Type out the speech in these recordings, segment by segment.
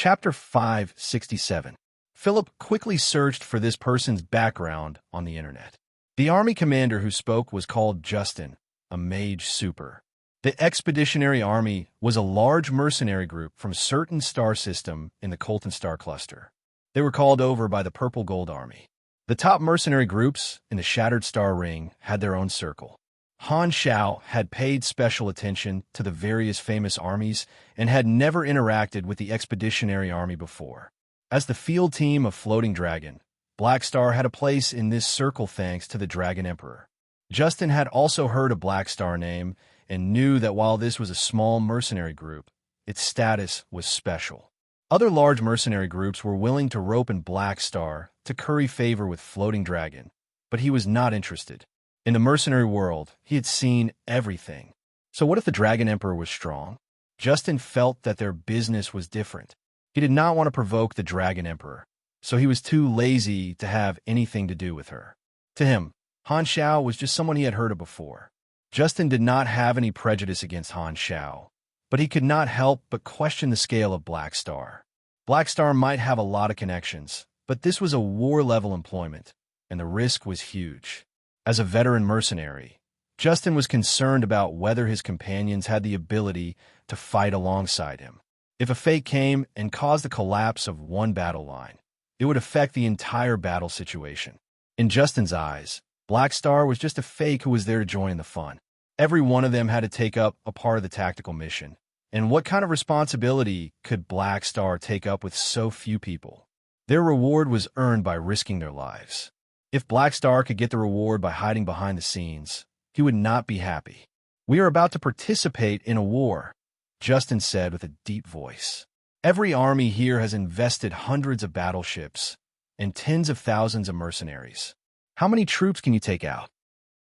Chapter 567. Philip quickly searched for this person's background on the internet. The army commander who spoke was called Justin, a mage super. The Expeditionary Army was a large mercenary group from a certain star system in the Colton star cluster. They were called over by the Purple Gold Army. The top mercenary groups in the Shattered Star Ring had their own circle. Han Shao had paid special attention to the various famous armies and had never interacted with the Expeditionary Army before. As the field team of Floating Dragon, Black Star had a place in this circle thanks to the Dragon Emperor. Justin had also heard a Black Star name and knew that while this was a small mercenary group, its status was special. Other large mercenary groups were willing to rope in Black Star to curry favor with Floating Dragon, but he was not interested. In the mercenary world, he had seen everything. So what if the Dragon Emperor was strong? Justin felt that their business was different. He did not want to provoke the Dragon Emperor, so he was too lazy to have anything to do with her. To him, Han Shao was just someone he had heard of before. Justin did not have any prejudice against Han Shao, but he could not help but question the scale of Black Star. Black Star might have a lot of connections, but this was a war-level employment, and the risk was huge. As a veteran mercenary, Justin was concerned about whether his companions had the ability to fight alongside him. If a fake came and caused the collapse of one battle line, it would affect the entire battle situation. In Justin's eyes, Black Star was just a fake who was there to join the fun. Every one of them had to take up a part of the tactical mission. And what kind of responsibility could Black Star take up with so few people? Their reward was earned by risking their lives. If Black Star could get the reward by hiding behind the scenes, he would not be happy. "We are about to participate in a war," Justin said with a deep voice. "Every army here has invested hundreds of battleships and tens of thousands of mercenaries. How many troops can you take out?"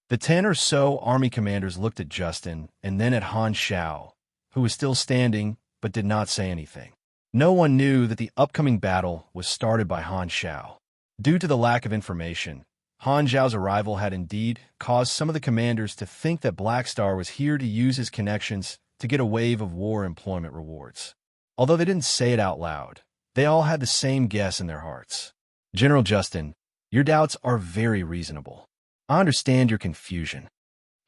The 10 or so army commanders looked at Justin and then at Han Shao, who was still standing but did not say anything. No one knew that the upcoming battle was started by Han Shao. Due to the lack of information, Han Zhao's arrival had indeed caused some of the commanders to think that Black Star was here to use his connections to get a wave of war employment rewards. Although they didn't say it out loud, they all had the same guess in their hearts. "General Justin, your doubts are very reasonable. I understand your confusion."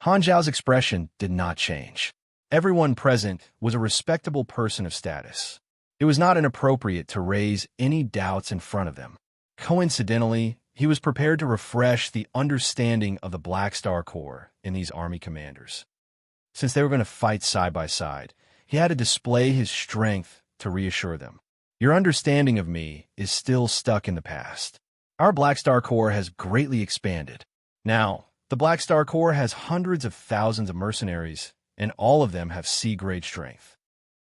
Han Zhao's expression did not change. Everyone present was a respectable person of status. It was not inappropriate to raise any doubts in front of them. Coincidentally, he was prepared to refresh the understanding of the Black Star Corps in these army commanders. Since they were going to fight side by side, he had to display his strength to reassure them. "Your understanding of me is still stuck in the past. Our Black Star Corps has greatly expanded. Now, the Black Star Corps has hundreds of thousands of mercenaries, and all of them have C-grade strength.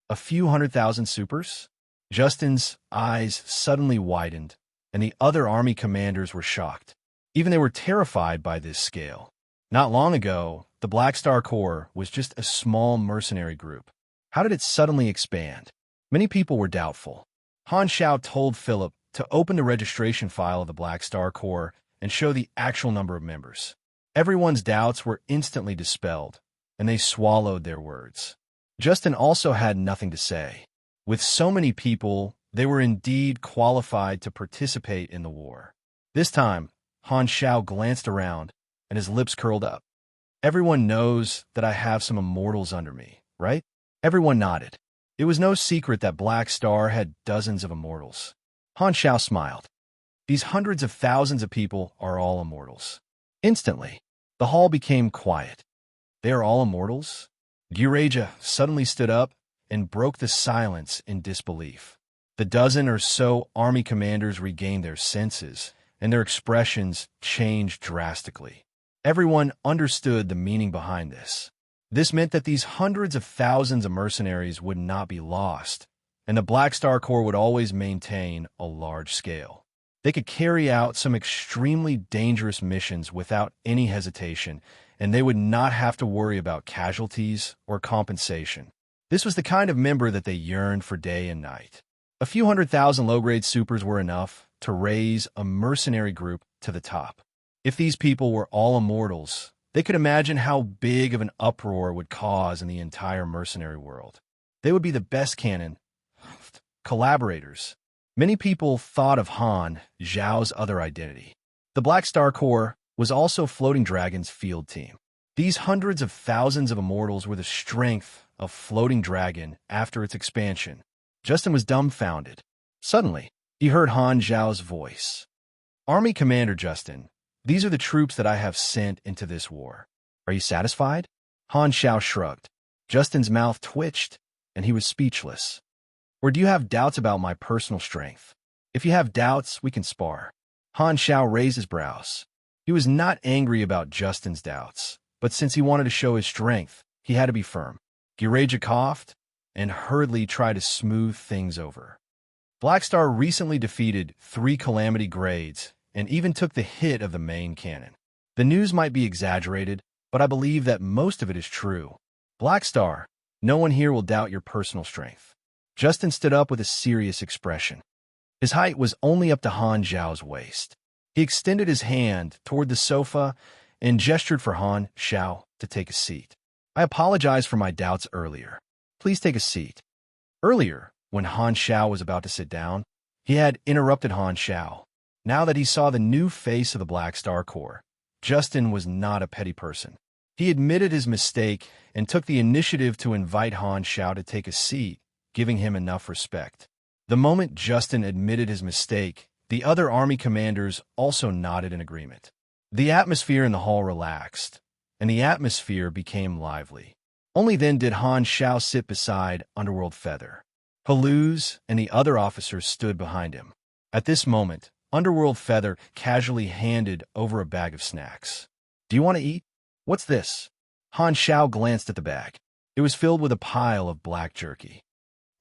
A few 100,000 supers?" Justin's eyes suddenly widened, and the other army commanders were shocked. Even they were terrified by this scale. Not long ago, the Black Star Corps was just a small mercenary group. How did it suddenly expand? Many people were doubtful. Han Shao told Philip to open the registration file of the Black Star Corps and show the actual number of members. Everyone's doubts were instantly dispelled, and they swallowed their words. Justin also had nothing to say. With so many people, they were indeed qualified to participate in the war. This time, Han Shao glanced around, and his lips curled up. "Everyone knows that I have some immortals under me, right?" Everyone nodded. It was no secret that Black Star had dozens of immortals. Han Shao smiled. "These hundreds of thousands of people are all immortals." Instantly, the hall became quiet. "They are all immortals?" Gyuraja suddenly stood up and broke the silence in disbelief. The dozen or so army commanders regained their senses, and their expressions changed drastically. Everyone understood the meaning behind this. This meant that these hundreds of thousands of mercenaries would not be lost, and the Black Star Corps would always maintain a large scale. They could carry out some extremely dangerous missions without any hesitation, and they would not have to worry about casualties or compensation. This was the kind of member that they yearned for day and night. A few 100,000 low-grade supers were enough to raise a mercenary group to the top. If these people were all immortals, they could imagine how big of an uproar would cause in the entire mercenary world. They would be the best cannon collaborators. Many people thought of Han Zhao's other identity. The Black Star Corps was also Floating Dragon's field team. These hundreds of thousands of immortals were the strength of Floating Dragon after its expansion. Justin was dumbfounded. Suddenly, he heard Han Zhao's voice. "Army Commander Justin, these are the troops that I have sent into this war. Are you satisfied?" Han Zhao shrugged. Justin's mouth twitched, and he was speechless. "Or do you have doubts about my personal strength? If you have doubts, we can spar." Han Zhao raised his brows. He was not angry about Justin's doubts, but since he wanted to show his strength, he had to be firm. Gireja coughed and hurriedly tried to smooth things over. Black Star recently defeated 3 Calamity grades and even took the hit of the main cannon. The news might be exaggerated, but I believe that most of it is true. Black Star, no one here will doubt your personal strength. Justin stood up with a serious expression. His height was only up to Han Zhao's waist. He extended his hand toward the sofa and gestured for Han Zhao to take a seat. "I apologize for my doubts earlier. Please take a seat." Earlier, when Han Zhao was about to sit down, he had interrupted Han Zhao. Now that he saw the new face of the Black Star Corps, Justin was not a petty person. He admitted his mistake and took the initiative to invite Han Zhao to take a seat, giving him enough respect. The moment Justin admitted his mistake, the other army commanders also nodded in agreement. The atmosphere in the hall relaxed, and the atmosphere became lively. Only then did Han Zhao sit beside Underworld Feather. Haluz and the other officers stood behind him. At this moment, Underworld Feather casually handed over a bag of snacks. "Do you want to eat?" "What's this?" Han Zhao glanced at the bag. It was filled with a pile of black jerky.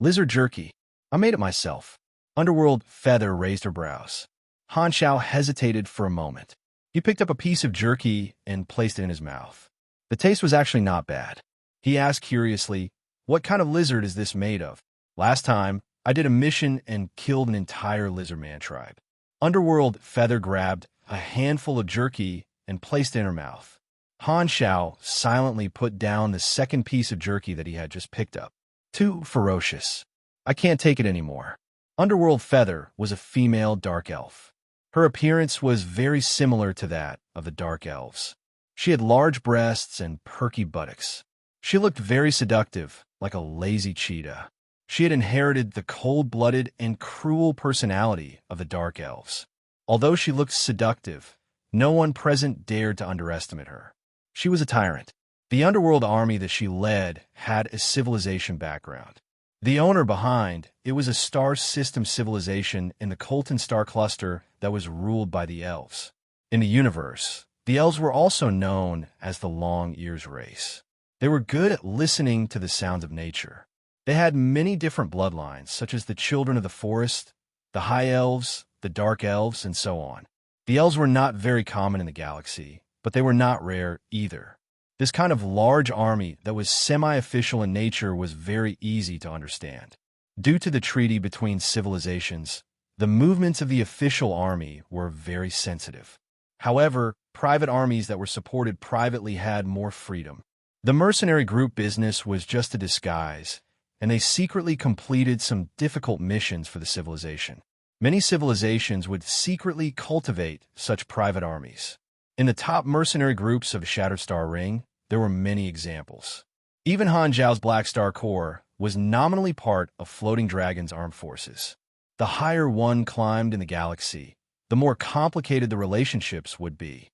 "Lizard jerky. I made it myself." Underworld Feather raised her brows. Han Zhao hesitated for a moment. He picked up a piece of jerky and placed it in his mouth. The taste was actually not bad. He asked curiously, "What kind of lizard is this made of?" "Last time, I did a mission and killed an entire lizardman tribe." Underworld Feather grabbed a handful of jerky and placed it in her mouth. Han Zhao silently put down the second piece of jerky that he had just picked up. "Too ferocious. I can't take it anymore." Underworld Feather was a female dark elf. Her appearance was very similar to that of the dark elves. She had large breasts and perky buttocks. She looked very seductive, like a lazy cheetah. She had inherited the cold-blooded and cruel personality of the dark elves. Although she looked seductive, no one present dared to underestimate her. She was a tyrant. The underworld army that she led had a civilization background. The owner behind it was a star system civilization in the Colton star cluster that was ruled by the elves. In the universe, the elves were also known as the Long Ears race. They were good at listening to the sounds of nature. They had many different bloodlines, such as the children of the forest, the high elves, the dark elves, and so on. The elves were not very common in the galaxy, but they were not rare either. This kind of large army that was semi-official in nature was very easy to understand. Due to the treaty between civilizations, the movements of the official army were very sensitive. However, private armies that were supported privately had more freedom. The mercenary group business was just a disguise, and they secretly completed some difficult missions for the civilization. Many civilizations would secretly cultivate such private armies. In the top mercenary groups of Shatterstar Ring, there were many examples. Even Han Zhao's Black Star Corps was nominally part of Floating Dragon's armed forces. The higher one climbed in the galaxy, the more complicated the relationships would be.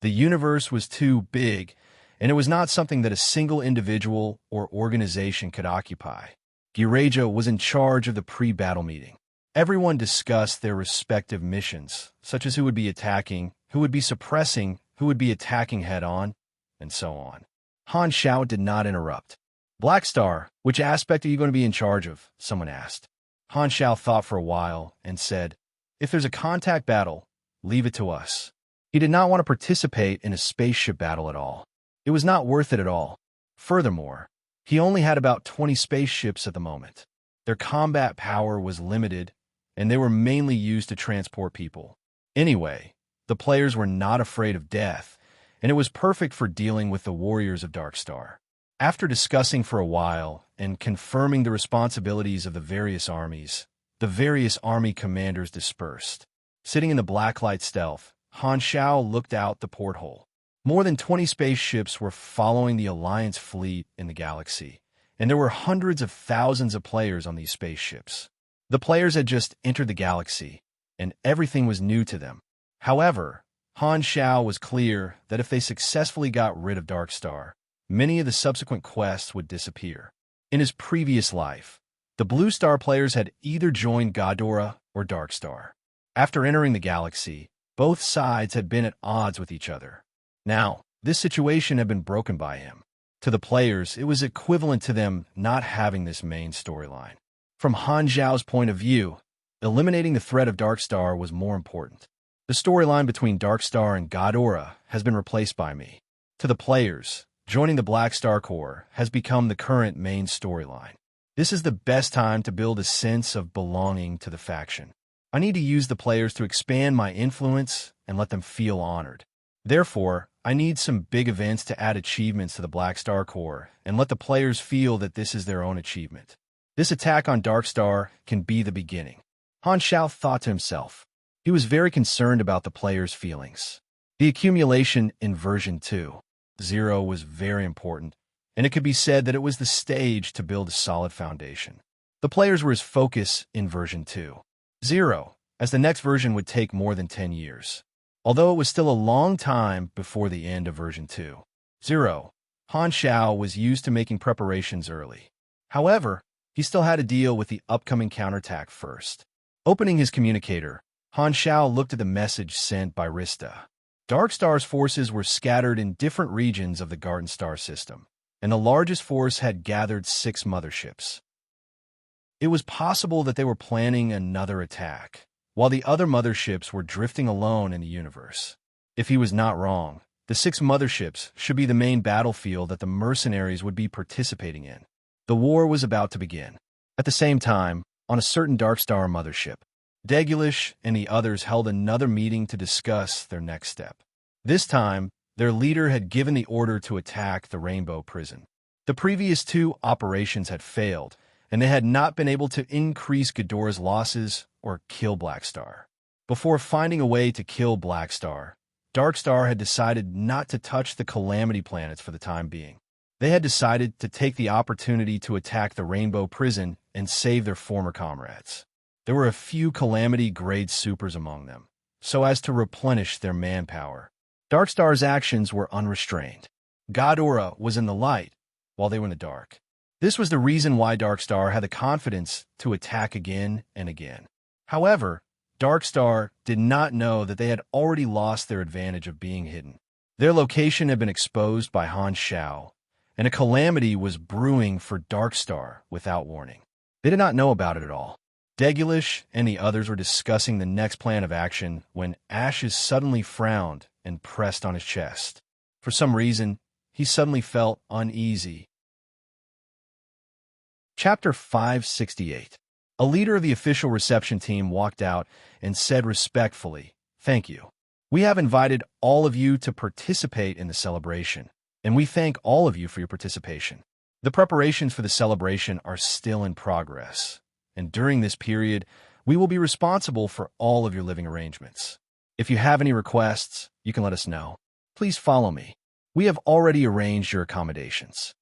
The universe was too big, and it was not something that a single individual or organization could occupy. Gireja was in charge of the pre-battle meeting. Everyone discussed their respective missions, such as who would be attacking, who would be suppressing, who would be attacking head-on, and so on. Han Zhao did not interrupt. "Black Star, which aspect are you going to be in charge of?" someone asked. Han Zhao thought for a while and said, "If there's a contact battle, leave it to us." He did not want to participate in a spaceship battle at all. It was not worth it at all. Furthermore, he only had about 20 spaceships at the moment. Their combat power was limited, and they were mainly used to transport people. Anyway, the players were not afraid of death, and it was perfect for dealing with the warriors of Darkstar. After discussing for a while and confirming the responsibilities of the various army commanders dispersed. Sitting in the blacklight stealth, Han Shao looked out the porthole. More than 20 spaceships were following the Alliance fleet in the galaxy, and there were hundreds of thousands of players on these spaceships. The players had just entered the galaxy, and everything was new to them. However, Han Shao was clear that if they successfully got rid of Darkstar, many of the subsequent quests would disappear. In his previous life, the Blue Star players had either joined Ghidorah or Darkstar. After entering the galaxy, both sides had been at odds with each other. Now, this situation had been broken by him. To the players, it was equivalent to them not having this main storyline. From Han Zhao's point of view, eliminating the threat of Darkstar was more important. The storyline between Darkstar and Ghidorah has been replaced by me. To the players, joining the Black Star Corps has become the current main storyline. This is the best time to build a sense of belonging to the faction. I need to use the players to expand my influence and let them feel honored. Therefore, I need some big events to add achievements to the Black Star Corps and let the players feel that this is their own achievement. This attack on Darkstar can be the beginning. Han Shao thought to himself. He was very concerned about the players' feelings. The accumulation in version 2.0 was very important, and it could be said that it was the stage to build a solid foundation. The players were his focus in version 2.0, as the next version would take more than 10 years. Although it was still a long time before the end of version 2.0, Han Shao was used to making preparations early. However, he still had to deal with the upcoming counterattack first. Opening his communicator, Han Shao looked at the message sent by Rista. Darkstar's forces were scattered in different regions of the Garden Star system, and the largest force had gathered 6 motherships. It was possible that they were planning another attack, while the other motherships were drifting alone in the universe. If he was not wrong, the 6 motherships should be the main battlefield that the mercenaries would be participating in. The war was about to begin. At the same time, on a certain Darkstar mothership, Degulish and the others held another meeting to discuss their next step. This time, their leader had given the order to attack the Rainbow Prison. The previous 2 operations had failed, and they had not been able to increase Ghidorah's losses or kill Blackstar. Before finding a way to kill Blackstar, Darkstar had decided not to touch the Calamity planets for the time being. They had decided to take the opportunity to attack the Rainbow Prison and save their former comrades. There were a few Calamity-grade supers among them, so as to replenish their manpower. Darkstar's actions were unrestrained. Ghidorah was in the light, while they were in the dark. This was the reason why Darkstar had the confidence to attack again and again. However, Darkstar did not know that they had already lost their advantage of being hidden. Their location had been exposed by Han Shao, and a calamity was brewing for Darkstar without warning. They did not know about it at all. Degulish and the others were discussing the next plan of action when Ashes suddenly frowned and pressed on his chest. For some reason, he suddenly felt uneasy. Chapter 568. A leader of the official reception team walked out and said respectfully, "Thank you. We have invited all of you to participate in the celebration, and we thank all of you for your participation. The preparations for the celebration are still in progress, and during this period, we will be responsible for all of your living arrangements. If you have any requests, you can let us know. Please follow me. We have already arranged your accommodations."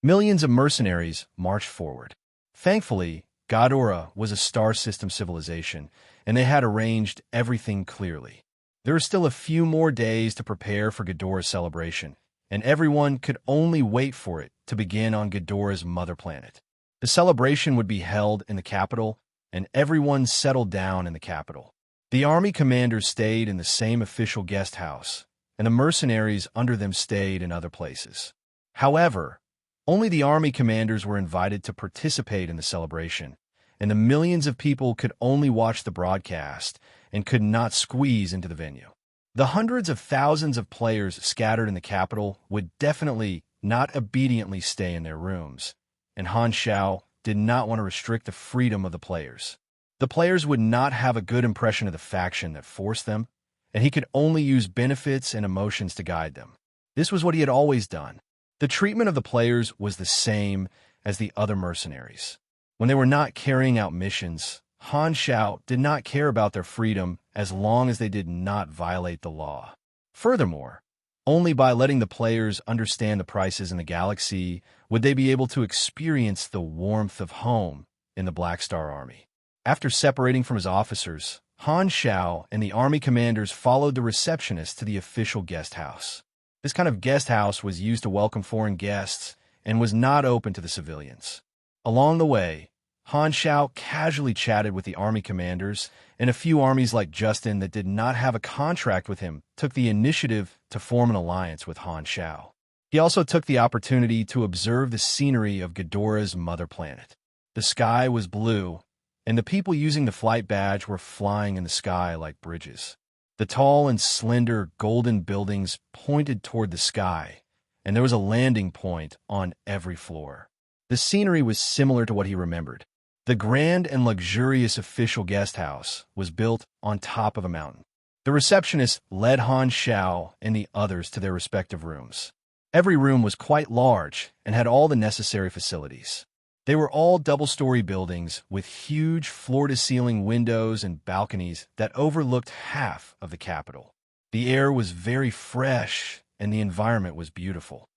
Millions of mercenaries marched forward. Thankfully, Ghidorah was a star system civilization, and they had arranged everything clearly. There were still a few more days to prepare for Ghidorah's celebration, and everyone could only wait for it to begin on Ghidorah's mother planet. The celebration would be held in the capital, and everyone settled down in the capital. The army commanders stayed in the same official guest house, and the mercenaries under them stayed in other places. However, only the army commanders were invited to participate in the celebration, and the millions of people could only watch the broadcast and could not squeeze into the venue. The hundreds of thousands of players scattered in the capital would definitely not obediently stay in their rooms, and Han Shao did not want to restrict the freedom of the players. The players would not have a good impression of the faction that forced them, and he could only use benefits and emotions to guide them. This was what he had always done. The treatment of the players was the same as the other mercenaries. When they were not carrying out missions, Han Shao did not care about their freedom as long as they did not violate the law. Furthermore, only by letting the players understand the prices in the galaxy would they be able to experience the warmth of home in the Black Star Army. After separating from his officers, Han Shao and the army commanders followed the receptionist to the official guest house. This kind of guest house was used to welcome foreign guests and was not open to the civilians. Along the way, Han Shao casually chatted with the army commanders, and a few armies like Justin that did not have a contract with him took the initiative to form an alliance with Han Shao. He also took the opportunity to observe the scenery of Ghidorah's mother planet. The sky was blue, and the people using the flight badge were flying in the sky like bridges. The tall and slender golden buildings pointed toward the sky, and there was a landing point on every floor. The scenery was similar to what he remembered. The grand and luxurious official guest house was built on top of a mountain. The receptionist led Han Shao and the others to their respective rooms. Every room was quite large and had all the necessary facilities. They were all double-story buildings with huge floor-to-ceiling windows and balconies that overlooked half of the capital. The air was very fresh and the environment was beautiful.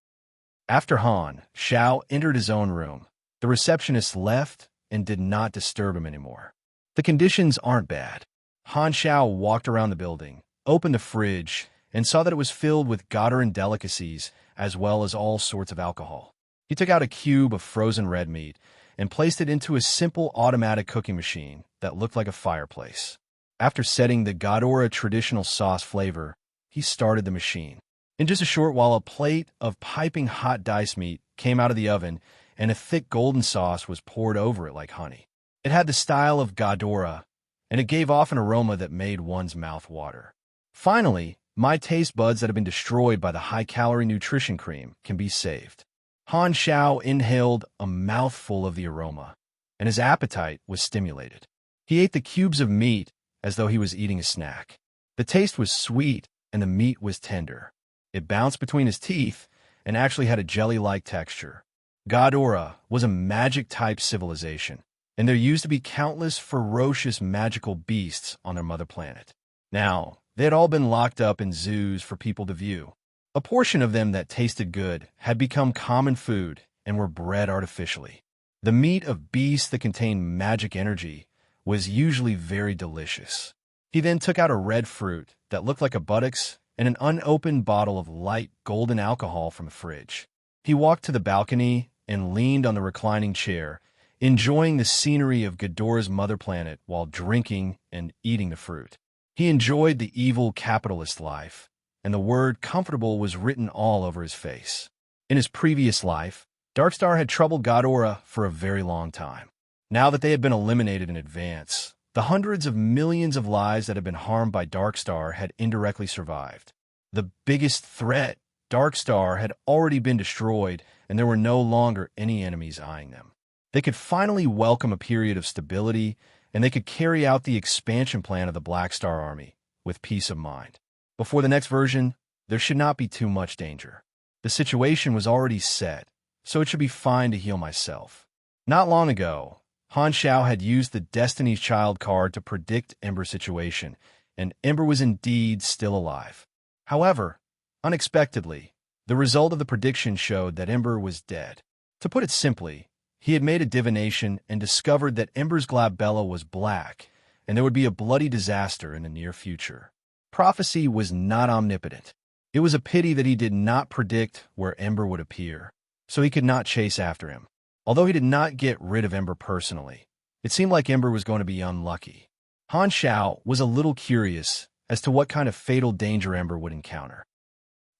After Han Shao entered his own room, the receptionist left and did not disturb him anymore. The conditions aren't bad. Han Shao walked around the building, opened the fridge, and saw that it was filled with Godaran delicacies as well as all sorts of alcohol. He took out a cube of frozen red meat and placed it into a simple automatic cooking machine that looked like a fireplace. After setting the Ghidorah traditional sauce flavor, he started the machine. In just a short while, a plate of piping hot diced meat came out of the oven, and a thick golden sauce was poured over it like honey. It had the style of Ghidorah, and it gave off an aroma that made one's mouth water. Finally, my taste buds that have been destroyed by the high-calorie nutrition cream can be saved. Han Shao inhaled a mouthful of the aroma, and his appetite was stimulated. He ate the cubes of meat as though he was eating a snack. The taste was sweet, and the meat was tender. It bounced between his teeth and actually had a jelly-like texture. Ghidorah was a magic-type civilization, and there used to be countless ferocious magical beasts on their mother planet. Now, they had all been locked up in zoos for people to view. A portion of them that tasted good had become common food and were bred artificially. The meat of beasts that contained magic energy was usually very delicious. He then took out a red fruit that looked like a buttocks and an unopened bottle of light golden alcohol from a fridge. He walked to the balcony and leaned on the reclining chair, enjoying the scenery of Ghidorah's mother planet while drinking and eating the fruit. He enjoyed the evil capitalist life, and the word comfortable was written all over his face. In his previous life, Darkstar had troubled Ghidorah for a very long time. Now that they had been eliminated in advance, the hundreds of millions of lives that had been harmed by Darkstar had indirectly survived. The biggest threat, Darkstar, had already been destroyed, and there were no longer any enemies eyeing them. They could finally welcome a period of stability, and they could carry out the expansion plan of the Black Star Army with peace of mind. Before the next version, there should not be too much danger. The situation was already set, so it should be fine to heal myself. Not long ago, Han Shao had used the Destiny's Child card to predict Ember's situation, and Ember was indeed still alive. However, unexpectedly, the result of the prediction showed that Ember was dead. To put it simply, he had made a divination and discovered that Ember's glabella was black, and there would be a bloody disaster in the near future. Prophecy was not omnipotent. It was a pity that he did not predict where Ember would appear, so he could not chase after him. Although he did not get rid of Ember personally, it seemed like Ember was going to be unlucky. Han Shao was a little curious as to what kind of fatal danger Ember would encounter.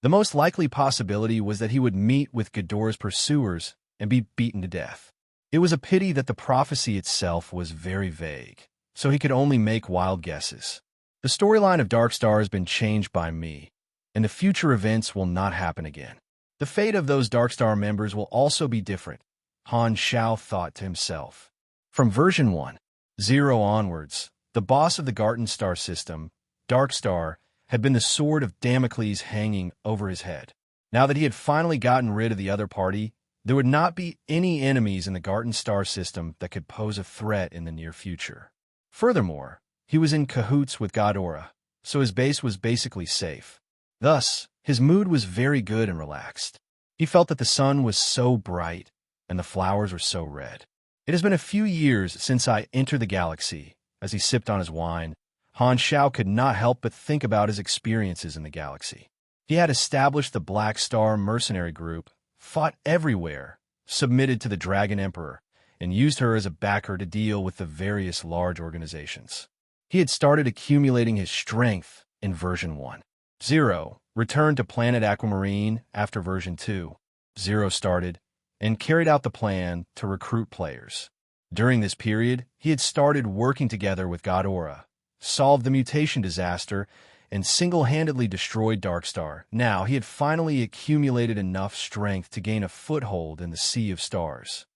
The most likely possibility was that he would meet with Ghidorah's pursuers and be beaten to death. It was a pity that the prophecy itself was very vague, so he could only make wild guesses. The storyline of Darkstar has been changed by me, and the future events will not happen again. The fate of those Darkstar members will also be different, Han Shao thought to himself. From version 1.0 onwards, the boss of the Garten Star system, Darkstar, had been the sword of Damocles hanging over his head. Now that he had finally gotten rid of the other party, there would not be any enemies in the Garden Star system that could pose a threat in the near future. Furthermore, he was in cahoots with Ghidorah, so his base was basically safe. Thus, his mood was very good and relaxed. He felt that the sun was so bright and the flowers were so red. It has been a few years since I entered the galaxy. As he sipped on his wine, Han Xiao could not help but think about his experiences in the galaxy. He had established the Black Star mercenary group, fought everywhere, submitted to the Dragon Emperor, and used her as a backer to deal with the various large organizations. He had started accumulating his strength in version 1.0, returned to planet Aquamarine after version 2.0 started, and carried out the plan to recruit players. During this period, he had started working together with Ghidorah, solved the mutation disaster, and single-handedly destroyed Darkstar. Now, he had finally accumulated enough strength to gain a foothold in the Sea of Stars.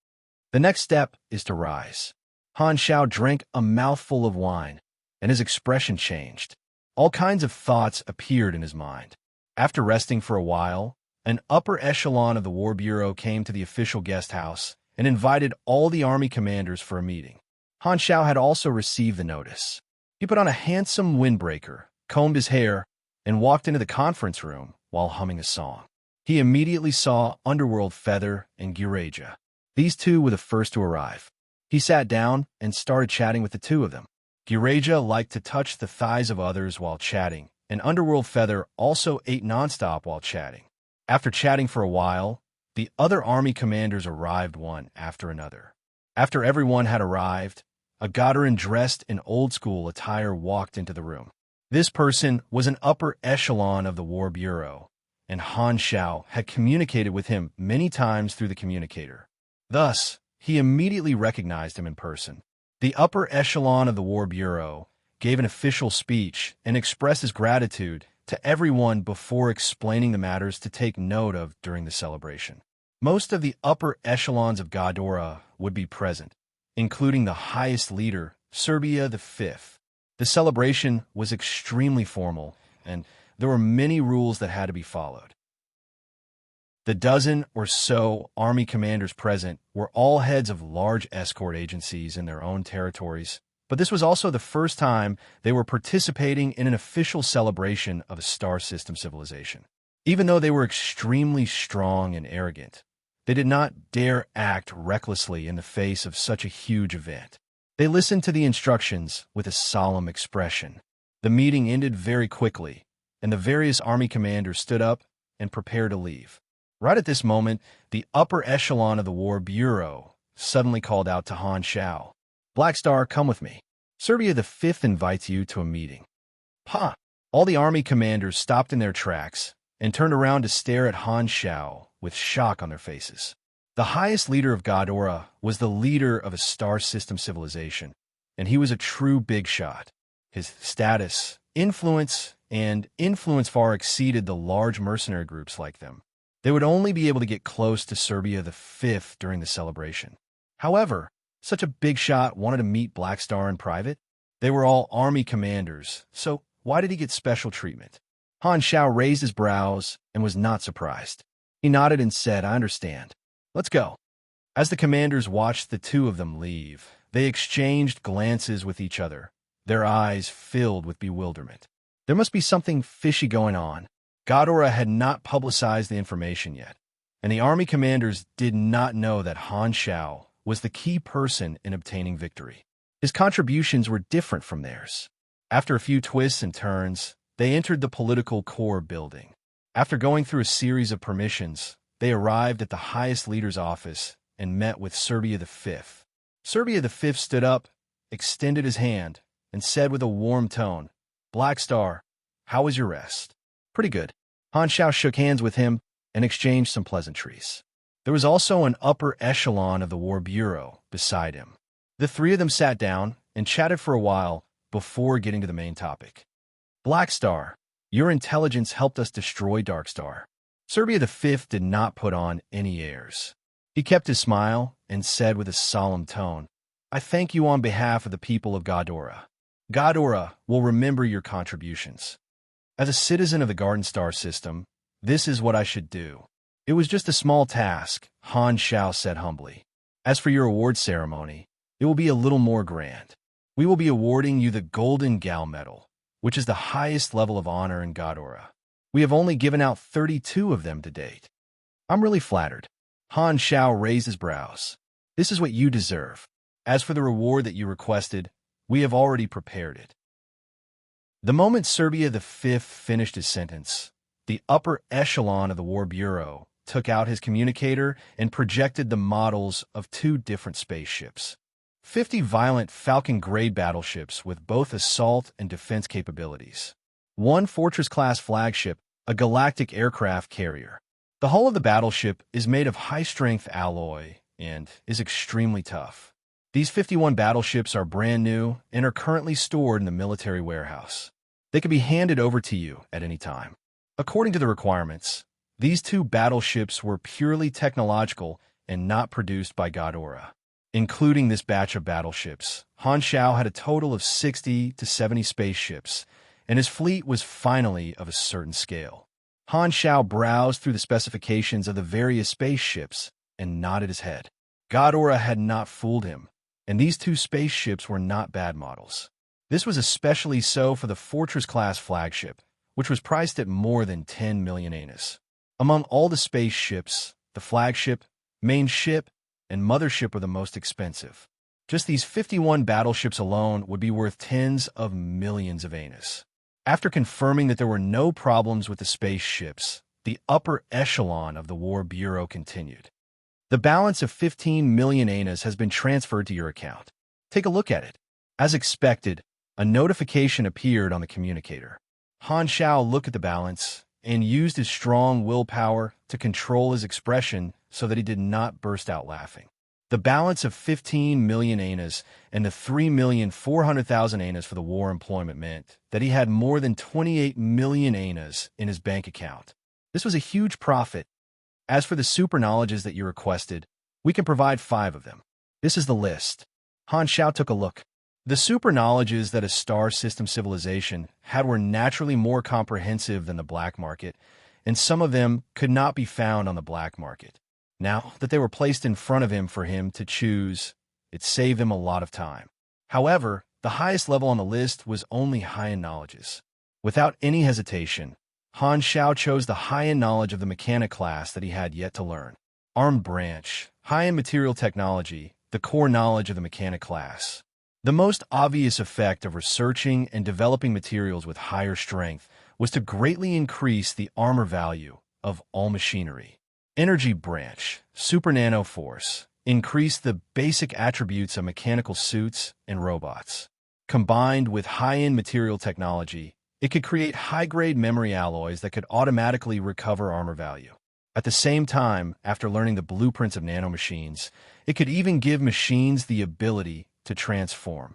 The next step is to rise. Han Xiao drank a mouthful of wine, and his expression changed. All kinds of thoughts appeared in his mind. After resting for a while, an upper echelon of the War Bureau came to the official guest house and invited all the army commanders for a meeting. Han Xiao had also received the notice. He put on a handsome windbreaker, combed his hair, and walked into the conference room while humming a song. He immediately saw Underworld Feather and Gireja. These two were the first to arrive. He sat down and started chatting with the two of them. Gireja liked to touch the thighs of others while chatting, and Underworld Feather also ate nonstop while chatting. After chatting for a while, the other army commanders arrived one after another. After everyone had arrived, a Godaran dressed in old-school attire walked into the room. This person was an upper echelon of the War Bureau, and Han Xiao had communicated with him many times through the communicator. Thus, he immediately recognized him in person. The upper echelon of the War Bureau gave an official speech and expressed his gratitude to everyone before explaining the matters to take note of during the celebration. Most of the upper echelons of Ghidorah would be present, including the highest leader, Serbia V. The celebration was extremely formal, and there were many rules that had to be followed. The dozen or so army commanders present were all heads of large escort agencies in their own territories, but this was also the first time they were participating in an official celebration of a star system civilization. Even though they were extremely strong and arrogant, they did not dare act recklessly in the face of such a huge event. They listened to the instructions with a solemn expression. The meeting ended very quickly, and the various army commanders stood up and prepared to leave. Right at this moment, the upper echelon of the War Bureau suddenly called out to Han Xiao, "Black Star, come with me. Serbia V invites you to a meeting." "Ha!" All the army commanders stopped in their tracks and turned around to stare at Han Xiao with shock on their faces. The highest leader of Ghidorah was the leader of a star system civilization, and he was a true big shot. His status, influence far exceeded the large mercenary groups like them. They would only be able to get close to Serbia V during the celebration. However, such a big shot wanted to meet Black Star in private. They were all army commanders, so why did he get special treatment? Han Xiao raised his brows and was not surprised. He nodded and said, "I understand. Let's go." As the commanders watched the two of them leave, they exchanged glances with each other, their eyes filled with bewilderment. There must be something fishy going on. Ghidorah had not publicized the information yet, and the army commanders did not know that Han Xiao was the key person in obtaining victory. His contributions were different from theirs. After a few twists and turns, they entered the political core building. After going through a series of permissions, they arrived at the highest leader's office and met with Serbia V. Serbia V stood up, extended his hand, and said with a warm tone, "Black Star, how was your rest?" "Pretty good." Han Xiao shook hands with him and exchanged some pleasantries. There was also an upper echelon of the War Bureau beside him. The three of them sat down and chatted for a while before getting to the main topic. "Black Star, your intelligence helped us destroy Darkstar." Serbia V did not put on any airs. He kept his smile and said with a solemn tone, "I thank you on behalf of the people of Ghidorah. Ghidorah will remember your contributions." As a citizen of the Garden Star system, This is what I should do. It was just a small task, Han Xiao said humbly. As for your award ceremony, it will be a little more grand. We will be awarding you the Golden Gal Medal, which is the highest level of honor in Godora. We have only given out 32 of them to date. I'm really flattered. Han Xiao raised his brows. This is what you deserve. As for the reward that you requested, we have already prepared it. The moment Serbia V finished his sentence, the upper echelon of the War Bureau took out his communicator and projected the models of 2 different spaceships. 50 violent Falcon-grade battleships with both assault and defense capabilities. 1 Fortress-class flagship, a galactic aircraft carrier. The hull of the battleship is made of high-strength alloy and is extremely tough. These 51 battleships are brand new and are currently stored in the military warehouse. They can be handed over to you at any time. According to the requirements, these 2 battleships were purely technological and not produced by Godora. Including this batch of battleships, Han Xiao had a total of 60 to 70 spaceships, and his fleet was finally of a certain scale. Han Xiao browsed through the specifications of the various spaceships and nodded his head. Godora had not fooled him, and these 2 spaceships were not bad models. This was especially so for the Fortress-class flagship, which was priced at more than 10 million anus. Among all the spaceships, the flagship, main ship, and mothership were the most expensive. Just these 51 battleships alone would be worth tens of millions of anus. After confirming that there were no problems with the spaceships, the upper echelon of the War Bureau continued. The balance of 15 million anus has been transferred to your account. Take a look at it. As expected, a notification appeared on the communicator. Han Xiao looked at the balance and used his strong willpower to control his expression so that he did not burst out laughing. The balance of 15 million anus and the 3,400,000 anus for the war employment meant that he had more than 28 million anus in his bank account. This was a huge profit. As for the super knowledges that you requested, we can provide 5 of them. This is the list. Han Xiao took a look. The super knowledges that a star system civilization had were naturally more comprehensive than the black market, and some of them could not be found on the black market. Now that they were placed in front of him for him to choose, it saved him a lot of time. However, the highest level on the list was only high-end knowledges. Without any hesitation, Han Xiao chose the high-end knowledge of the mechanic class that he had yet to learn. Armed branch, high-end material technology, the core knowledge of the mechanic class. The most obvious effect of researching and developing materials with higher strength was to greatly increase the armor value of all machinery. Energy branch, super nano force, increased the basic attributes of mechanical suits and robots. Combined with high-end material technology, it could create high-grade memory alloys that could automatically recover armor value. At the same time, after learning the blueprints of nanomachines, it could even give machines the ability to transform.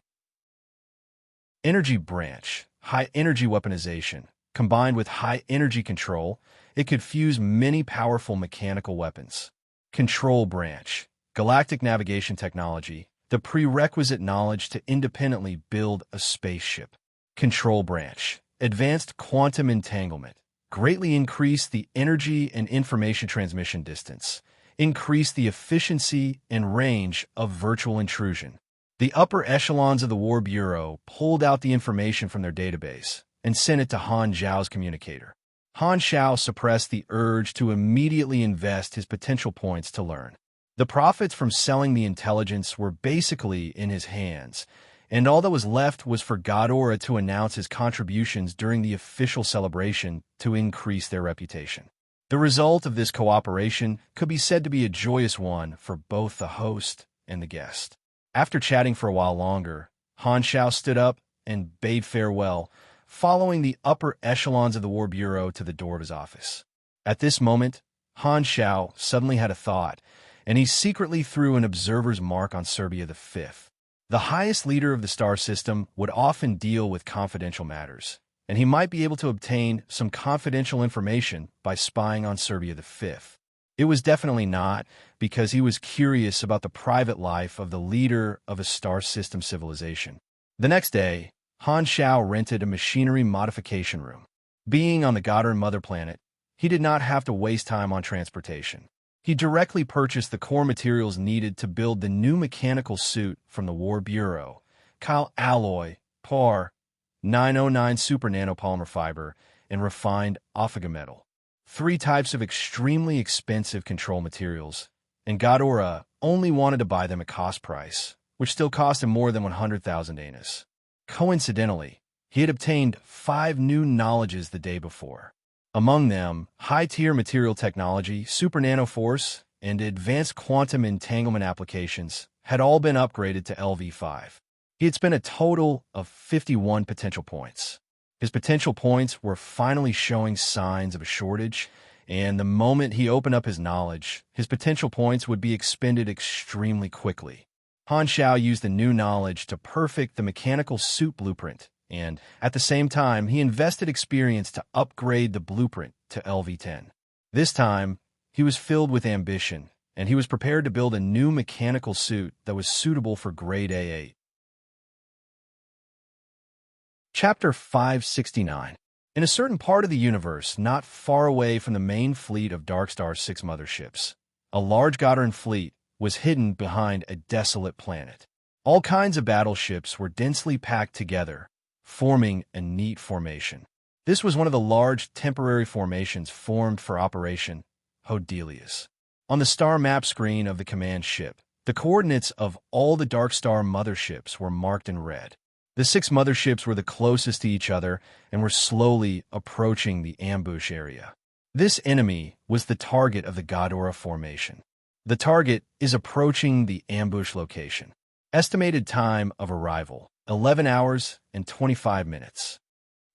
Energy branch, high energy weaponization. Combined with high energy control, it could fuse many powerful mechanical weapons. Control branch, galactic navigation technology, the prerequisite knowledge to independently build a spaceship. Control branch, advanced quantum entanglement, greatly increase the energy and information transmission distance, increase the efficiency and range of virtual intrusion. The upper echelons of the War Bureau pulled out the information from their database and sent it to Han Xiao's communicator. Han Xiao suppressed the urge to immediately invest his potential points to learn. The profits from selling the intelligence were basically in his hands, and all that was left was for Godora to announce his contributions during the official celebration to increase their reputation. The result of this cooperation could be said to be a joyous one for both the host and the guest. After chatting for a while longer, Han Xiao stood up and bade farewell, following the upper echelons of the War Bureau to the door of his office. At this moment, Han Xiao suddenly had a thought, and he secretly threw an observer's mark on Serbia V. The highest leader of the star system would often deal with confidential matters, and he might be able to obtain some confidential information by spying on Serbia V. It was definitely not because he was curious about the private life of the leader of a star system civilization. The next day, Han Xiao rented a machinery modification room. Being on the Goddard mother planet, he did not have to waste time on transportation. He directly purchased the core materials needed to build the new mechanical suit from the War Bureau: Kyle alloy, PAR 909 super nanopolymer fiber, and refined Ophiga metal. 3 types of extremely expensive control materials, and Ghidorah only wanted to buy them at cost price, which still cost him more than 100,000 anas. Coincidentally, he had obtained 5 new knowledges the day before. Among them, high-tier material technology, super nanoforce, and advanced quantum entanglement applications had all been upgraded to LV5. He had spent a total of 51 potential points. His potential points were finally showing signs of a shortage, and the moment he opened up his knowledge, his potential points would be expended extremely quickly. Han Xiao used the new knowledge to perfect the mechanical suit blueprint, and at the same time, he invested experience to upgrade the blueprint to LV10. This time, he was filled with ambition, and he was prepared to build a new mechanical suit that was suitable for grade A8. Chapter 569. In a certain part of the universe, not far away from the main fleet of Darkstar's 6 motherships, a large Goddard fleet was hidden behind a desolate planet. All kinds of battleships were densely packed together, forming a neat formation. This was one of the large temporary formations formed for Operation Hodelius. On the star map screen of the command ship, the coordinates of all the Darkstar motherships were marked in red. The 6 motherships were the closest to each other and were slowly approaching the ambush area. This enemy was the target of the Ghidorah formation. The target is approaching the ambush location. Estimated time of arrival: 11 hours and 25 minutes.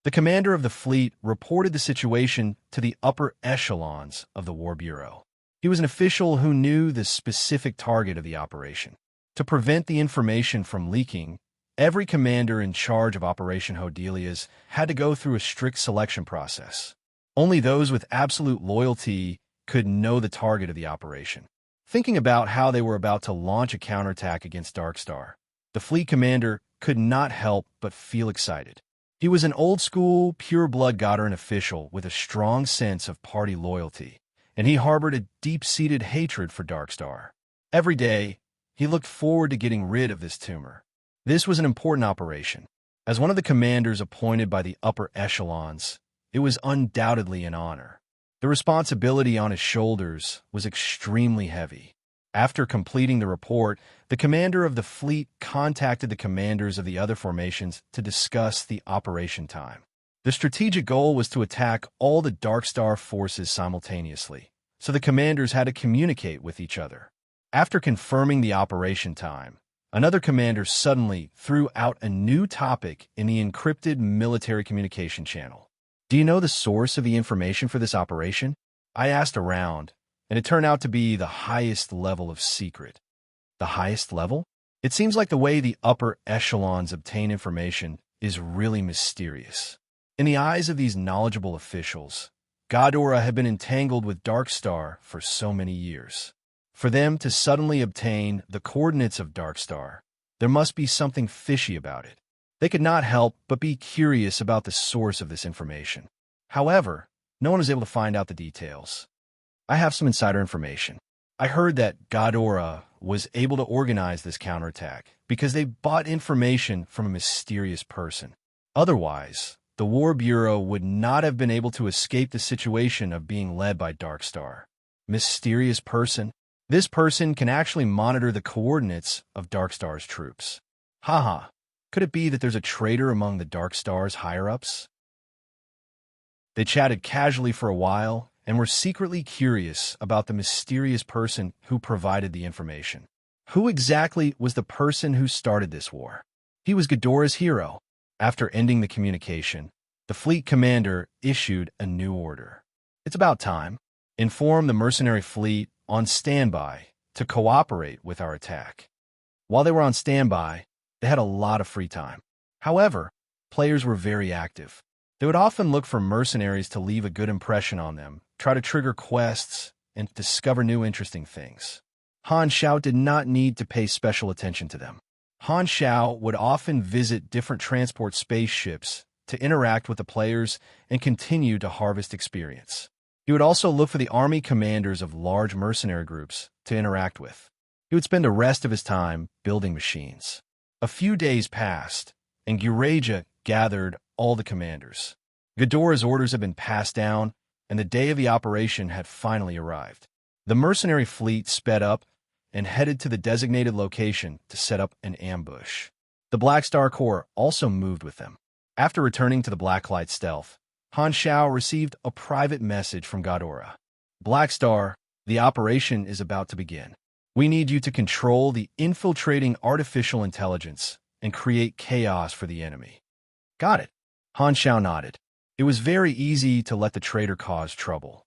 The commander of the fleet reported the situation to the upper echelons of the War Bureau. He was an official who knew the specific target of the operation. To prevent the information from leaking, every commander in charge of Operation Hodelius had to go through a strict selection process. Only those with absolute loyalty could know the target of the operation. Thinking about how they were about to launch a counterattack against Darkstar, the fleet commander could not help but feel excited. He was an old-school, pure-blood Goddard official with a strong sense of party loyalty, and he harbored a deep-seated hatred for Darkstar. Every day, he looked forward to getting rid of this tumor. This was an important operation. As one of the commanders appointed by the upper echelons, it was undoubtedly an honor. The responsibility on his shoulders was extremely heavy. After completing the report, the commander of the fleet contacted the commanders of the other formations to discuss the operation time. The strategic goal was to attack all the Darkstar forces simultaneously, so the commanders had to communicate with each other. After confirming the operation time, another commander suddenly threw out a new topic in the encrypted military communication channel. "Do you know the source of the information for this operation?" I asked around, and it turned out to be the highest level of secret. The highest level? It seems like the way the upper echelons obtain information is really mysterious. In the eyes of these knowledgeable officials, Ghidorah had been entangled with Darkstar for so many years. For them to suddenly obtain the coordinates of Darkstar, there must be something fishy about it. They could not help but be curious about the source of this information. However, no one was able to find out the details. I have some insider information. I heard that Ghidorah was able to organize this counterattack because they bought information from a mysterious person. Otherwise, the War Bureau would not have been able to escape the situation of being led by Darkstar. Mysterious person? This person can actually monitor the coordinates of Darkstar's troops. Haha. Could it be that there's a traitor among the Darkstar's higher-ups? They chatted casually for a while and were secretly curious about the mysterious person who provided the information. Who exactly was the person who started this war? He was Ghidorah's hero. After ending the communication, the fleet commander issued a new order. "It's about time. Inform the mercenary fleet on standby to cooperate with our attack." While they were on standby, they had a lot of free time. However, players were very active. They would often look for mercenaries to leave a good impression on them, try to trigger quests, and discover new interesting things. Han Xiao did not need to pay special attention to them. Han Xiao would often visit different transport spaceships to interact with the players and continue to harvest experience. He would also look for the army commanders of large mercenary groups to interact with. He would spend the rest of his time building machines. A few days passed, and Guraja gathered all the commanders. Ghidorah's orders had been passed down, and the day of the operation had finally arrived. The mercenary fleet sped up and headed to the designated location to set up an ambush. The Black Star Corps also moved with them. After returning to the Blacklight stealth, Han Shao received a private message from Ghidorah. Black Star, the operation is about to begin. We need you to control the infiltrating artificial intelligence and create chaos for the enemy. Got it. Han Shao nodded. It was very easy to let the traitor cause trouble.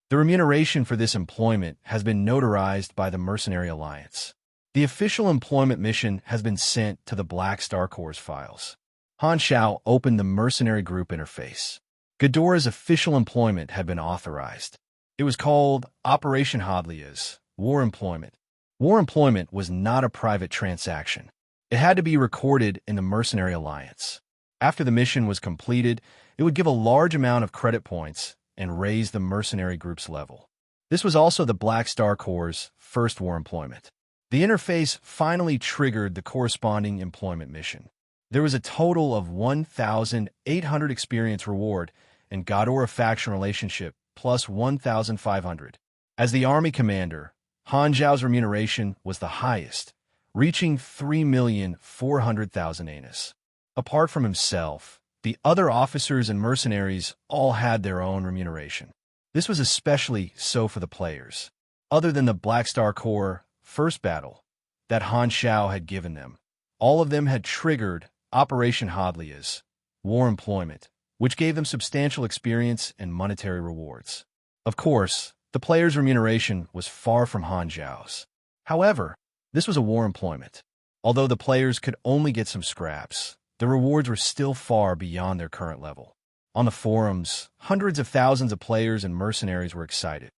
The remuneration for this employment has been notarized by the Mercenary Alliance. The official employment mission has been sent to the Black Star Corps' files. Han Shao opened the mercenary group interface. Ghidorah's official employment had been authorized. It was called Operation Hadlia's War Employment. War employment was not a private transaction. It had to be recorded in the Mercenary Alliance. After the mission was completed, it would give a large amount of credit points and raise the mercenary group's level. This was also the Black Star Corps' first war employment. The interface finally triggered the corresponding employment mission. There was a total of 1,800 experience reward and Ghidorah faction relationship plus 1,500. As the army commander, Han Zhao's remuneration was the highest, reaching 3,400,000 anus. Apart from himself, the other officers and mercenaries all had their own remuneration. This was especially so for the players. Other than the Black Star Corps first battle that Han Shao had given them, all of them had triggered Operation Hadlia's war employment, which gave them substantial experience and monetary rewards. Of course, the players' remuneration was far from Han Zhao's. However, this was a war employment. Although the players could only get some scraps, the rewards were still far beyond their current level. On the forums, hundreds of thousands of players and mercenaries were excited.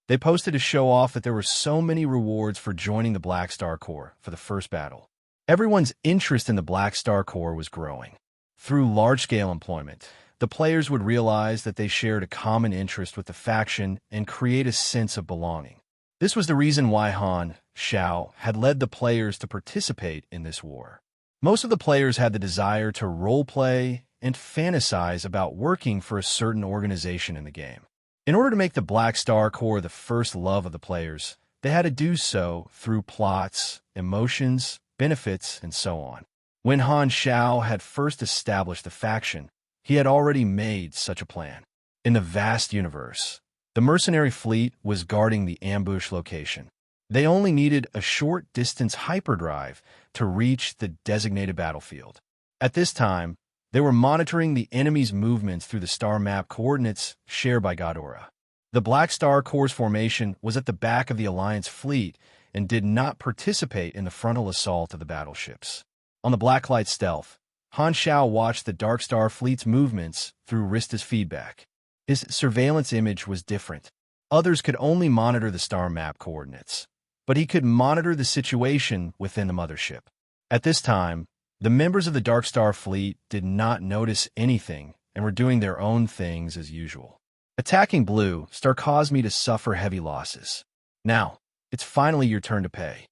They posted to show off that there were so many rewards for joining the Black Star Corps for the first battle. Everyone's interest in the Black Star Corps was growing. Through large-scale employment, the players would realize that they shared a common interest with the faction and create a sense of belonging. This was the reason why Han Shao had led the players to participate in this war. Most of the players had the desire to roleplay and fantasize about working for a certain organization in the game. In order to make the Black Star Corps the first love of the players, they had to do so through plots, emotions, benefits, and so on. When Han Shao had first established the faction, he had already made such a plan. In the vast universe, the mercenary fleet was guarding the ambush location. They only needed a short-distance hyperdrive to reach the designated battlefield. At this time, they were monitoring the enemy's movements through the star map coordinates shared by Ghidorah. The Black Star Corps formation was at the back of the Alliance fleet and did not participate in the frontal assault of the battleships. On the Blacklight stealth, Han Shao watched the Dark Star fleet's movements through Rista's feedback. His surveillance image was different. Others could only monitor the star map coordinates, but he could monitor the situation within the mothership. At this time, the members of the Dark Star fleet did not notice anything and were doing their own things as usual. Attacking Blue Star caused me to suffer heavy losses. Now, it's finally your turn to pay.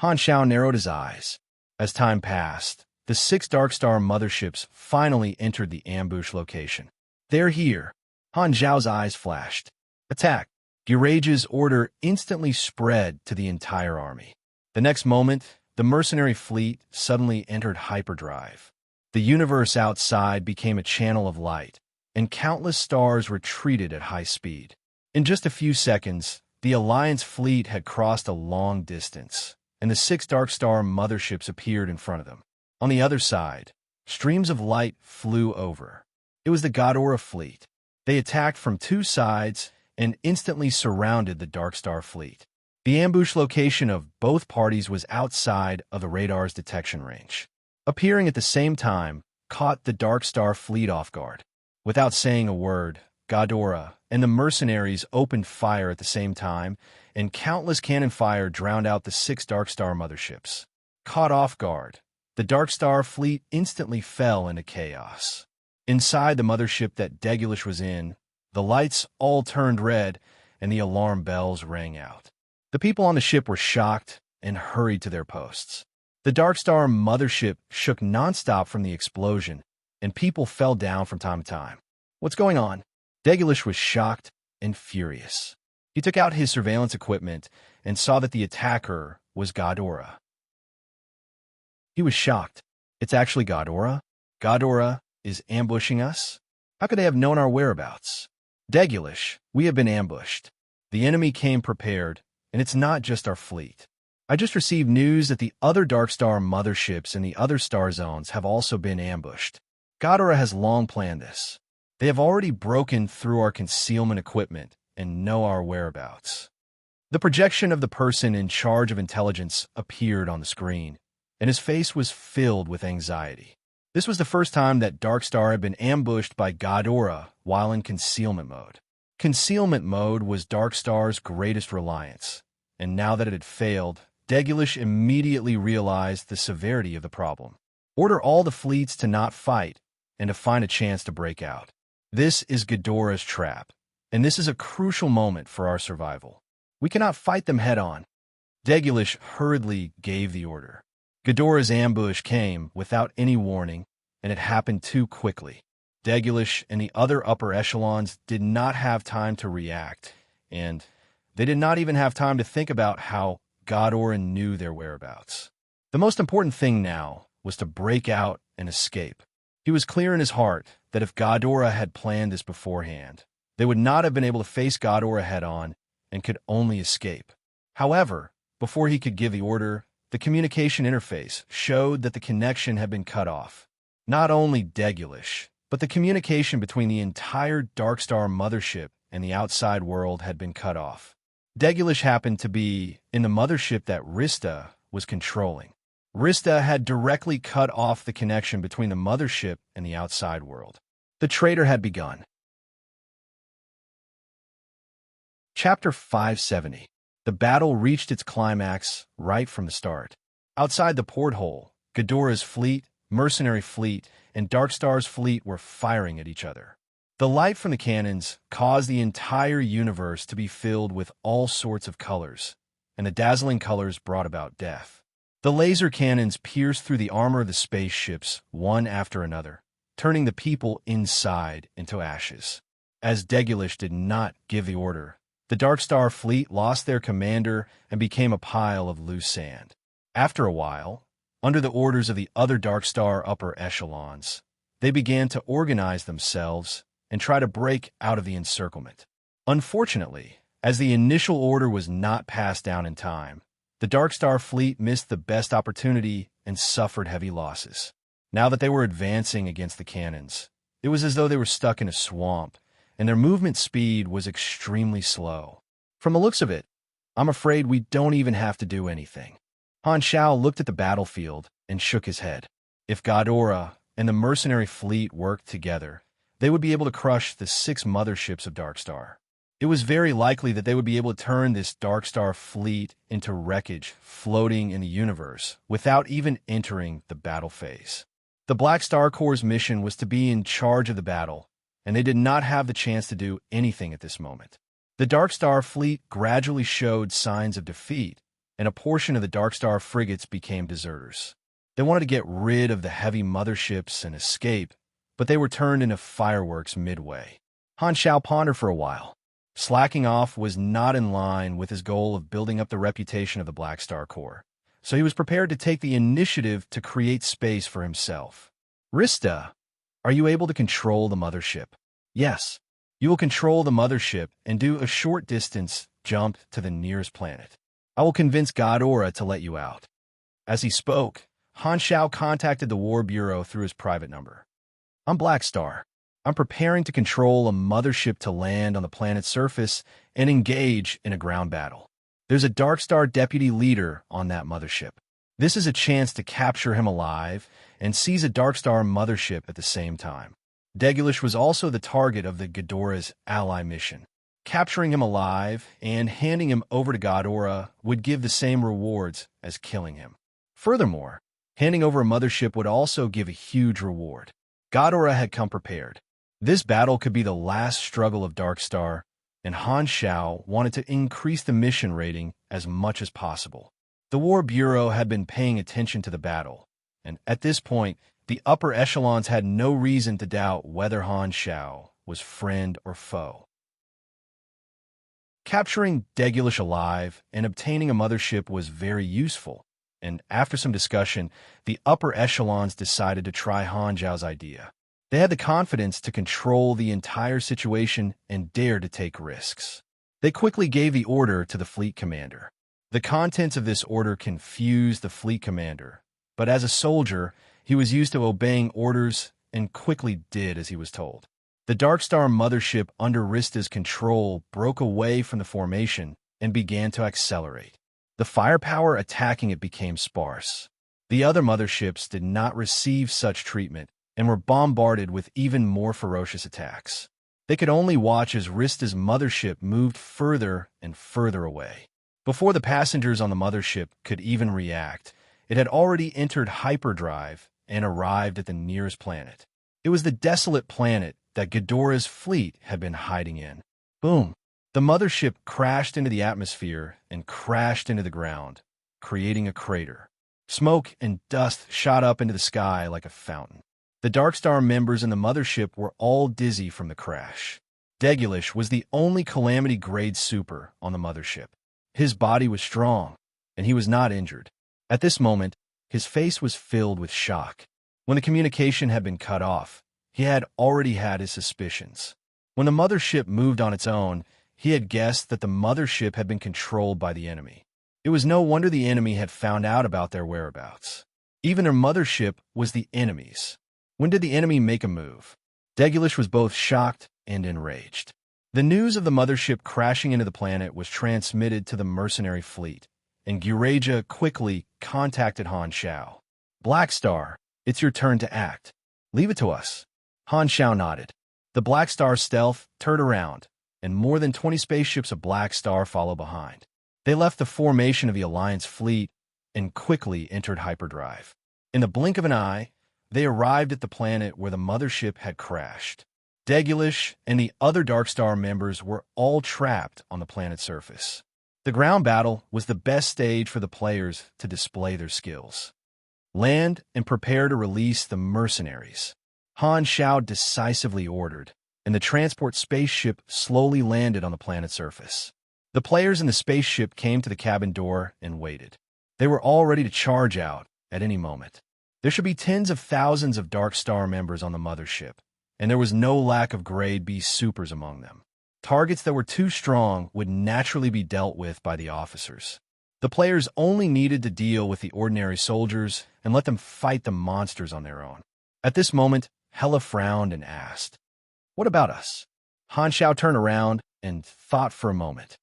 Han Shao narrowed his eyes. As time passed, the 6 Dark Star motherships finally entered the ambush location. They're here. Han Zhao's eyes flashed. Attack! Gurage's order instantly spread to the entire army. The next moment, the mercenary fleet suddenly entered hyperdrive. The universe outside became a channel of light, and countless stars retreated at high speed. In just a few seconds, the Alliance fleet had crossed a long distance, and the 6 Dark Star motherships appeared in front of them. On the other side, streams of light flew over. It was the Ghidorah fleet. They attacked from 2 sides and instantly surrounded the Dark Star fleet. The ambush location of both parties was outside of the radar's detection range. Appearing at the same time, caught the Dark Star fleet off guard. Without saying a word, Ghidorah and the mercenaries opened fire at the same time, and countless cannon fire drowned out the 6 Dark Star motherships. Caught off guard, the Dark Star fleet instantly fell into chaos. Inside the mothership that Degulish was in, The lights all turned red, and the alarm bells rang out. The people on the ship were shocked and hurried to their posts. The Dark Star mothership shook nonstop from the explosion, and people fell down from time to time. "What's going on?" Degulish was shocked and furious. He took out his surveillance equipment and saw that the attacker was Ghidorah. He was shocked. "It's actually Ghidorah? Ghidorah is ambushing us? How could they have known our whereabouts?" "Degulish, we have been ambushed. The enemy came prepared, and it's not just our fleet. I just received news that the other Dark Star motherships in the other star zones have also been ambushed. Ghidorah has long planned this. They have already broken through our concealment equipment and know our whereabouts." The projection of the person in charge of intelligence appeared on the screen, and his face was filled with anxiety. This was the first time that Dark Star had been ambushed by Ghidorah while in concealment mode. Concealment mode was Dark Star's greatest reliance, and now that it had failed, Degulish immediately realized the severity of the problem. Order all the fleets to not fight and to find a chance to break out. This is Ghidorah's trap, and this is a crucial moment for our survival. We cannot fight them head-on. Degulish hurriedly gave the order. Ghidorah's ambush came without any warning, and it happened too quickly. Degulish and the other upper echelons did not have time to react, and they did not even have time to think about how Ghidorah knew their whereabouts. The most important thing now was to break out and escape. He was clear in his heart that if Ghidorah had planned this beforehand, they would not have been able to face Ghidorah head-on and could only escape. However, before he could give the order, the communication interface showed that the connection had been cut off. Not only Degulish, but the communication between the entire Dark Star mothership and the outside world had been cut off. Degulish happened to be in the mothership that Rista was controlling. Rista had directly cut off the connection between the mothership and the outside world. The traitor had begun. Chapter 570. The battle reached its climax right from the start. Outside the porthole, Ghidorah's fleet, mercenary fleet, and Dark Star's fleet were firing at each other. The light from the cannons caused the entire universe to be filled with all sorts of colors, and the dazzling colors brought about death. The laser cannons pierced through the armor of the spaceships one after another, turning the people inside into ashes. As Degulish did not give the order, the Dark Star fleet lost their commander and became a pile of loose sand. After a while, under the orders of the other Dark Star upper echelons, they began to organize themselves and try to break out of the encirclement. Unfortunately, as the initial order was not passed down in time, the Dark Star fleet missed the best opportunity and suffered heavy losses. Now that they were advancing against the cannons, it was as though they were stuck in a swamp, and their movement speed was extremely slow. From the looks of it, I'm afraid we don't even have to do anything. Han Shao looked at the battlefield and shook his head. If Ghidorah and the mercenary fleet worked together, they would be able to crush the 6 motherships of Dark Star. It was very likely that they would be able to turn this Dark Star fleet into wreckage floating in the universe without even entering the battle phase. The Black Star Corps' mission was to be in charge of the battle, and they did not have the chance to do anything at this moment. The Dark Star fleet gradually showed signs of defeat, and a portion of the Dark Star frigates became deserters. They wanted to get rid of the heavy motherships and escape, but they were turned into fireworks midway. Han Shao pondered for a while. Slacking off was not in line with his goal of building up the reputation of the Black Star Corps, so he was prepared to take the initiative to create space for himself. "Rista, are you able to control the mothership?" "Yes. You will control the mothership and do a short distance jump to the nearest planet. I will convince Ghidorah to let you out." As he spoke, Han Shao contacted the War Bureau through his private number. "I'm Black Star. I'm preparing to control a mothership to land on the planet's surface and engage in a ground battle. There's a Dark Star deputy leader on that mothership. This is a chance to capture him alive and seize a Dark Star mothership at the same time." Degulish was also the target of the Ghidorah's ally mission. Capturing him alive and handing him over to Ghidorah would give the same rewards as killing him. Furthermore, handing over a mothership would also give a huge reward. Ghidorah had come prepared. This battle could be the last struggle of Darkstar, and Han Shao wanted to increase the mission rating as much as possible. The War Bureau had been paying attention to the battle, and at this point, the upper echelons had no reason to doubt whether Han Shao was friend or foe. Capturing Degulish alive and obtaining a mothership was very useful, and after some discussion, the upper echelons decided to try Han Zhao's idea. They had the confidence to control the entire situation and dare to take risks. They quickly gave the order to the fleet commander. The contents of this order confused the fleet commander, but as a soldier, he was used to obeying orders and quickly did as he was told. The Darkstar mothership under Rista's control broke away from the formation and began to accelerate. The firepower attacking it became sparse. The other motherships did not receive such treatment and were bombarded with even more ferocious attacks. They could only watch as Rista's mothership moved further and further away. Before the passengers on the mothership could even react, it had already entered hyperdrive and arrived at the nearest planet. It was the desolate planet that Ghidorah's fleet had been hiding in. Boom! The mothership crashed into the atmosphere and crashed into the ground, creating a crater. Smoke and dust shot up into the sky like a fountain. The Darkstar members in the mothership were all dizzy from the crash. Degulish was the only Calamity-grade super on the mothership. His body was strong, and he was not injured. At this moment, his face was filled with shock. When the communication had been cut off, he had already had his suspicions. When the mothership moved on its own, he had guessed that the mothership had been controlled by the enemy. It was no wonder the enemy had found out about their whereabouts. Even their mothership was the enemy's. When did the enemy make a move? Degulish was both shocked and enraged. The news of the mothership crashing into the planet was transmitted to the mercenary fleet, and Guraja quickly contacted Han Shao. Black Star, it's your turn to act. Leave it to us. Han Shao nodded. The Black Star stealth turned around, and more than 20 spaceships of Black Star followed behind. They left the formation of the Alliance fleet and quickly entered hyperdrive. In the blink of an eye, they arrived at the planet where the mothership had crashed. Degulish and the other Darkstar members were all trapped on the planet's surface. The ground battle was the best stage for the players to display their skills. Land and prepare to release the mercenaries. Han Shao decisively ordered, and the transport spaceship slowly landed on the planet's surface. The players in the spaceship came to the cabin door and waited. They were all ready to charge out at any moment. There should be tens of thousands of Darkstar members on the mothership, and there was no lack of Grade B supers among them. Targets that were too strong would naturally be dealt with by the officers. The players only needed to deal with the ordinary soldiers and let them fight the monsters on their own. At this moment, Hela frowned and asked, "What about us?" Han Shao turned around and thought for a moment.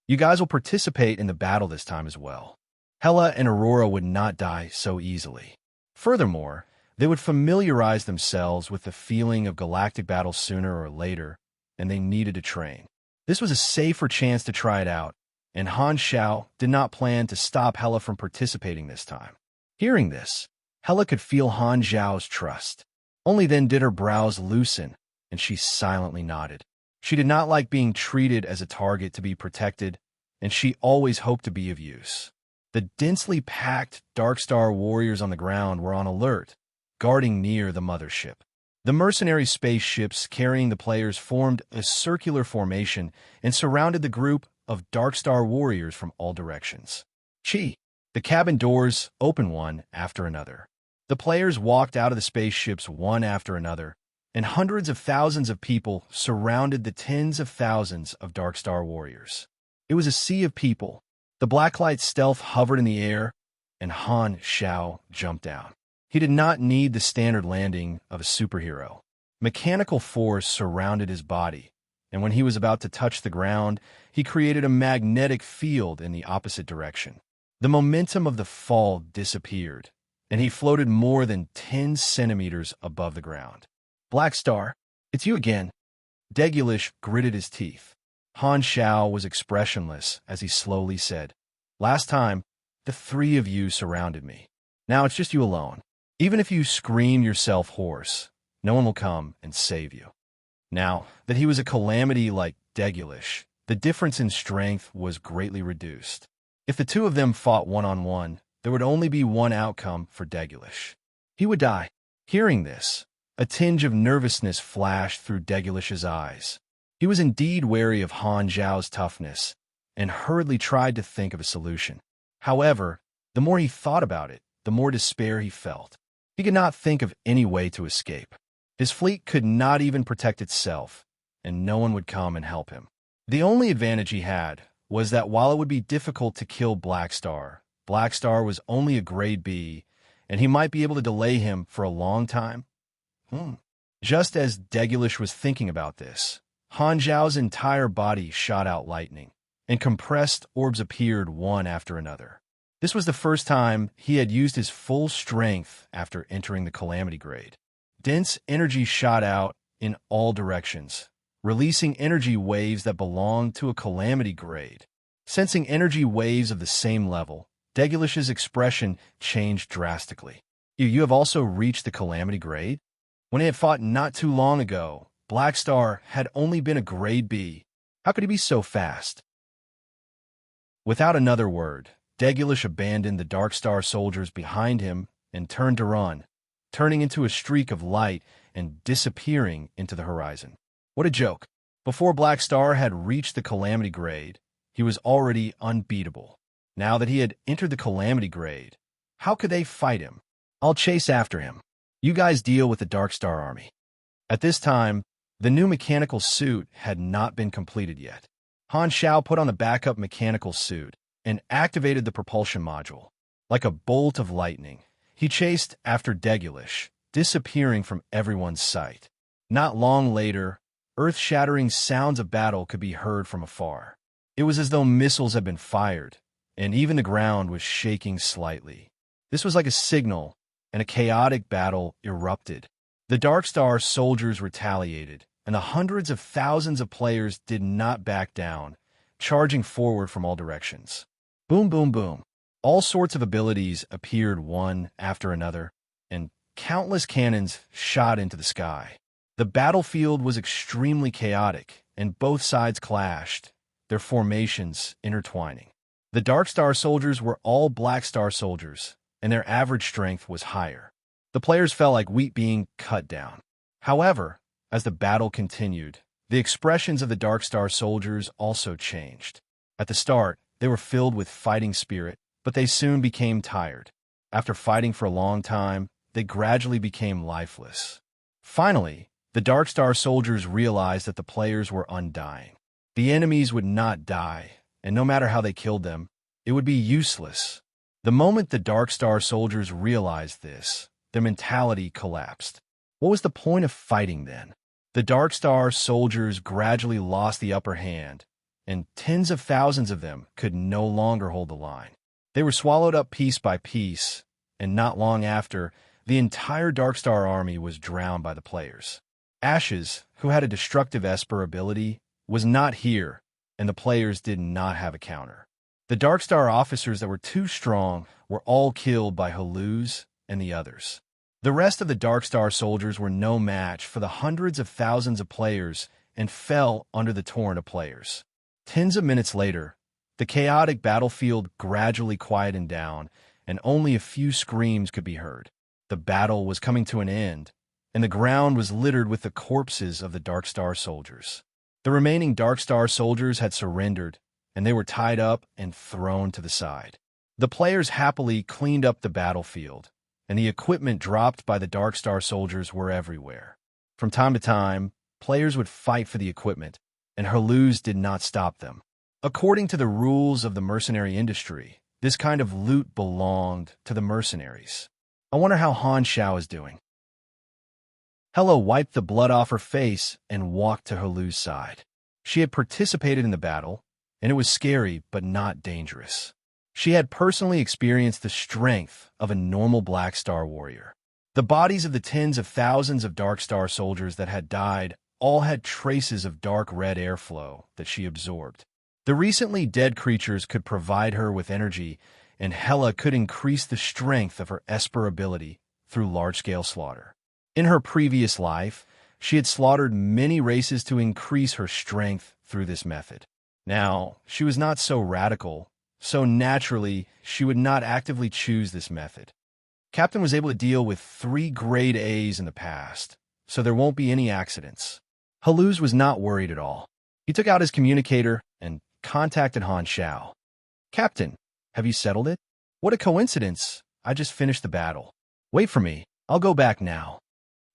"You guys will participate in the battle this time as well. Hela and Aurora would not die so easily. Furthermore, they would familiarize themselves with the feeling of galactic battle sooner or later, and they needed to train. This was a safer chance to try it out, and Han Shao did not plan to stop Hela from participating this time. Hearing this, Hela could feel Han Zhao's trust. Only then did her brows loosen, and she silently nodded. She did not like being treated as a target to be protected, and she always hoped to be of use. The densely packed Darkstar warriors on the ground were on alert, guarding near the mothership. The mercenary spaceships carrying the players formed a circular formation and surrounded the group of Darkstar warriors from all directions. The cabin doors opened one after another. The players walked out of the spaceships one after another, and hundreds of thousands of people surrounded the tens of thousands of Darkstar warriors. It was a sea of people. The Blacklight stealth hovered in the air, and Han Shao jumped down. He did not need the standard landing of a superhero. Mechanical force surrounded his body, and when he was about to touch the ground, he created a magnetic field in the opposite direction. The momentum of the fall disappeared, and he floated more than 10 centimeters above the ground. Black Star, it's you again. Degulish gritted his teeth. Han Shao was expressionless as he slowly said, "Last time, the three of you surrounded me. Now it's just you alone. Even if you scream yourself hoarse, no one will come and save you. Now, that he was a calamity like Degulish, the difference in strength was greatly reduced. If the two of them fought one-on-one, there would only be one outcome for Degulish. He would die. Hearing this, a tinge of nervousness flashed through Degulish's eyes. He was indeed wary of Han Zhao's toughness, and hurriedly tried to think of a solution. However, the more he thought about it, the more despair he felt. He could not think of any way to escape. His fleet could not even protect itself, and no one would come and help him. The only advantage he had was that while it would be difficult to kill Black Star was only a grade B, and he might be able to delay him for a long time. Just as Degulish was thinking about this, Han Zhao's entire body shot out lightning, and compressed orbs appeared one after another. This was the first time he had used his full strength after entering the Calamity Grade. Dense energy shot out in all directions, releasing energy waves that belonged to a Calamity Grade. Sensing energy waves of the same level, Degulish's expression changed drastically. You have also reached the Calamity Grade? When he had fought not too long ago, Black Star had only been a Grade B. How could he be so fast? Without another word, Degulish abandoned the Dark Star soldiers behind him and turned to run, turning into a streak of light and disappearing into the horizon. What a joke. Before Black Star had reached the Calamity Grade, he was already unbeatable. Now that he had entered the Calamity Grade, how could they fight him? I'll chase after him. You guys deal with the Dark Star army. At this time, the new mechanical suit had not been completed yet. Han Zhao put on the backup mechanical suit and activated the propulsion module. Like a bolt of lightning, he chased after Degulish, disappearing from everyone's sight. Not long later, earth-shattering sounds of battle could be heard from afar. It was as though missiles had been fired, and even the ground was shaking slightly. This was like a signal, and a chaotic battle erupted. The Dark Star soldiers retaliated, and the hundreds of thousands of players did not back down, charging forward from all directions. Boom, boom, boom. All sorts of abilities appeared one after another, and countless cannons shot into the sky. The battlefield was extremely chaotic, and both sides clashed, their formations intertwining. The Dark Star soldiers were all Black Star soldiers, and their average strength was higher. The players felt like wheat being cut down. However, as the battle continued, the expressions of the Dark Star soldiers also changed. At the start, they were filled with fighting spirit, but they soon became tired. After fighting for a long time, they gradually became lifeless. Finally, the Dark Star soldiers realized that the players were undying. The enemies would not die, and no matter how they killed them, it would be useless. The moment the Dark Star soldiers realized this, their mentality collapsed. What was the point of fighting then? The Dark Star soldiers gradually lost the upper hand, and tens of thousands of them could no longer hold the line. They were swallowed up piece by piece, and not long after, the entire Dark Star army was drowned by the players. Ashes, who had a destructive Esper ability, was not here, and the players did not have a counter. The Dark Star officers that were too strong were all killed by Haluz and the others. The rest of the Dark Star soldiers were no match for the hundreds of thousands of players and fell under the torrent of players. Tens of minutes later, the chaotic battlefield gradually quieted down, and only a few screams could be heard. The battle was coming to an end, and the ground was littered with the corpses of the Dark Star soldiers. The remaining Dark Star soldiers had surrendered, and they were tied up and thrown to the side. The players happily cleaned up the battlefield, and the equipment dropped by the Dark Star soldiers were everywhere. From time to time, players would fight for the equipment, and Haluz did not stop them. According to the rules of the mercenary industry, this kind of loot belonged to the mercenaries. I wonder how Han Zhao is doing. Hela wiped the blood off her face and walked to Haluz's side. She had participated in the battle, and it was scary but not dangerous. She had personally experienced the strength of a normal Black Star warrior. The bodies of the tens of thousands of Dark Star soldiers that had died all had traces of dark red airflow that she absorbed. The recently dead creatures could provide her with energy, and Hela could increase the strength of her Esper ability through large-scale slaughter. In her previous life, she had slaughtered many races to increase her strength through this method. Now, she was not so radical, so naturally, she would not actively choose this method. Captain was able to deal with 3 grade A's in the past, so there won't be any accidents. Haluz was not worried at all. He took out his communicator and contacted Han Xiao. Captain, have you settled it? What a coincidence. I just finished the battle. Wait for me. I'll go back now.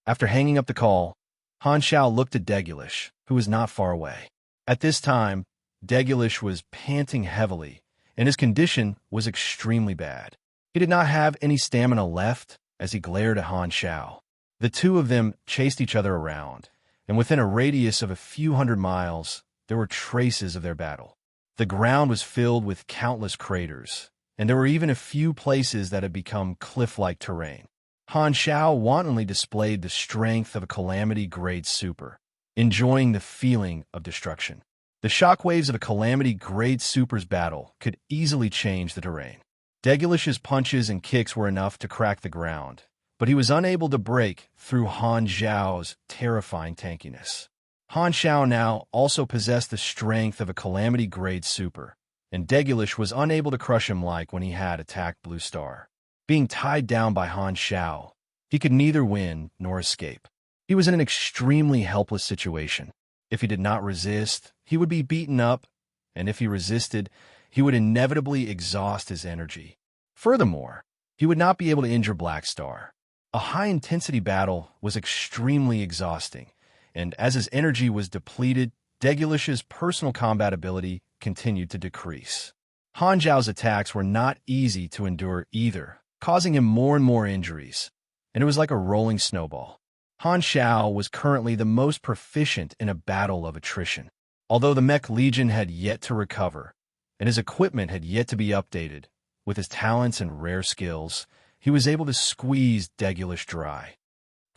After hanging up the call, Han Xiao looked at Degulish, who was not far away. At this time, Degulish was panting heavily, and his condition was extremely bad. He did not have any stamina left as he glared at Han Xiao. The two of them chased each other around, and within a radius of a few hundred miles, there were traces of their battle. The ground was filled with countless craters, and there were even a few places that had become cliff-like terrain. Han Xiao wantonly displayed the strength of a Calamity-grade super, enjoying the feeling of destruction. The shockwaves of a Calamity-grade super's battle could easily change the terrain. Degulish's punches and kicks were enough to crack the ground, but he was unable to break through Han Xiao's terrifying tankiness. Han Xiao now also possessed the strength of a Calamity-grade super, and Degulish was unable to crush him like when he had attacked Blue Star. Being tied down by Han Xiao, he could neither win nor escape. He was in an extremely helpless situation. If he did not resist, he would be beaten up, and if he resisted, he would inevitably exhaust his energy. Furthermore, he would not be able to injure Black Star. A high-intensity battle was extremely exhausting, and as his energy was depleted, Degulish's personal combat ability continued to decrease. Han Xiao's attacks were not easy to endure either, causing him more and more injuries, and it was like a rolling snowball. Han Xiao was currently the most proficient in a battle of attrition. Although the Mech Legion had yet to recover, and his equipment had yet to be updated, with his talents and rare skills, he was able to squeeze Degulish dry.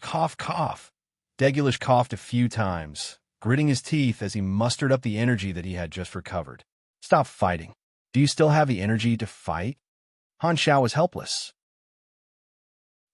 Cough, cough. Degulish coughed a few times, gritting his teeth as he mustered up the energy that he had just recovered. Stop fighting. Do you still have the energy to fight? Han Xiao was helpless.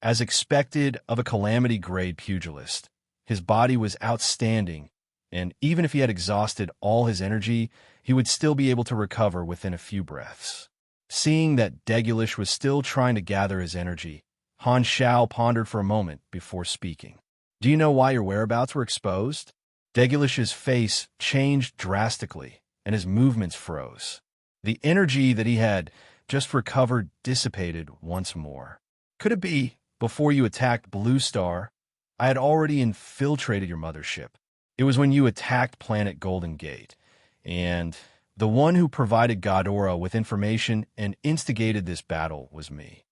As expected of a Calamity-grade pugilist, his body was outstanding, and even if he had exhausted all his energy, he would still be able to recover within a few breaths. Seeing that Degulish was still trying to gather his energy, Han Xiao pondered for a moment before speaking. Do you know why your whereabouts were exposed? Degulish's face changed drastically, and his movements froze. The energy that he had just recovered dissipated once more. Could it be, before you attacked Blue Star, I had already infiltrated your mothership? It was when you attacked planet Golden Gate, and the one who provided Ghidorah with information and instigated this battle was me.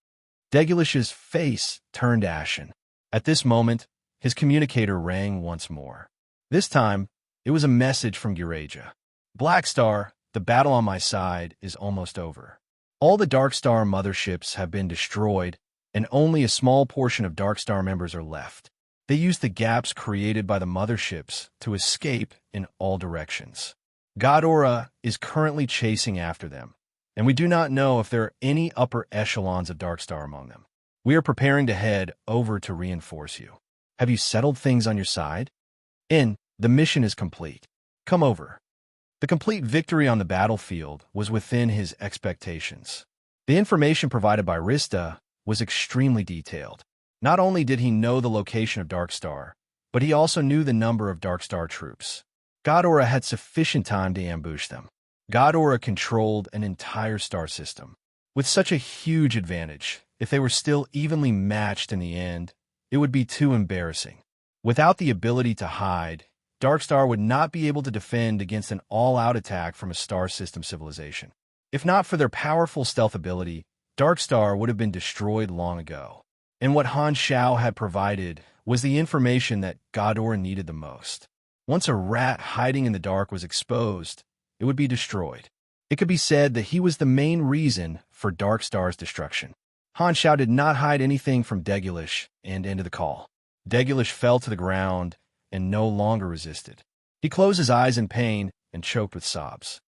Degulish's face turned ashen. At this moment, his communicator rang once more. This time, it was a message from Giraja. Black Star, the battle on my side is almost over. All the Dark Star motherships have been destroyed, and only a small portion of Dark Star members are left. They used the gaps created by the motherships to escape in all directions. Ghidorah is currently chasing after them, and we do not know if there are any upper echelons of Dark Star among them. We are preparing to head over to reinforce you. Have you settled things on your side? The mission is complete. Come over. The complete victory on the battlefield was within his expectations. The information provided by Rista was extremely detailed. Not only did he know the location of Dark Star, but he also knew the number of Dark Star troops. Ghidorah had sufficient time to ambush them. Ghidorah controlled an entire star system. With such a huge advantage, if they were still evenly matched in the end, it would be too embarrassing. Without the ability to hide, Darkstar would not be able to defend against an all-out attack from a star system civilization. If not for their powerful stealth ability, Darkstar would have been destroyed long ago. And what Han Xiao had provided was the information that Ghidorah needed the most. Once a rat hiding in the dark was exposed, it would be destroyed. It could be said that he was the main reason for Darkstar's destruction. Han Xiao did not hide anything from Degulish and ended the call. Degulish fell to the ground and no longer resisted. He closed his eyes in pain and choked with sobs.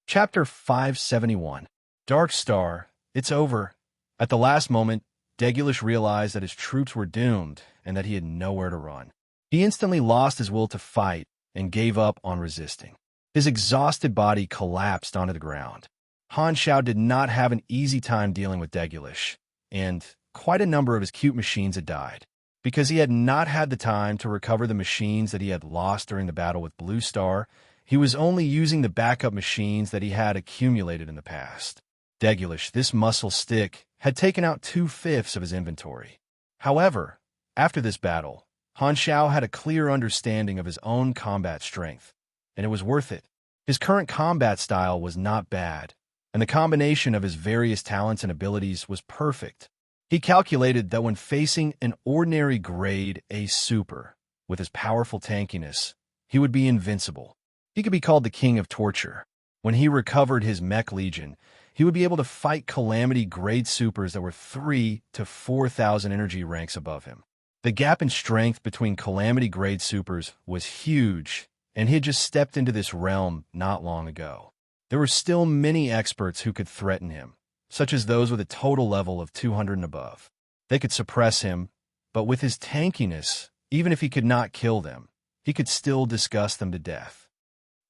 Chapter 571. Dark Star, it's over. At the last moment, Degulish realized that his troops were doomed and that he had nowhere to run. He instantly lost his will to fight and gave up on resisting. His exhausted body collapsed onto the ground. Han Xiao did not have an easy time dealing with Degulish, and quite a number of his cute machines had died. Because he had not had the time to recover the machines that he had lost during the battle with Blue Star, he was only using the backup machines that he had accumulated in the past. Degulish, this muscle stick, had taken out 2/5 of his inventory. However, after this battle, Han Xiao had a clear understanding of his own combat strength, and it was worth it. His current combat style was not bad, and the combination of his various talents and abilities was perfect. He calculated that when facing an ordinary grade A super, with his powerful tankiness, he would be invincible. He could be called the King of Torture. When he recovered his mech legion, he would be able to fight Calamity grade supers that were 3,000 to 4,000 energy ranks above him. The gap in strength between Calamity grade supers was huge, and he had just stepped into this realm not long ago. There were still many experts who could threaten him, such as those with a total level of 200 and above. They could suppress him, but with his tankiness, even if he could not kill them, he could still disgust them to death.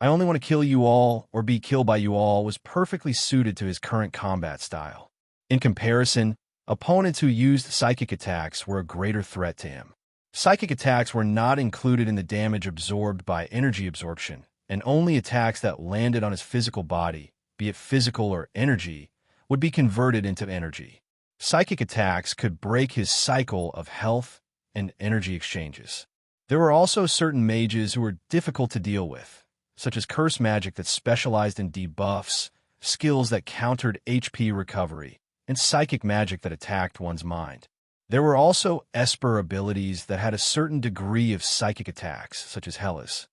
"I only want to kill you all or be killed by you all" was perfectly suited to his current combat style. In comparison, opponents who used psychic attacks were a greater threat to him. Psychic attacks were not included in the damage absorbed by energy absorption, and only attacks that landed on his physical body, be it physical or energy, would be converted into energy. Psychic attacks could break his cycle of health and energy exchanges. There were also certain mages who were difficult to deal with, such as curse magic that specialized in debuffs, skills that countered HP recovery, and psychic magic that attacked one's mind. There were also Esper abilities that had a certain degree of psychic attacks, such as Hellas.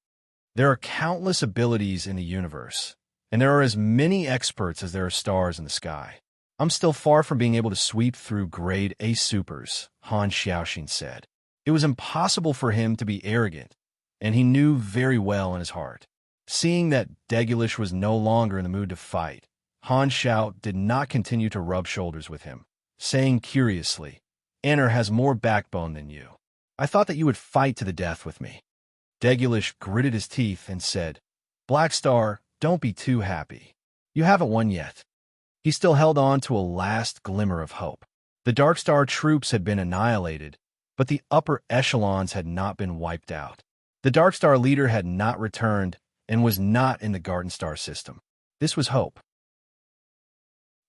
There are countless abilities in the universe, and there are as many experts as there are stars in the sky. "I'm still far from being able to sweep through grade A supers," Han Xiaoxin said. It was impossible for him to be arrogant, and he knew very well in his heart. Seeing that Degulish was no longer in the mood to fight, Han Xiao did not continue to rub shoulders with him, saying curiously, "Anner has more backbone than you. I thought that you would fight to the death with me." Degulish gritted his teeth and said, "Black Star, don't be too happy. You haven't won yet." He still held on to a last glimmer of hope. The Dark Star troops had been annihilated, but the upper echelons had not been wiped out. The Dark Star leader had not returned and was not in the Garden Star system. This was hope.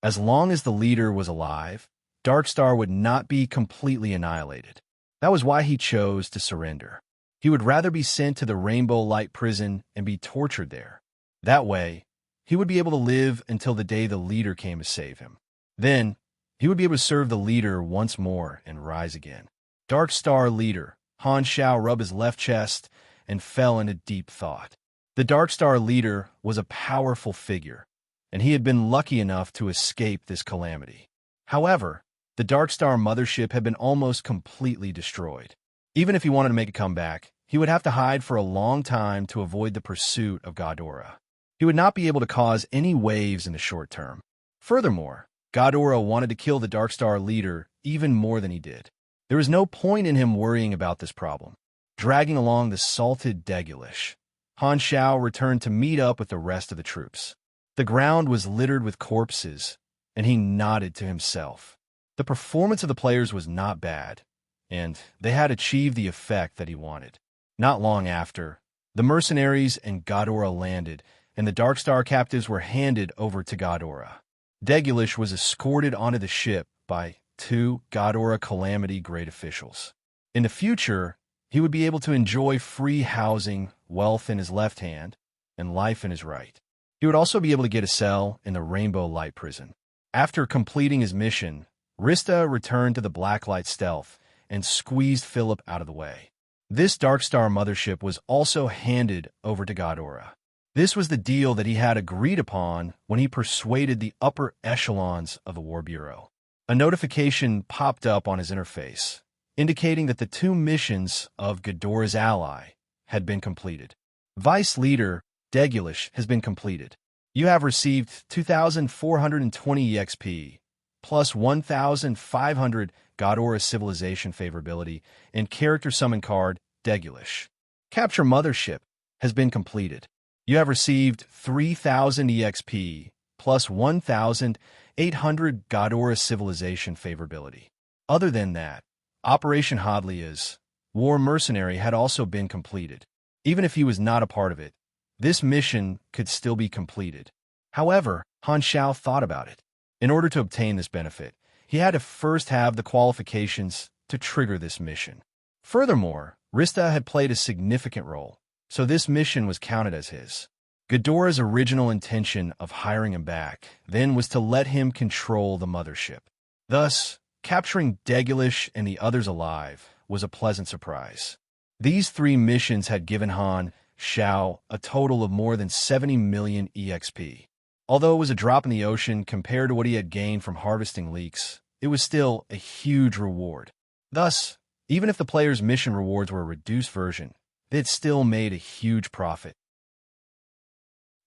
As long as the leader was alive, Dark Star would not be completely annihilated. That was why he chose to surrender. He would rather be sent to the Rainbow Light prison and be tortured there. That way, he would be able to live until the day the leader came to save him. Then, he would be able to serve the leader once more and rise again. Dark Star leader, Han Xiao rubbed his left chest and fell into deep thought. The Dark Star leader was a powerful figure, and he had been lucky enough to escape this calamity. However, the Dark Star mothership had been almost completely destroyed. Even if he wanted to make a comeback, he would have to hide for a long time to avoid the pursuit of Ghidorah. He would not be able to cause any waves in the short term. Furthermore, Ghidorah wanted to kill the Dark Star leader even more than he did. There was no point in him worrying about this problem. Dragging along the salted Degulish, Han Xiao returned to meet up with the rest of the troops. The ground was littered with corpses, and he nodded to himself. The performance of the players was not bad, and they had achieved the effect that he wanted. Not long after, the mercenaries and Ghidorah landed, and the Dark Star captives were handed over to Ghidorah. Degulish was escorted onto the ship by 2 Ghidorah Calamity grade officials. In the future, he would be able to enjoy free housing, wealth in his left hand, and life in his right. He would also be able to get a cell in the Rainbow Light prison. After completing his mission, Rista returned to the Blacklight stealth and squeezed Philip out of the way. This Dark Star mothership was also handed over to Ghidorah. This was the deal that he had agreed upon when he persuaded the upper echelons of the War Bureau. A notification popped up on his interface, indicating that the 2 missions of Ghidorah's ally had been completed. Vice Leader Degulish has been completed. You have received 2,420 EXP, plus 1,500 God Aura civilization favorability, and character summon card, Degulish. Capture Mothership has been completed. You have received 3,000 EXP plus 1,800 God Aura civilization favorability. Other than that, Operation Hodley's War Mercenary had also been completed. Even if he was not a part of it, this mission could still be completed. However, Han Xiao thought about it. In order to obtain this benefit, he had to first have the qualifications to trigger this mission. Furthermore, Rista had played a significant role, so this mission was counted as his. Ghidorah's original intention of hiring him back then was to let him control the mothership. Thus, capturing Degulish and the others alive was a pleasant surprise. These 3 missions had given Han Xiao a total of more than 70 million EXP. Although it was a drop in the ocean compared to what he had gained from harvesting leeks, it was still a huge reward. Thus, even if the player's mission rewards were a reduced version, they had still made a huge profit.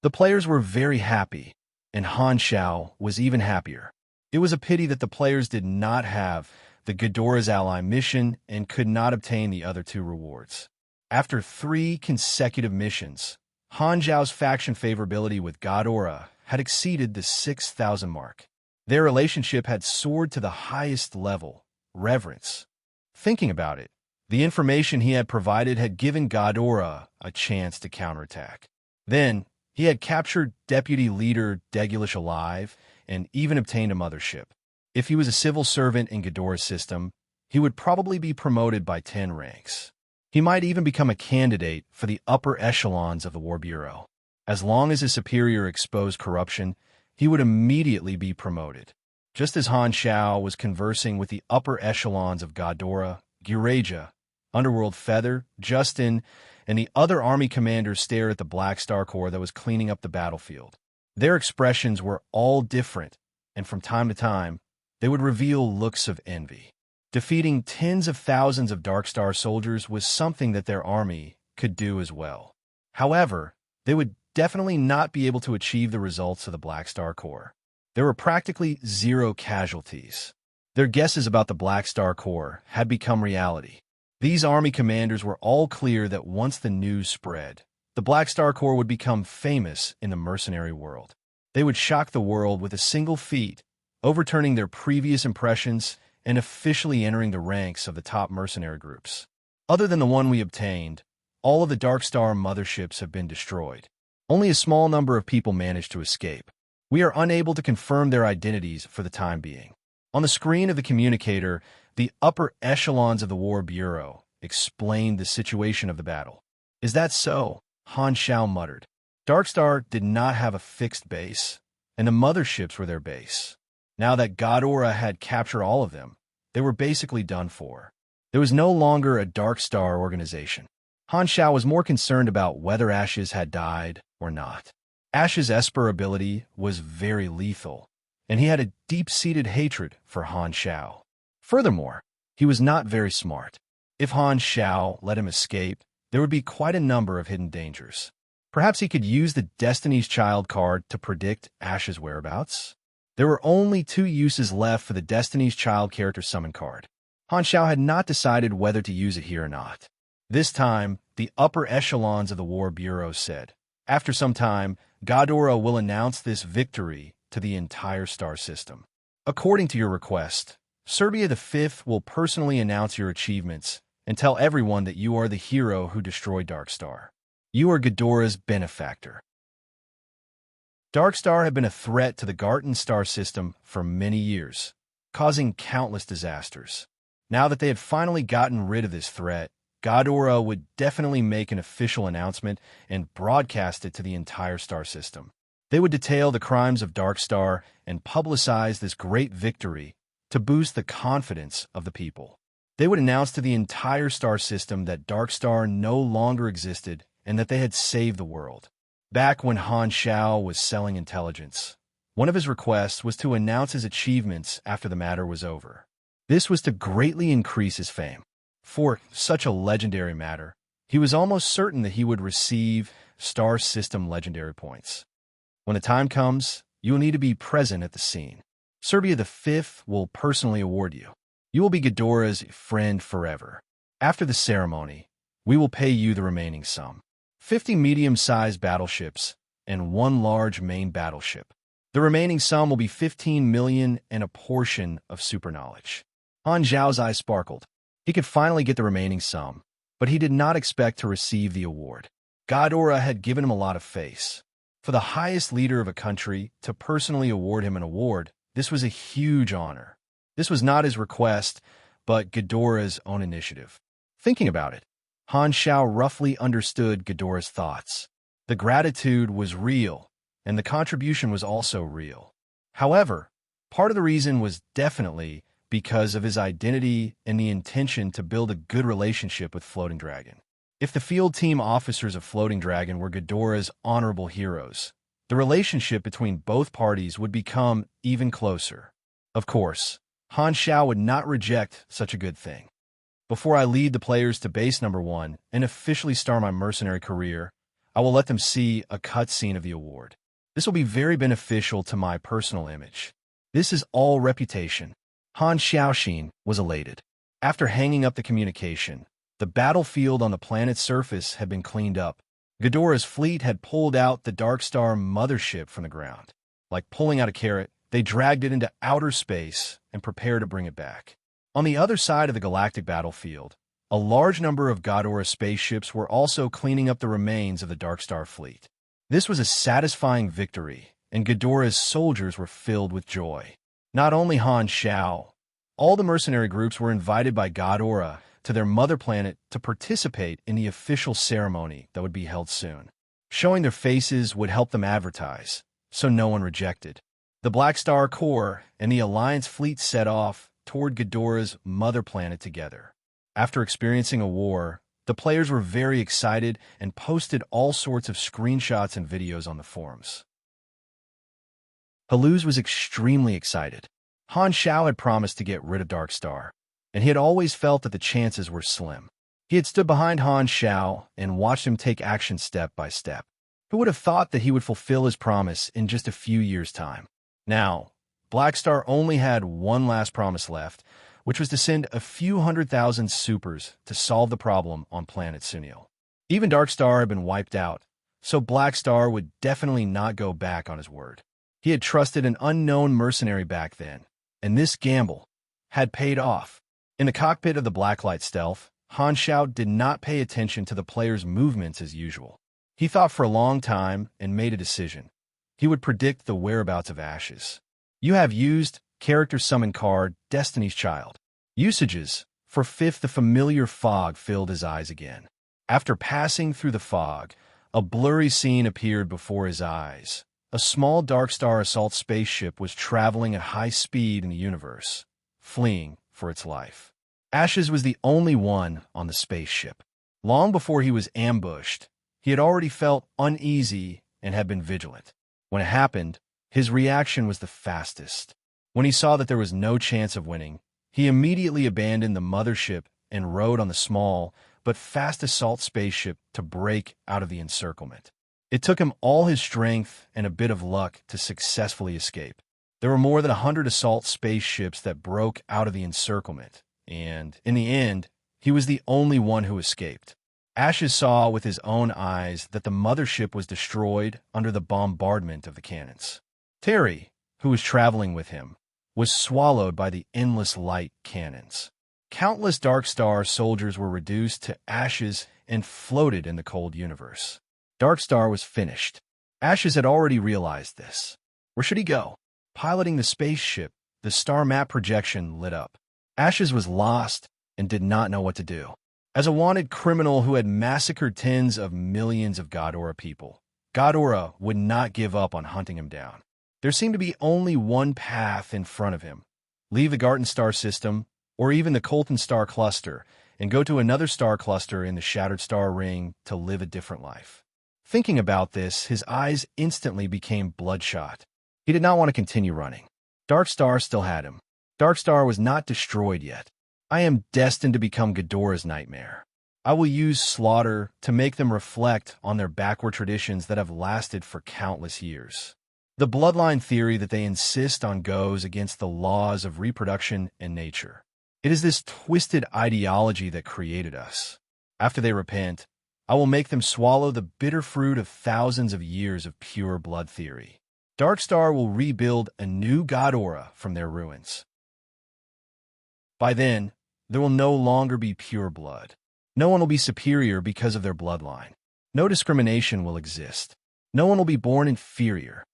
The players were very happy, and Han Xiao was even happier. It was a pity that the players did not have the Ghidorah's ally mission and could not obtain the other 2 rewards. After 3 consecutive missions, Han Xiao's faction favorability with God Aura had exceeded the 6,000 mark. Their relationship had soared to the highest level, reverence. Thinking about it, the information he had provided had given God Aura a chance to counterattack. Then, he had captured Deputy Leader Degulish alive and even obtained a mothership. If he was a civil servant in Ghidorah's system, he would probably be promoted by 10 ranks. He might even become a candidate for the upper echelons of the War Bureau. As long as his superior exposed corruption, he would immediately be promoted. Just as Han Xiao was conversing with the upper echelons of Ghidorah, Giraja, Underworld Feather, Justin, and the other army commanders stared at the Black Star Corps that was cleaning up the battlefield. Their expressions were all different, and from time to time, they would reveal looks of envy. Defeating tens of thousands of Dark Star soldiers was something that their army could do as well. However, they would definitely not be able to achieve the results of the Black Star Corps. There were practically 0 casualties. Their guesses about the Black Star Corps had become reality. These army commanders were all clear that once the news spread, the Black Star Corps would become famous in the mercenary world. They would shock the world with a single feat, overturning their previous impressions and officially entering the ranks of the top mercenary groups. Other than the one we obtained, all of the Dark Star motherships have been destroyed. Only a small number of people managed to escape. We are unable to confirm their identities for the time being. On the screen of the communicator, the upper echelons of the War Bureau explained the situation of the battle. Is that so? Han Xiao muttered. Darkstar did not have a fixed base, and the motherships were their base. Now that God Aura had captured all of them, they were basically done for. There was no longer a Darkstar organization. Han Xiao was more concerned about whether Ashes had died or not. Ash's Esper ability was very lethal, and he had a deep-seated hatred for Han Xiao. Furthermore, he was not very smart. If Han Xiao let him escape, there would be quite a number of hidden dangers. Perhaps he could use the Destiny's Child card to predict Ash's whereabouts? There were only 2 uses left for the Destiny's Child character summon card. Han Xiao had not decided whether to use it here or not. This time, the upper echelons of the War Bureau said, after some time, Ghidorah will announce this victory to the entire star system. According to your request, Serbia V will personally announce your achievements and tell everyone that you are the hero who destroyed Darkstar. You are Ghidorah's benefactor. Darkstar had been a threat to the Garten star system for many years, causing countless disasters. Now that they had finally gotten rid of this threat, Ghidorah would definitely make an official announcement and broadcast it to the entire star system. They would detail the crimes of Darkstar and publicize this great victory to boost the confidence of the people. They would announce to the entire star system that Darkstar no longer existed and that they had saved the world. Back when Han Xiao was selling intelligence, one of his requests was to announce his achievements after the matter was over. This was to greatly increase his fame. For such a legendary matter, he was almost certain that he would receive star system legendary points. When the time comes, you will need to be present at the scene. Serbia V will personally award you. You will be Ghidorah's friend forever. After the ceremony, we will pay you the remaining sum. 50 medium-sized battleships and 1 large main battleship. The remaining sum will be 15 million and a portion of super knowledge. Han Zhao's eyes sparkled. He could finally get the remaining sum, but he did not expect to receive the award. Ghidorah had given him a lot of face. For the highest leader of a country to personally award him an award, this was a huge honor. This was not his request, but Ghidorah's own initiative. Thinking about it, Han Zhao roughly understood Ghidorah's thoughts. The gratitude was real, and the contribution was also real. However, part of the reason was definitely because of his identity and the intention to build a good relationship with Floating Dragon. If the field team officers of Floating Dragon were Ghidorah's honorable heroes, the relationship between both parties would become even closer. Of course, Han Zhao would not reject such a good thing. Before I lead the players to base number 1 and officially start my mercenary career, I will let them see a cutscene of the award. This will be very beneficial to my personal image. This is all reputation. Han Xiaoxin was elated. After hanging up the communication, the battlefield on the planet's surface had been cleaned up. Ghidorah's fleet had pulled out the Darkstar mothership from the ground. Like pulling out a carrot, they dragged it into outer space and prepared to bring it back. On the other side of the galactic battlefield, a large number of Ghidorah spaceships were also cleaning up the remains of the Darkstar fleet. This was a satisfying victory, and Ghidorah's soldiers were filled with joy. Not only Han Zhao, all the mercenary groups were invited by Ghidorah to their mother planet to participate in the official ceremony that would be held soon. Showing their faces would help them advertise, so no one rejected. The Black Star Corps and the Alliance fleet set off toward Ghidorah's mother planet together. After experiencing a war, the players were very excited and posted all sorts of screenshots and videos on the forums. Haluz was extremely excited. Han Zhao had promised to get rid of Darkstar, and he had always felt that the chances were slim. He had stood behind Han Zhao and watched him take action step by step. Who would have thought that he would fulfill his promise in just a few years' time? Now, Blackstar only had one last promise left, which was to send a few 100,000 supers to solve the problem on planet Sunil. Even Darkstar had been wiped out, so Blackstar would definitely not go back on his word. He had trusted an unknown mercenary back then, and this gamble had paid off. In the cockpit of the Blacklight Stealth, Han Zhao did not pay attention to the player's movements as usual. He thought for a long time and made a decision. He would predict the whereabouts of Ashes. You have used character summon card Destiny's Child. Usages. For 5th, the familiar fog filled his eyes again. After passing through the fog, a blurry scene appeared before his eyes. A small Darkstar assault spaceship was traveling at high speed in the universe, fleeing for its life. Ashes was the only one on the spaceship. Long before he was ambushed, he had already felt uneasy and had been vigilant. When it happened, his reaction was the fastest. When he saw that there was no chance of winning, he immediately abandoned the mothership and rode on the small but fast assault spaceship to break out of the encirclement. It took him all his strength and a bit of luck to successfully escape. There were more than 100 assault spaceships that broke out of the encirclement, and, in the end, he was the only one who escaped. Ashes saw with his own eyes that the mothership was destroyed under the bombardment of the cannons. Terry, who was traveling with him, was swallowed by the endless light cannons. Countless Darkstar soldiers were reduced to ashes and floated in the cold universe. Darkstar was finished. Ashes had already realized this. Where should he go? Piloting the spaceship, the star map projection lit up. Ashes was lost and did not know what to do. As a wanted criminal who had massacred tens of millions of Ghidorah people, Ghidorah would not give up on hunting him down. There seemed to be only one path in front of him. Leave the Garten star system, or even the Colton star cluster, and go to another star cluster in the Shattered Star Ring to live a different life. Thinking about this, his eyes instantly became bloodshot. He did not want to continue running. Darkstar still had him. Darkstar was not destroyed yet. I am destined to become Ghidorah's nightmare. I will use slaughter to make them reflect on their backward traditions that have lasted for countless years. The bloodline theory that they insist on goes against the laws of reproduction and nature. It is this twisted ideology that created us. After they repent, I will make them swallow the bitter fruit of thousands of years of pure blood theory. Darkstar will rebuild a new god aura from their ruins. By then, there will no longer be pure blood. No one will be superior because of their bloodline. No discrimination will exist. No one will be born inferior.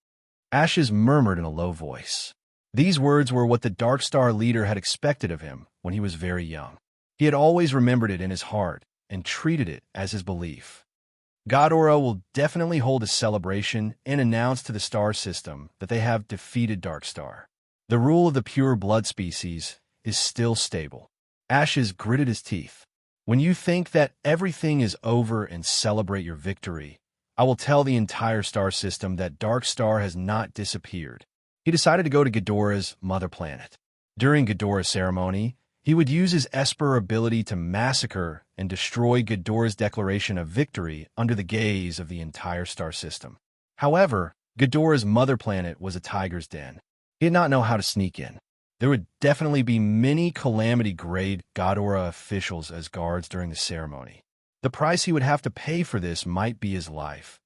Ashes murmured in a low voice. These words were what the Darkstar leader had expected of him when he was very young. He had always remembered it in his heart and treated it as his belief. God Aura will definitely hold a celebration and announce to the star system that they have defeated Darkstar. The rule of the pure blood species is still stable. Ashes gritted his teeth. When you think that everything is over and celebrate your victory, I will tell the entire star system that Darkstar has not disappeared. He decided to go to Ghidorah's mother planet. During Ghidorah's ceremony, he would use his Esper ability to massacre and destroy Ghidorah's declaration of victory under the gaze of the entire star system. However, Ghidorah's mother planet was a tiger's den. He did not know how to sneak in. There would definitely be many Calamity-grade God Aura officials as guards during the ceremony. The price he would have to pay for this might be his life.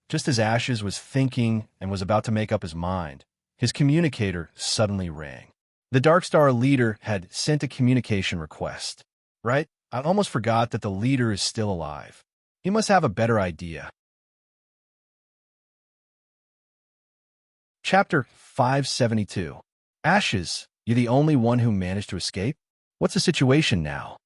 Just as Ashes was thinking and was about to make up his mind, his communicator suddenly rang. The Darkstar leader had sent a communication request. Right? I almost forgot that the leader is still alive. He must have a better idea. Chapter 572. Ashes, you're the only one who managed to escape? What's the situation now?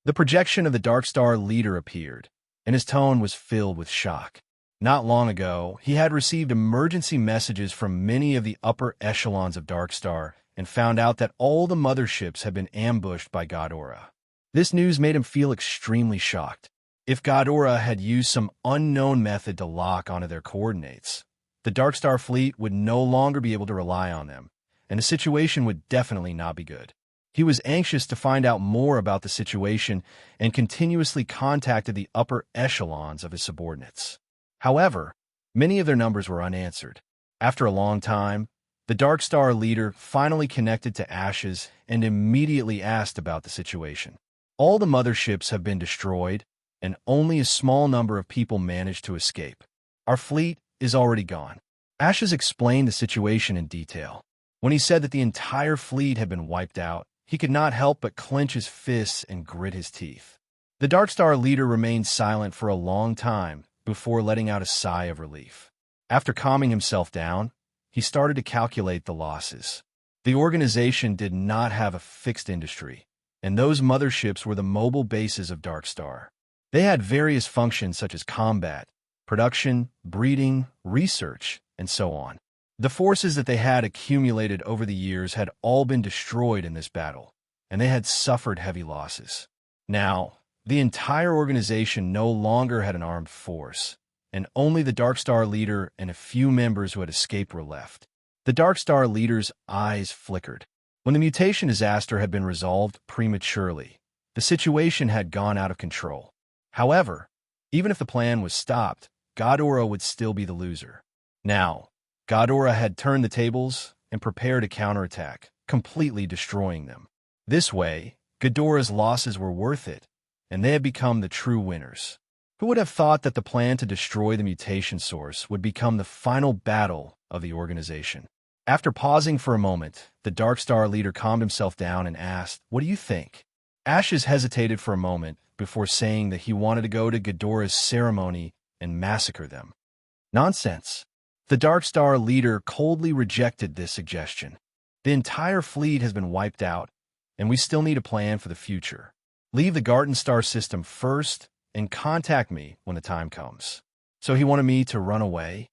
The projection of the Darkstar leader appeared, and his tone was filled with shock. Not long ago, he had received emergency messages from many of the upper echelons of Darkstar and found out that all the motherships had been ambushed by God Aura. This news made him feel extremely shocked. If God Aura had used some unknown method to lock onto their coordinates, the Darkstar fleet would no longer be able to rely on them, and the situation would definitely not be good. He was anxious to find out more about the situation and continuously contacted the upper echelons of his subordinates. However, many of their numbers were unanswered. After a long time, the Darkstar leader finally connected to Ashes and immediately asked about the situation. All the motherships have been destroyed, and only a small number of people managed to escape. Our fleet is already gone. Ashes explained the situation in detail. When he said that the entire fleet had been wiped out, he could not help but clench his fists and grit his teeth. The Darkstar leader remained silent for a long time before letting out a sigh of relief. After calming himself down, he started to calculate the losses. The organization did not have a fixed industry, and those motherships were the mobile bases of Darkstar. They had various functions such as combat, production, breeding, research, and so on. The forces that they had accumulated over the years had all been destroyed in this battle, and they had suffered heavy losses. Now, the entire organization no longer had an armed force, and only the Darkstar leader and a few members who had escaped were left. The Darkstar leader's eyes flickered. When the mutation disaster had been resolved prematurely, the situation had gone out of control. However, even if the plan was stopped, God Aura would still be the loser. Now, God Aura had turned the tables and prepared a counterattack, completely destroying them. This way, Ghidorah's losses were worth it, and they had become the true winners. Who would have thought that the plan to destroy the mutation source would become the final battle of the organization? After pausing for a moment, the Darkstar leader calmed himself down and asked, "What do you think?" Ashes hesitated for a moment before saying that he wanted to go to Ghidorah's ceremony and massacre them. Nonsense. The Darkstar leader coldly rejected this suggestion. The entire fleet has been wiped out, and we still need a plan for the future. Leave the Garden Star system first and contact me when the time comes. So he wanted me to run away?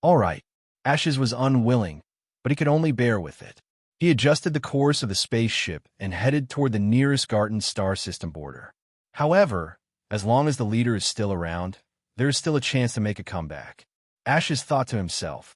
All right. Ashes was unwilling, but he could only bear with it. He adjusted the course of the spaceship and headed toward the nearest Garden Star system border. However, as long as the leader is still around, there is still a chance to make a comeback. Ashes thought to himself.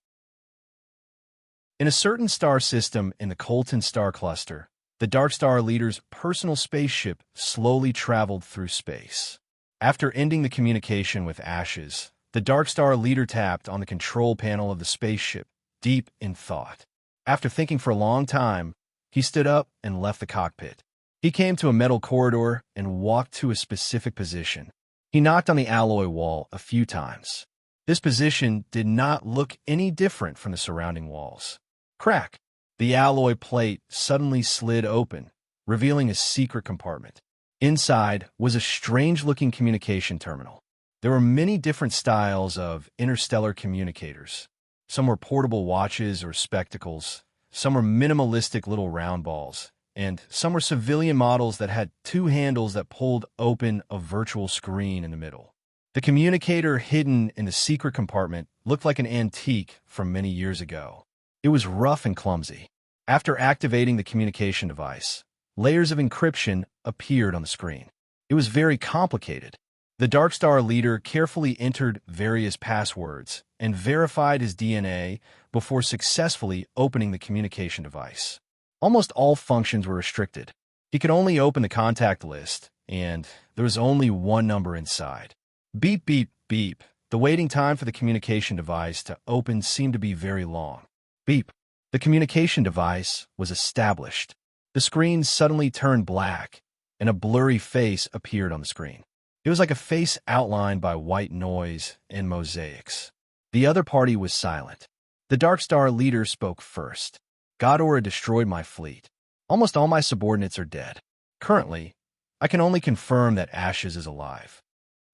In a certain star system in the Colton star cluster, the Darkstar leader's personal spaceship slowly traveled through space. After ending the communication with Ashes, the Darkstar leader tapped on the control panel of the spaceship, deep in thought. After thinking for a long time, he stood up and left the cockpit. He came to a metal corridor and walked to a specific position. He knocked on the alloy wall a few times. This position did not look any different from the surrounding walls. Crack! The alloy plate suddenly slid open, revealing a secret compartment. Inside was a strange-looking communication terminal. There were many different styles of interstellar communicators. Some were portable watches or spectacles, some were minimalistic little round balls, and some were civilian models that had two handles that pulled open a virtual screen in the middle. The communicator hidden in the secret compartment looked like an antique from many years ago. It was rough and clumsy. After activating the communication device, layers of encryption appeared on the screen. It was very complicated. The Darkstar leader carefully entered various passwords and verified his DNA before successfully opening the communication device. Almost all functions were restricted. He could only open the contact list, and there was only one number inside. Beep, beep, beep. The waiting time for the communication device to open seemed to be very long. Beep. The communication device was established. The screen suddenly turned black, and a blurry face appeared on the screen. It was like a face outlined by white noise and mosaics. The other party was silent. The Darkstar leader spoke first. Ghidorah destroyed my fleet. Almost all my subordinates are dead. Currently, I can only confirm that Ashes is alive.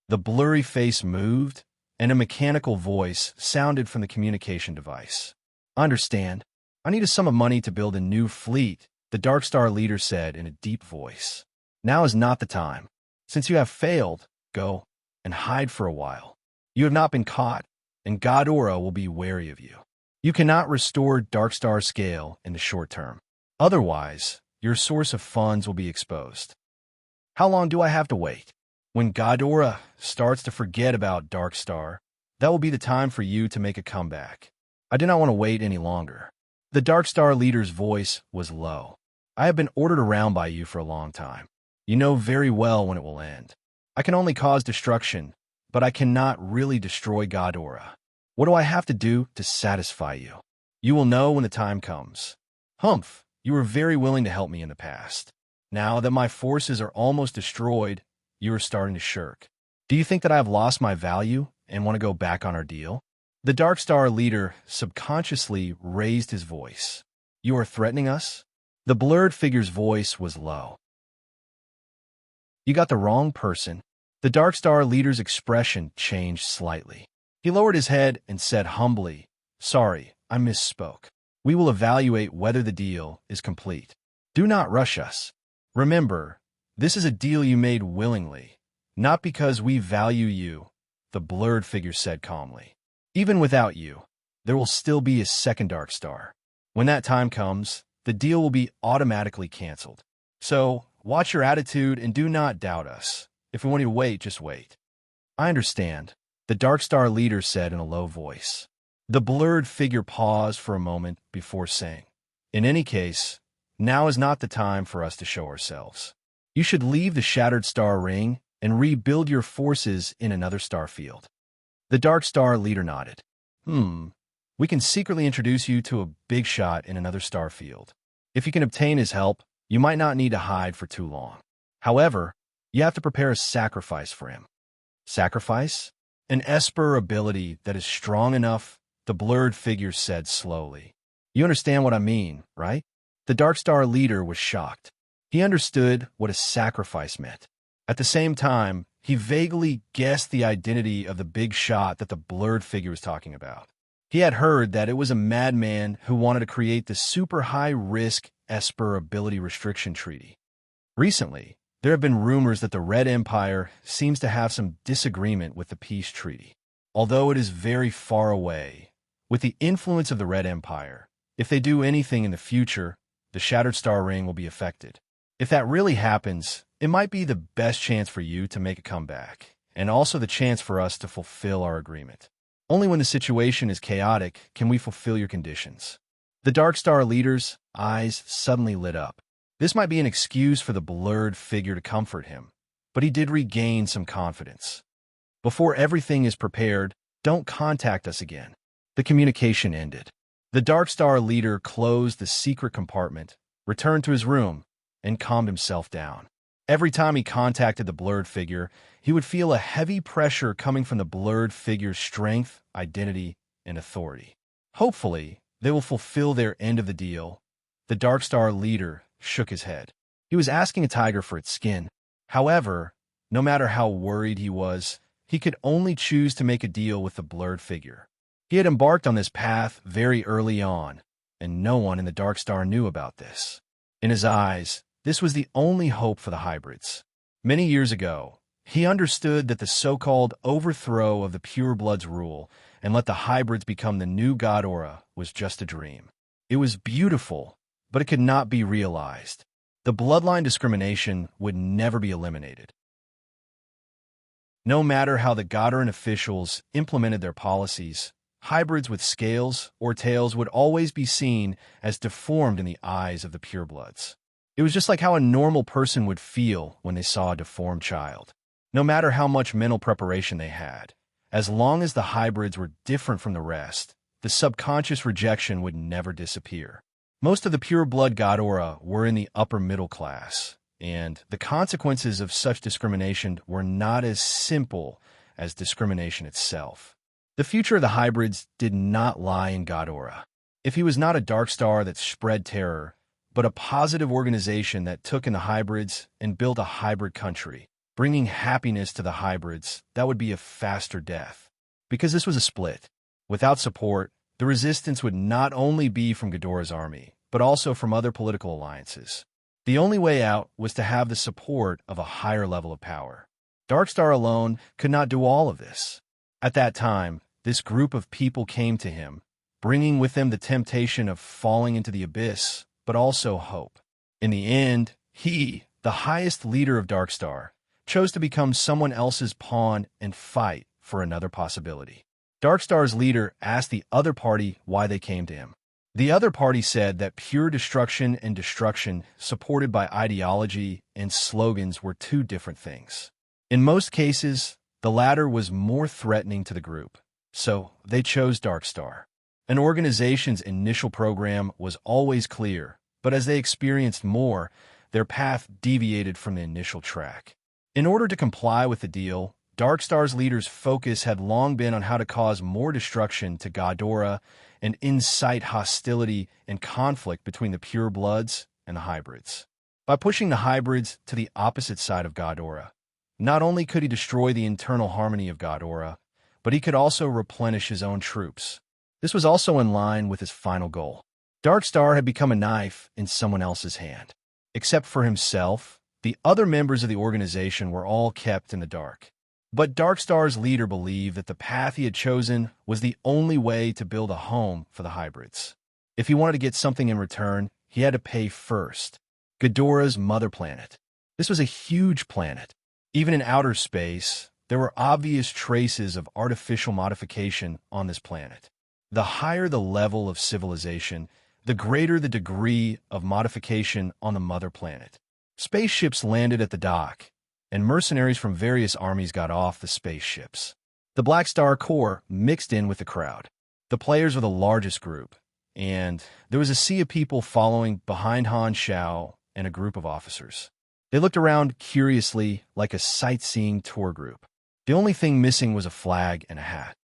The blurry face moved, and a mechanical voice sounded from the communication device. I understand. I need a sum of money to build a new fleet, the Darkstar leader said in a deep voice. Now is not the time. Since you have failed, go and hide for a while. You have not been caught, and Ghidorah will be wary of you. You cannot restore Darkstar scale in the short term. Otherwise, your source of funds will be exposed. How long do I have to wait? When Ghidorah starts to forget about Darkstar, that will be the time for you to make a comeback. I do not want to wait any longer. The Darkstar leader's voice was low. I have been ordered around by you for a long time. You know very well when it will end. I can only cause destruction, but I cannot really destroy Ghidorah. What do I have to do to satisfy you? You will know when the time comes. Humph, you were very willing to help me in the past. Now that my forces are almost destroyed, you are starting to shirk. Do you think that I have lost my value and want to go back on our deal? The Darkstar leader subconsciously raised his voice. You are threatening us? The blurred figure's voice was low. You got the wrong person. The Darkstar leader's expression changed slightly. He lowered his head and said humbly, Sorry, I misspoke. We will evaluate whether the deal is complete. Do not rush us. Remember, this is a deal you made willingly, not because we value you, the blurred figure said calmly. Even without you, there will still be a second Darkstar. When that time comes, the deal will be automatically canceled. So, watch your attitude and do not doubt us. If we want you to wait, just wait. I understand, the Darkstar leader said in a low voice. The blurred figure paused for a moment before saying, In any case, now is not the time for us to show ourselves. You should leave the Shattered Star Ring and rebuild your forces in another star field. The Darkstar leader nodded. We can secretly introduce you to a big shot in another star field. If you can obtain his help, you might not need to hide for too long. However, you have to prepare a sacrifice for him. Sacrifice? An Esper ability that is strong enough, the blurred figure said slowly. You understand what I mean, right? The Darkstar leader was shocked. He understood what a sacrifice meant. At the same time, he vaguely guessed the identity of the big shot that the blurred figure was talking about. He had heard that it was a madman who wanted to create the super high-risk Esper ability restriction treaty. Recently, there have been rumors that the Red Empire seems to have some disagreement with the peace treaty. Although it is very far away, with the influence of the Red Empire, if they do anything in the future, the Shattered Star Ring will be affected. If that really happens, it might be the best chance for you to make a comeback, and also the chance for us to fulfill our agreement. Only when the situation is chaotic can we fulfill your conditions. The Darkstar leader's eyes suddenly lit up. This might be an excuse for the blurred figure to comfort him, but he did regain some confidence. Before everything is prepared, don't contact us again. The communication ended. The Darkstar leader closed the secret compartment, returned to his room, and calmed himself down. Every time he contacted the blurred figure, he would feel a heavy pressure coming from the blurred figure's strength, identity, and authority. Hopefully, they will fulfill their end of the deal. The Darkstar leader shook his head. He was asking a tiger for its skin. However, no matter how worried he was, he could only choose to make a deal with the blurred figure. He had embarked on this path very early on, and no one in the Darkstar knew about this. In his eyes, this was the only hope for the hybrids. Many years ago, he understood that the so-called overthrow of the purebloods rule and let the hybrids become the new God Aura was just a dream. It was beautiful, but it could not be realized. The bloodline discrimination would never be eliminated. No matter how the Godaran officials implemented their policies, hybrids with scales or tails would always be seen as deformed in the eyes of the purebloods. It was just like how a normal person would feel when they saw a deformed child. No matter how much mental preparation they had, as long as the hybrids were different from the rest, the subconscious rejection would never disappear. Most of the pureblood God Aura were in the upper middle class, and the consequences of such discrimination were not as simple as discrimination itself. The future of the hybrids did not lie in God Aura. If he was not a Darkstar that spread terror, but a positive organization that took in the hybrids and built a hybrid country, bringing happiness to the hybrids, that would be a faster death. Because this was a split. Without support, the resistance would not only be from Ghidorah's army, but also from other political alliances. The only way out was to have the support of a higher level of power. Darkstar alone could not do all of this. At that time, this group of people came to him, bringing with them the temptation of falling into the abyss, but also hope. In the end, he, the highest leader of Darkstar, chose to become someone else's pawn and fight for another possibility. Darkstar's leader asked the other party why they came to him. The other party said that pure destruction and destruction supported by ideology and slogans were two different things. In most cases, the latter was more threatening to the group, so they chose Darkstar. An organization's initial program was always clear, but as they experienced more, their path deviated from the initial track. In order to comply with the deal, Darkstar's leader's focus had long been on how to cause more destruction to Ghidorah and incite hostility and conflict between the purebloods and the hybrids. By pushing the hybrids to the opposite side of Ghidorah, not only could he destroy the internal harmony of Ghidorah, but he could also replenish his own troops. This was also in line with his final goal. Darkstar had become a knife in someone else's hand. Except for himself, the other members of the organization were all kept in the dark. But Darkstar's leader believed that the path he had chosen was the only way to build a home for the hybrids. If he wanted to get something in return, he had to pay first. Ghidorah's mother planet. This was a huge planet. Even in outer space, there were obvious traces of artificial modification on this planet. The higher the level of civilization, the greater the degree of modification on the mother planet. Spaceships landed at the dock, and mercenaries from various armies got off the spaceships. The Black Star Corps mixed in with the crowd. The players were the largest group, and there was a sea of people following behind Han Shao and a group of officers. They looked around curiously like a sightseeing tour group. The only thing missing was a flag and a hat.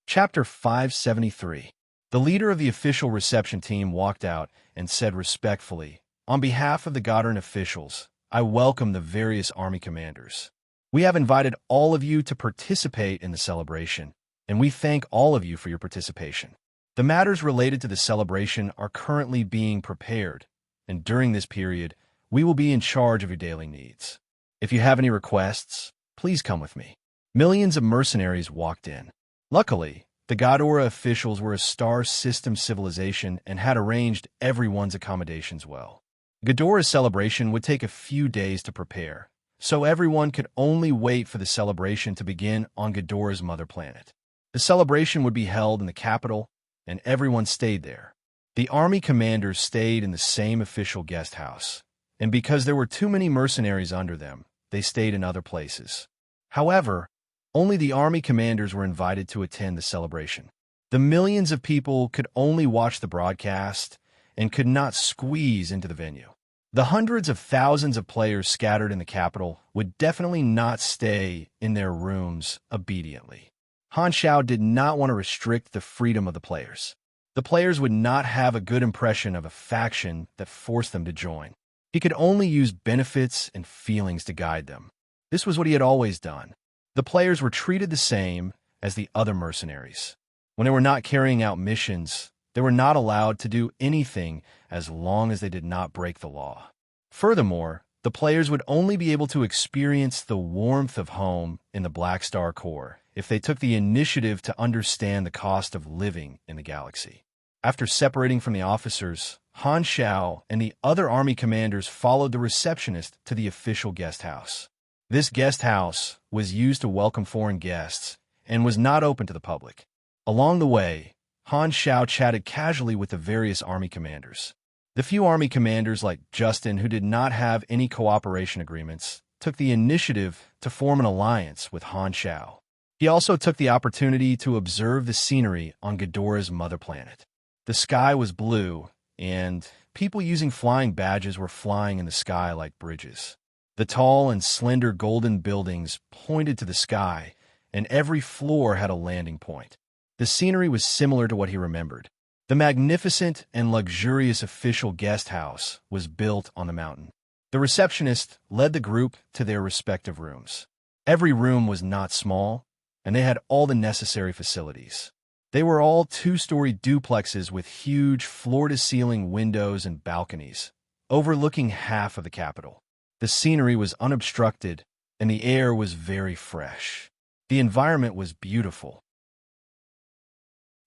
Chapter 573. The leader of the official reception team walked out and said respectfully, "On behalf of the Godaran officials, I welcome the various army commanders. We have invited all of you to participate in the celebration, and we thank all of you for your participation. The matters related to the celebration are currently being prepared, and during this period, we will be in charge of your daily needs. If you have any requests, please come with me." Millions of mercenaries walked in. Luckily, the Ghidorah officials were a star system civilization and had arranged everyone's accommodations well. Ghidorah's celebration would take a few days to prepare, so everyone could only wait for the celebration to begin on Ghidorah's mother planet. The celebration would be held in the capital, and everyone stayed there. The army commanders stayed in the same official guest house, and because there were too many mercenaries under them, they stayed in other places. However, only the army commanders were invited to attend the celebration. The millions of people could only watch the broadcast, and could not squeeze into the venue. The hundreds of thousands of players scattered in the capital would definitely not stay in their rooms obediently. Han Xiao did not want to restrict the freedom of the players. The players would not have a good impression of a faction that forced them to join. He could only use benefits and feelings to guide them. This was what he had always done. The players were treated the same as the other mercenaries. When they were not carrying out missions, they were not allowed to do anything as long as they did not break the law. Furthermore, the players would only be able to experience the warmth of home in the Black Star Core if they took the initiative to understand the cost of living in the galaxy. After separating from the officers, Han Xiao and the other army commanders followed the receptionist to the official guest house. This guest house was used to welcome foreign guests and was not open to the public. Along the way, Han Xiao chatted casually with the various army commanders. The few army commanders like Justin who did not have any cooperation agreements took the initiative to form an alliance with Han Xiao. He also took the opportunity to observe the scenery on Ghidorah's mother planet. The sky was blue, and people using flying badges were flying in the sky like bridges. The tall and slender golden buildings pointed to the sky, and every floor had a landing point. The scenery was similar to what he remembered. The magnificent and luxurious official guest house was built on the mountain. The receptionist led the group to their respective rooms. Every room was not small, and they had all the necessary facilities. They were all two-story duplexes with huge floor-to-ceiling windows and balconies, overlooking half of the capital. The scenery was unobstructed, and the air was very fresh. The environment was beautiful.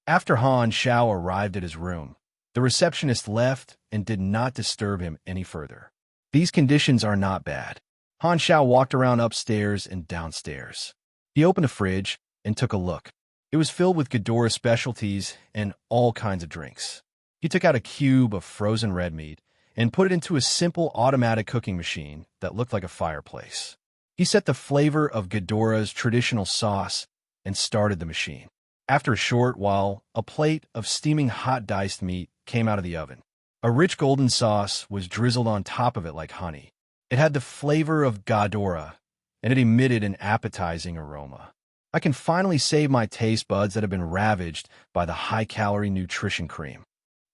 After Han Xiao arrived at his room, the receptionist left and did not disturb him any further. These conditions are not bad. Han Xiao walked around upstairs and downstairs. He opened a fridge and took a look. It was filled with Ghidorah specialties and all kinds of drinks. He took out a cube of frozen red meat and put it into a simple automatic cooking machine that looked like a fireplace. He set the flavor of Ghidorah's traditional sauce and started the machine. After a short while, a plate of steaming hot diced meat came out of the oven. A rich golden sauce was drizzled on top of it like honey. It had the flavor of Ghidorah, and it emitted an appetizing aroma. I can finally save my taste buds that have been ravaged by the high-calorie nutrition cream.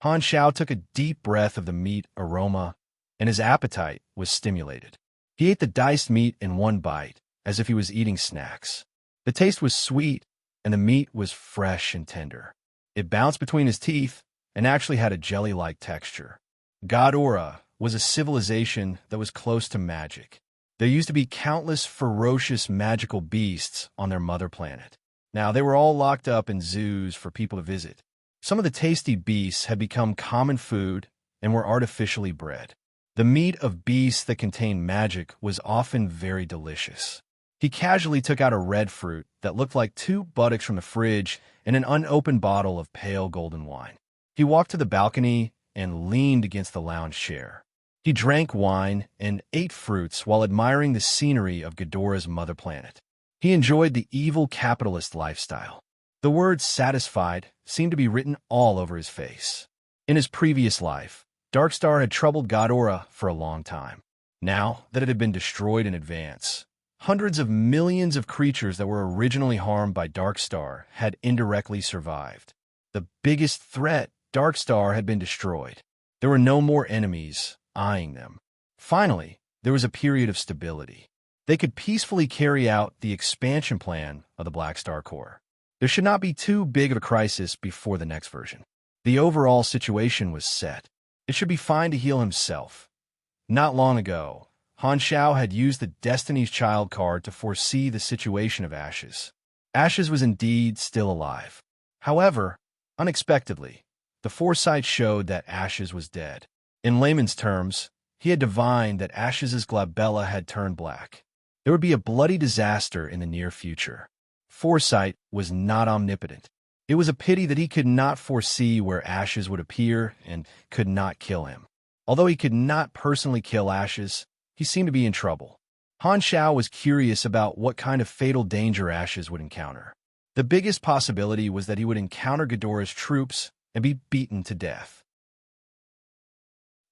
Han Xiao took a deep breath of the meat aroma, and his appetite was stimulated. He ate the diced meat in one bite, as if he was eating snacks. The taste was sweet, and the meat was fresh and tender. It bounced between his teeth and actually had a jelly-like texture. Ghidorah was a civilization that was close to magic. There used to be countless ferocious magical beasts on their mother planet. Now, they were all locked up in zoos for people to visit. Some of the tasty beasts had become common food and were artificially bred. The meat of beasts that contained magic was often very delicious. He casually took out a red fruit that looked like two buttocks from the fridge and an unopened bottle of pale golden wine. He walked to the balcony and leaned against the lounge chair. He drank wine and ate fruits while admiring the scenery of Ghidorah's mother planet. He enjoyed the evil capitalist lifestyle. The word satisfied seemed to be written all over his face. In his previous life, Darkstar had troubled Ghidorah for a long time. Now that it had been destroyed in advance, hundreds of millions of creatures that were originally harmed by Darkstar had indirectly survived. The biggest threat, Darkstar, had been destroyed. There were no more enemies eyeing them. Finally, there was a period of stability. They could peacefully carry out the expansion plan of the Black Star Core. There should not be too big of a crisis before the next version. The overall situation was set. It should be fine to heal himself. Not long ago, Han Xiao had used the Destiny's Child card to foresee the situation of Ashes. Ashes was indeed still alive. However, unexpectedly, the foresight showed that Ashes was dead. In layman's terms, he had divined that Ash's glabella had turned black. There would be a bloody disaster in the near future. Foresight was not omnipotent. It was a pity that he could not foresee where Ashes would appear and could not kill him. Although he could not personally kill Ashes, he seemed to be in trouble. Han Xiao was curious about what kind of fatal danger Ashes would encounter. The biggest possibility was that he would encounter Ghidorah's troops and be beaten to death.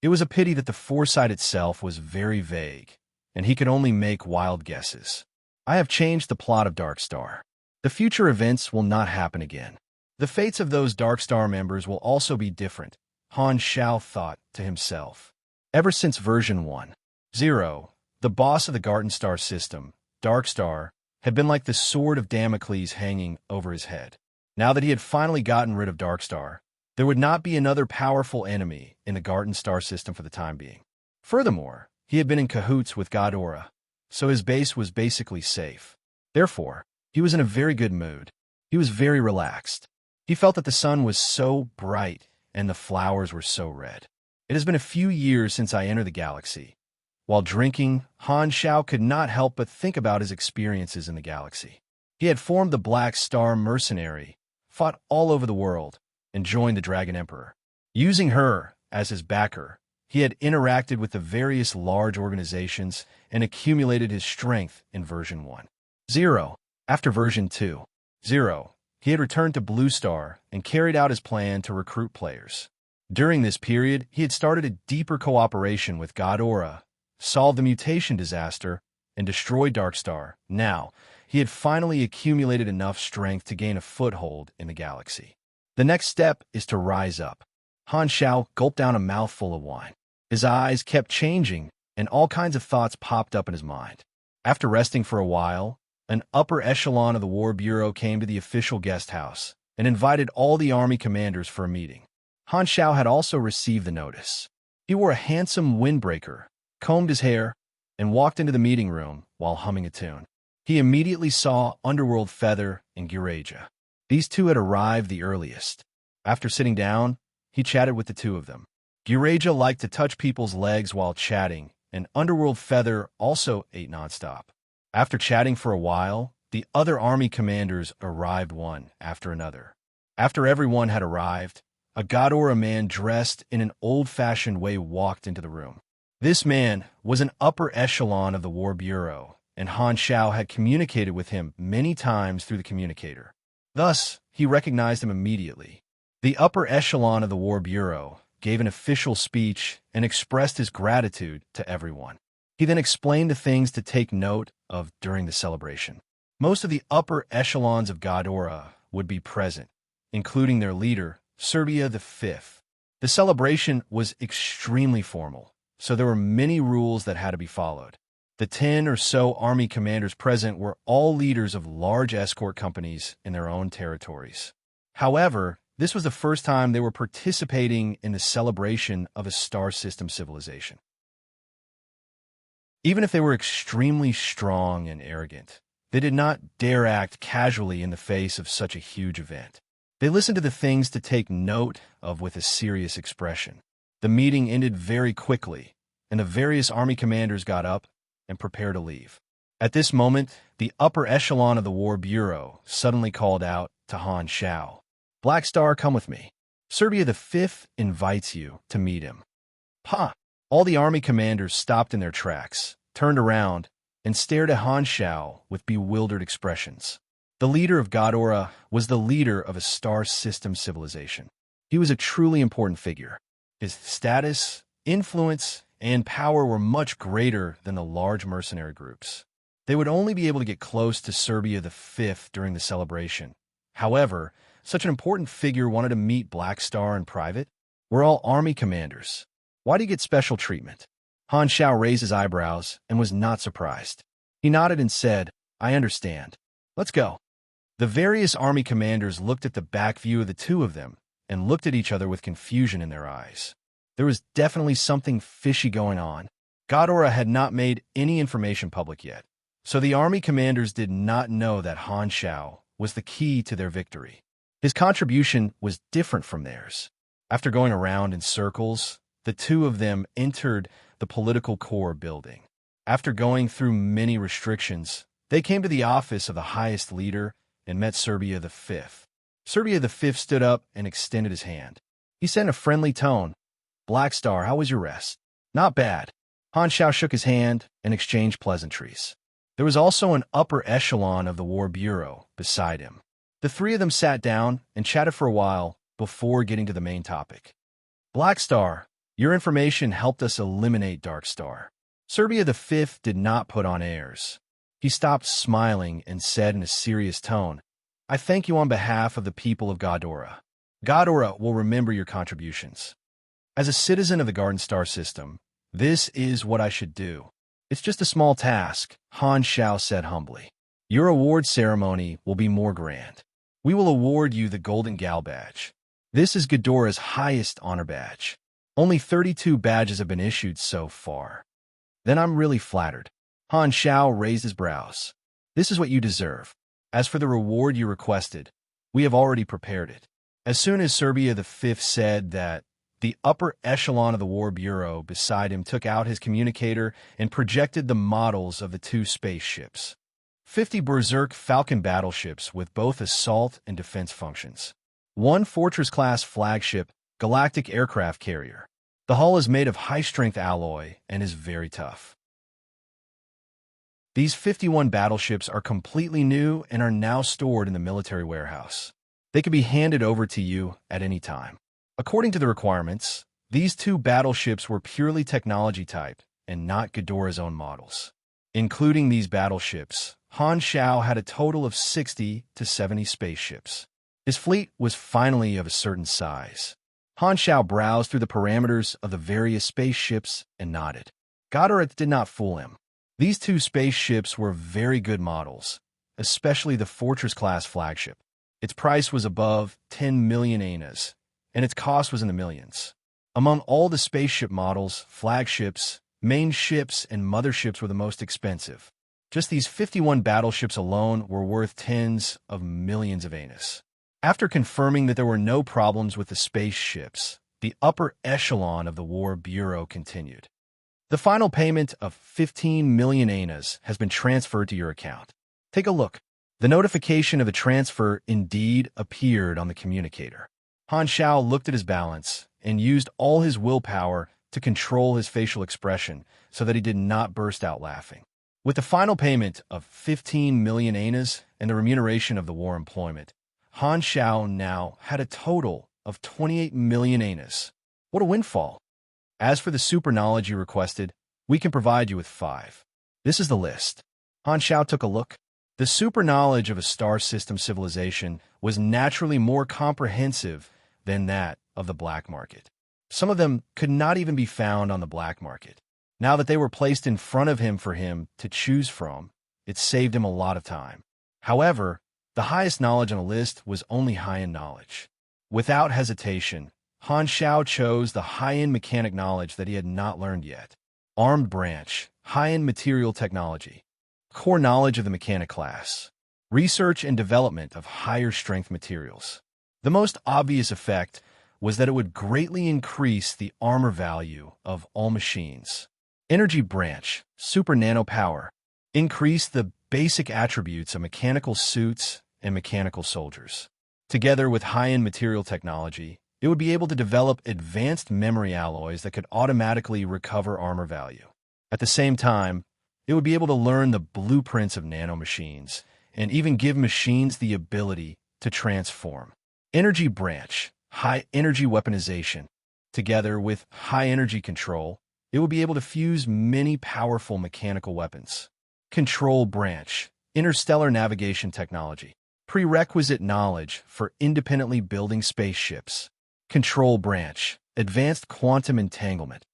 It was a pity that the foresight itself was very vague, and he could only make wild guesses. I have changed the plot of Dark Star. The future events will not happen again. The fates of those Dark Star members will also be different, Han Xiao thought to himself. Ever since version 1.0, the boss of the Garden Star system, Dark Star, had been like the sword of Damocles hanging over his head. Now that he had finally gotten rid of Dark Star, there would not be another powerful enemy in the Garden Star system for the time being. Furthermore, he had been in cahoots with Ghidorah, so his base was basically safe. Therefore, he was in a very good mood. He was very relaxed. He felt that the sun was so bright and the flowers were so red. It has been a few years since I entered the galaxy. While drinking, Han Xiao could not help but think about his experiences in the galaxy. He had formed the Black Star Mercenary, fought all over the world, and joined the Dragon Emperor. Using her as his backer, he had interacted with the various large organizations and accumulated his strength in version 1.0. After version 2.0, he had returned to Blue Star and carried out his plan to recruit players. During this period, he had started a deeper cooperation with Ghidorah, solved the mutation disaster, and destroyed Dark Star. Now, he had finally accumulated enough strength to gain a foothold in the galaxy. The next step is to rise up. Han Xiao gulped down a mouthful of wine. His eyes kept changing, and all kinds of thoughts popped up in his mind. After resting for a while, an upper echelon of the War Bureau came to the official guest house and invited all the army commanders for a meeting. Han Xiao had also received the notice. He wore a handsome windbreaker, combed his hair, and walked into the meeting room while humming a tune. He immediately saw Underworld Feather and Giraja. These two had arrived the earliest. After sitting down, he chatted with the two of them. Giraja liked to touch people's legs while chatting, and Underworld Feather also ate nonstop. After chatting for a while, the other army commanders arrived one after another. After everyone had arrived, a Ghidorah man dressed in an old-fashioned way walked into the room. This man was an upper echelon of the War Bureau, and Han Xiao had communicated with him many times through the communicator. Thus, he recognized him immediately. The upper echelon of the War Bureau gave an official speech and expressed his gratitude to everyone. He then explained the things to take note of during the celebration. Most of the upper echelons of Ghidorah would be present, including their leader, Serbia V. The celebration was extremely formal, so there were many rules that had to be followed. The 10 or so army commanders present were all leaders of large escort companies in their own territories. However, this was the first time they were participating in the celebration of a star system civilization. Even if they were extremely strong and arrogant, they did not dare act casually in the face of such a huge event. They listened to the things to take note of with a serious expression. The meeting ended very quickly, and the various army commanders got up and prepared to leave. At this moment, the upper echelon of the War Bureau suddenly called out to Han Xiao, "Black Star, come with me. Serbia V invites you to meet him." "Ha!" All the army commanders stopped in their tracks, turned around, and stared at Han Xiao with bewildered expressions. The leader of Ghidorah was the leader of a star system civilization. He was a truly important figure. His status, influence, and power were much greater than the large mercenary groups. They would only be able to get close to Serbia V during the celebration. However, such an important figure wanted to meet Black Star in private. We're all army commanders. Why do you get special treatment? Han Xiao raised his eyebrows and was not surprised. He nodded and said, "I understand. Let's go." The various army commanders looked at the back view of the two of them and looked at each other with confusion in their eyes. There was definitely something fishy going on. Ghidorah had not made any information public yet, so the army commanders did not know that Han Xiao was the key to their victory. His contribution was different from theirs. After going around in circles, the two of them entered the political core building. After going through many restrictions, they came to the office of the highest leader and met Serbia V. Serbia V stood up and extended his hand. He said in a friendly tone, "Black Star, how was your rest?" "Not bad." Han Xiao shook his hand and exchanged pleasantries. There was also an upper echelon of the War Bureau beside him. The three of them sat down and chatted for a while before getting to the main topic. "Black Star, Your information helped us eliminate Dark Star. Serbia V did not put on airs. He stopped smiling and said in a serious tone, I thank you on behalf of the people of Godora. Godora will remember your contributions. As a citizen of the Garden Star system, this is what I should do. It's just a small task, Han Xiao said humbly. Your award ceremony will be more grand. We will award you the Golden Gal Badge. This is Godora's highest honor badge. Only 32 badges have been issued so far. Then I'm really flattered. Han Xiao raised his brows. This is what you deserve. As for the reward you requested, we have already prepared it. As soon as Serbia V said that, the upper echelon of the War Bureau beside him took out his communicator and projected the models of the two spaceships. 50 Berserk Falcon battleships with both assault and defense functions. One Fortress-class flagship, galactic aircraft carrier. The hull is made of high-strength alloy and is very tough. These 51 battleships are completely new and are now stored in the military warehouse. They can be handed over to you at any time. According to the requirements, these two battleships were purely technology type and not Godora's own models. Including these battleships, Han Xiao had a total of 60 to 70 spaceships. His fleet was finally of a certain size. Han Xiao browsed through the parameters of the various spaceships and nodded. Godora did not fool him. These two spaceships were very good models, especially the Fortress-class flagship. Its price was above 10 million anas, and its cost was in the millions. Among all the spaceship models, flagships, main ships, and motherships were the most expensive. Just these 51 battleships alone were worth tens of millions of anas. After confirming that there were no problems with the spaceships, the upper echelon of the War Bureau continued. The final payment of 15 million anas has been transferred to your account. Take a look. The notification of the transfer indeed appeared on the communicator. Han Xiao looked at his balance and used all his willpower to control his facial expression so that he did not burst out laughing. With the final payment of 15 million anas and the remuneration of the war employment, Han Xiao now had a total of 28 million anas. What a windfall! As for the super knowledge you requested, we can provide you with 5. This is the list. Han Xiao took a look. The super knowledge of a star system civilization was naturally more comprehensive than that of the black market. Some of them could not even be found on the black market. Now that they were placed in front of him for him to choose from, it saved him a lot of time. However, the highest knowledge on the list was only high-end knowledge. Without hesitation, Han Xiao chose the high-end mechanic knowledge that he had not learned yet. Armed branch, high-end material technology, core knowledge of the mechanic class, research and development of higher strength materials. The most obvious effect was that it would greatly increase the armor value of all machines. Energy branch, super nano power, increase the basic attributes of mechanical suits and mechanical soldiers. Together with high-end material technology, it would be able to develop advanced memory alloys that could automatically recover armor value. At the same time, it would be able to learn the blueprints of nanomachines and even give machines the ability to transform. Energy branch, high energy weaponization. Together with high energy control, it will be able to fuse many powerful mechanical weapons. Control branch, interstellar navigation technology. Prerequisite knowledge for independently building spaceships. Control branch, advanced quantum entanglement.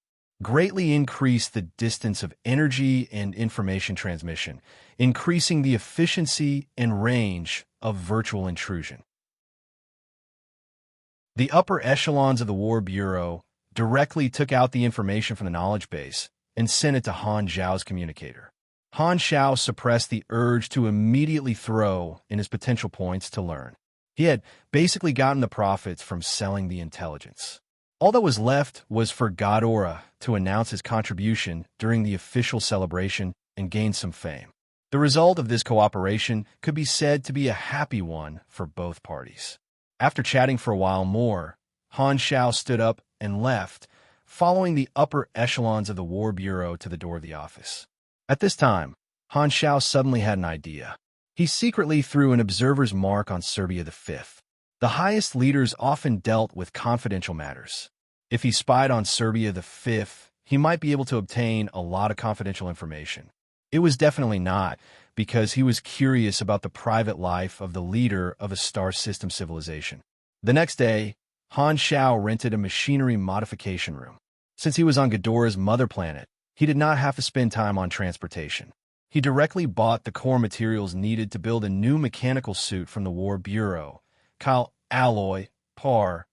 Greatly increase the distance of energy and information transmission, increasing the efficiency and range of virtual intrusion. The upper echelons of the War Bureau directly took out the information from the knowledge base and sent it to Han Xiao's communicator. Han Xiao suppressed the urge to immediately throw in his potential points to learn. He had basically gotten the profits from selling the intelligence. All that was left was for Godora to announce his contribution during the official celebration and gain some fame. The result of this cooperation could be said to be a happy one for both parties. After chatting for a while more, Han Xiao stood up and left, following the upper echelons of the War Bureau to the door of the office. At this time, Han Xiao suddenly had an idea. He secretly threw an observer's mark on Serbia V. The highest leaders often dealt with confidential matters. If he spied on Serbia the Fifth, he might be able to obtain a lot of confidential information. It was definitely not, because he was curious about the private life of the leader of a star system civilization. The next day, Han Xiao rented a machinery modification room. Since he was on Ghidorah's mother planet, he did not have to spend time on transportation. He directly bought the core materials needed to build a new mechanical suit from the War Bureau: Kyle alloy, PAR,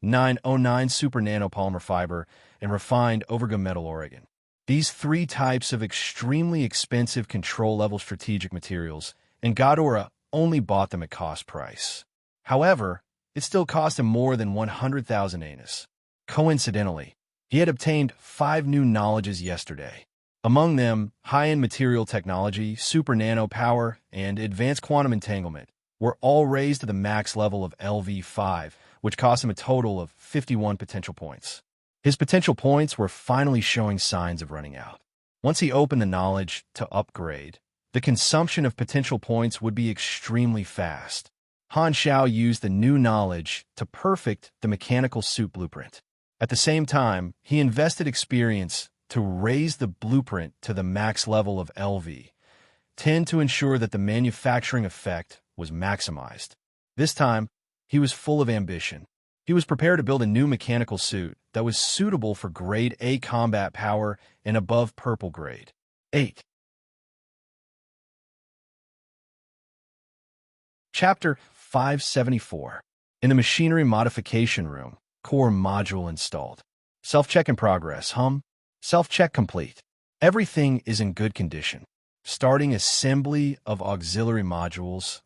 909 super nanopolymer fiber, and refined Overga metal Oregon. These three types of extremely expensive control-level strategic materials, and Ghidorah only bought them at cost price. However, it still cost him more than 100,000 anus. Coincidentally, he had obtained 5 new knowledges yesterday. Among them, high-end material technology, super nano power, and advanced quantum entanglement were all raised to the max level of LV5, which cost him a total of 51 potential points. His potential points were finally showing signs of running out. Once he opened the knowledge to upgrade, the consumption of potential points would be extremely fast. Han Xiao used the new knowledge to perfect the mechanical suit blueprint. At the same time, he invested experience to raise the blueprint to the max level of LV10 to ensure that the manufacturing effect was maximized. This time, he was full of ambition. He was prepared to build a new mechanical suit that was suitable for Grade A combat power and above purple grade. 8. Chapter 574. In the machinery modification room, core module installed. Self-check in progress, Self-check complete. Everything is in good condition. Starting assembly of auxiliary modules,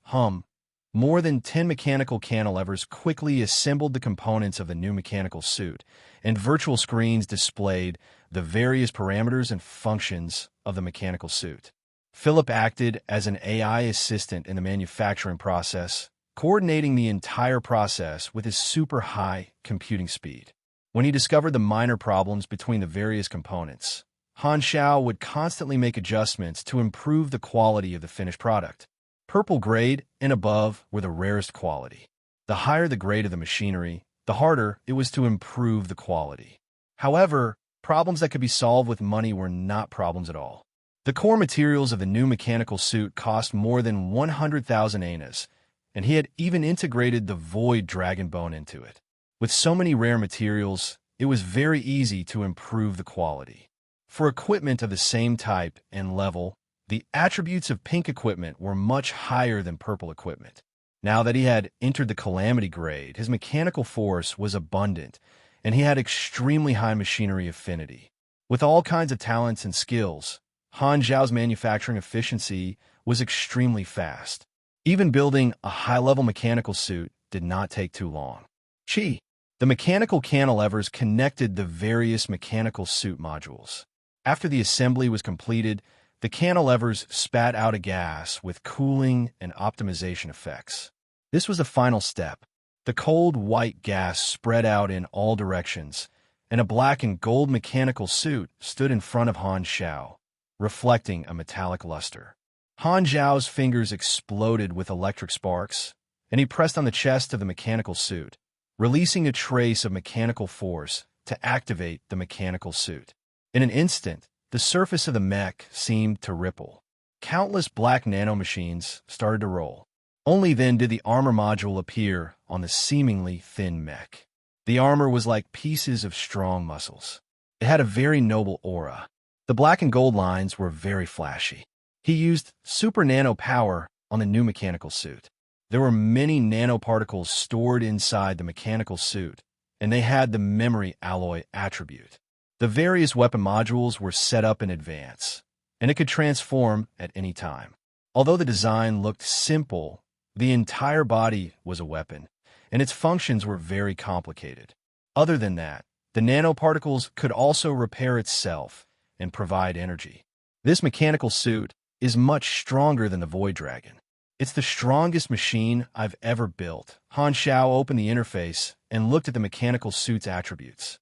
More than 10 mechanical cantilevers quickly assembled the components of the new mechanical suit, and virtual screens displayed the various parameters and functions of the mechanical suit. Philip acted as an AI assistant in the manufacturing process, coordinating the entire process with his super high computing speed. When he discovered the minor problems between the various components, Han Xiao would constantly make adjustments to improve the quality of the finished product. Purple grade and above were the rarest quality. The higher the grade of the machinery, the harder it was to improve the quality. However, problems that could be solved with money were not problems at all. The core materials of the new mechanical suit cost more than 100,000 anus, and he had even integrated the void dragon bone into it. With so many rare materials, it was very easy to improve the quality. For equipment of the same type and level, the attributes of pink equipment were much higher than purple equipment. Now that he had entered the calamity grade, his mechanical force was abundant, and he had extremely high machinery affinity. With all kinds of talents and skills, Han Xiao's manufacturing efficiency was extremely fast. Even building a high-level mechanical suit did not take too long. The mechanical cantilevers connected the various mechanical suit modules. After the assembly was completed, the cantilevers spat out a gas with cooling and optimization effects. This was the final step. The cold white gas spread out in all directions, and a black and gold mechanical suit stood in front of Han Xiao, reflecting a metallic luster. Han Xiao's fingers exploded with electric sparks, and he pressed on the chest of the mechanical suit, releasing a trace of mechanical force to activate the mechanical suit. In an instant, the surface of the mech seemed to ripple. Countless black nanomachines started to roll. Only then did the armor module appear on the seemingly thin mech. The armor was like pieces of strong muscles. It had a very noble aura. The black and gold lines were very flashy. He used super nano power on the new mechanical suit. There were many nanoparticles stored inside the mechanical suit, and they had the memory alloy attribute. The various weapon modules were set up in advance, and it could transform at any time. Although the design looked simple, the entire body was a weapon, and its functions were very complicated. Other than that, the nanoparticles could also repair itself and provide energy. This mechanical suit is much stronger than the Void Dragon. It's the strongest machine I've ever built. Han Xiao opened the interface and looked at the mechanical suit's attributes.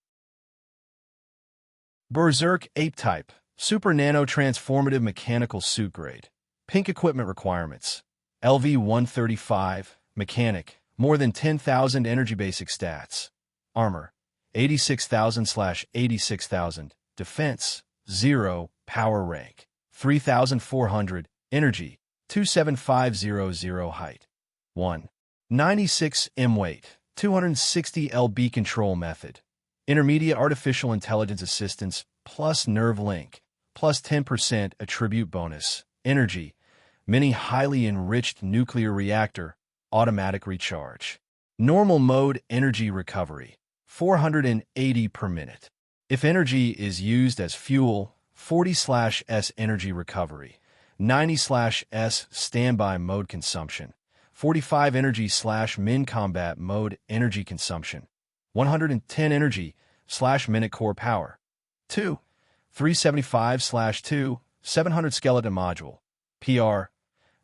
Berserk Ape Type, Super Nano Transformative Mechanical Suit Grade. Pink Equipment Requirements. LV-135, Mechanic, more than 10,000 energy basic stats. Armor, 86,000/86,000. Defense, 0. Power rank, 3,400. Energy, 27500. Height, 196 m. Weight, 260 lb. Control method. Intermediate artificial intelligence assistance plus nerve link, plus 10% attribute bonus. Energy, mini highly enriched nuclear reactor, automatic recharge. Normal mode energy recovery, 480 per minute. If energy is used as fuel, 40/S energy recovery, 90/S standby mode consumption, 45 energy/min combat mode energy consumption, 110 energy/minute core power, 2, 375/2, 700 skeleton module, PR,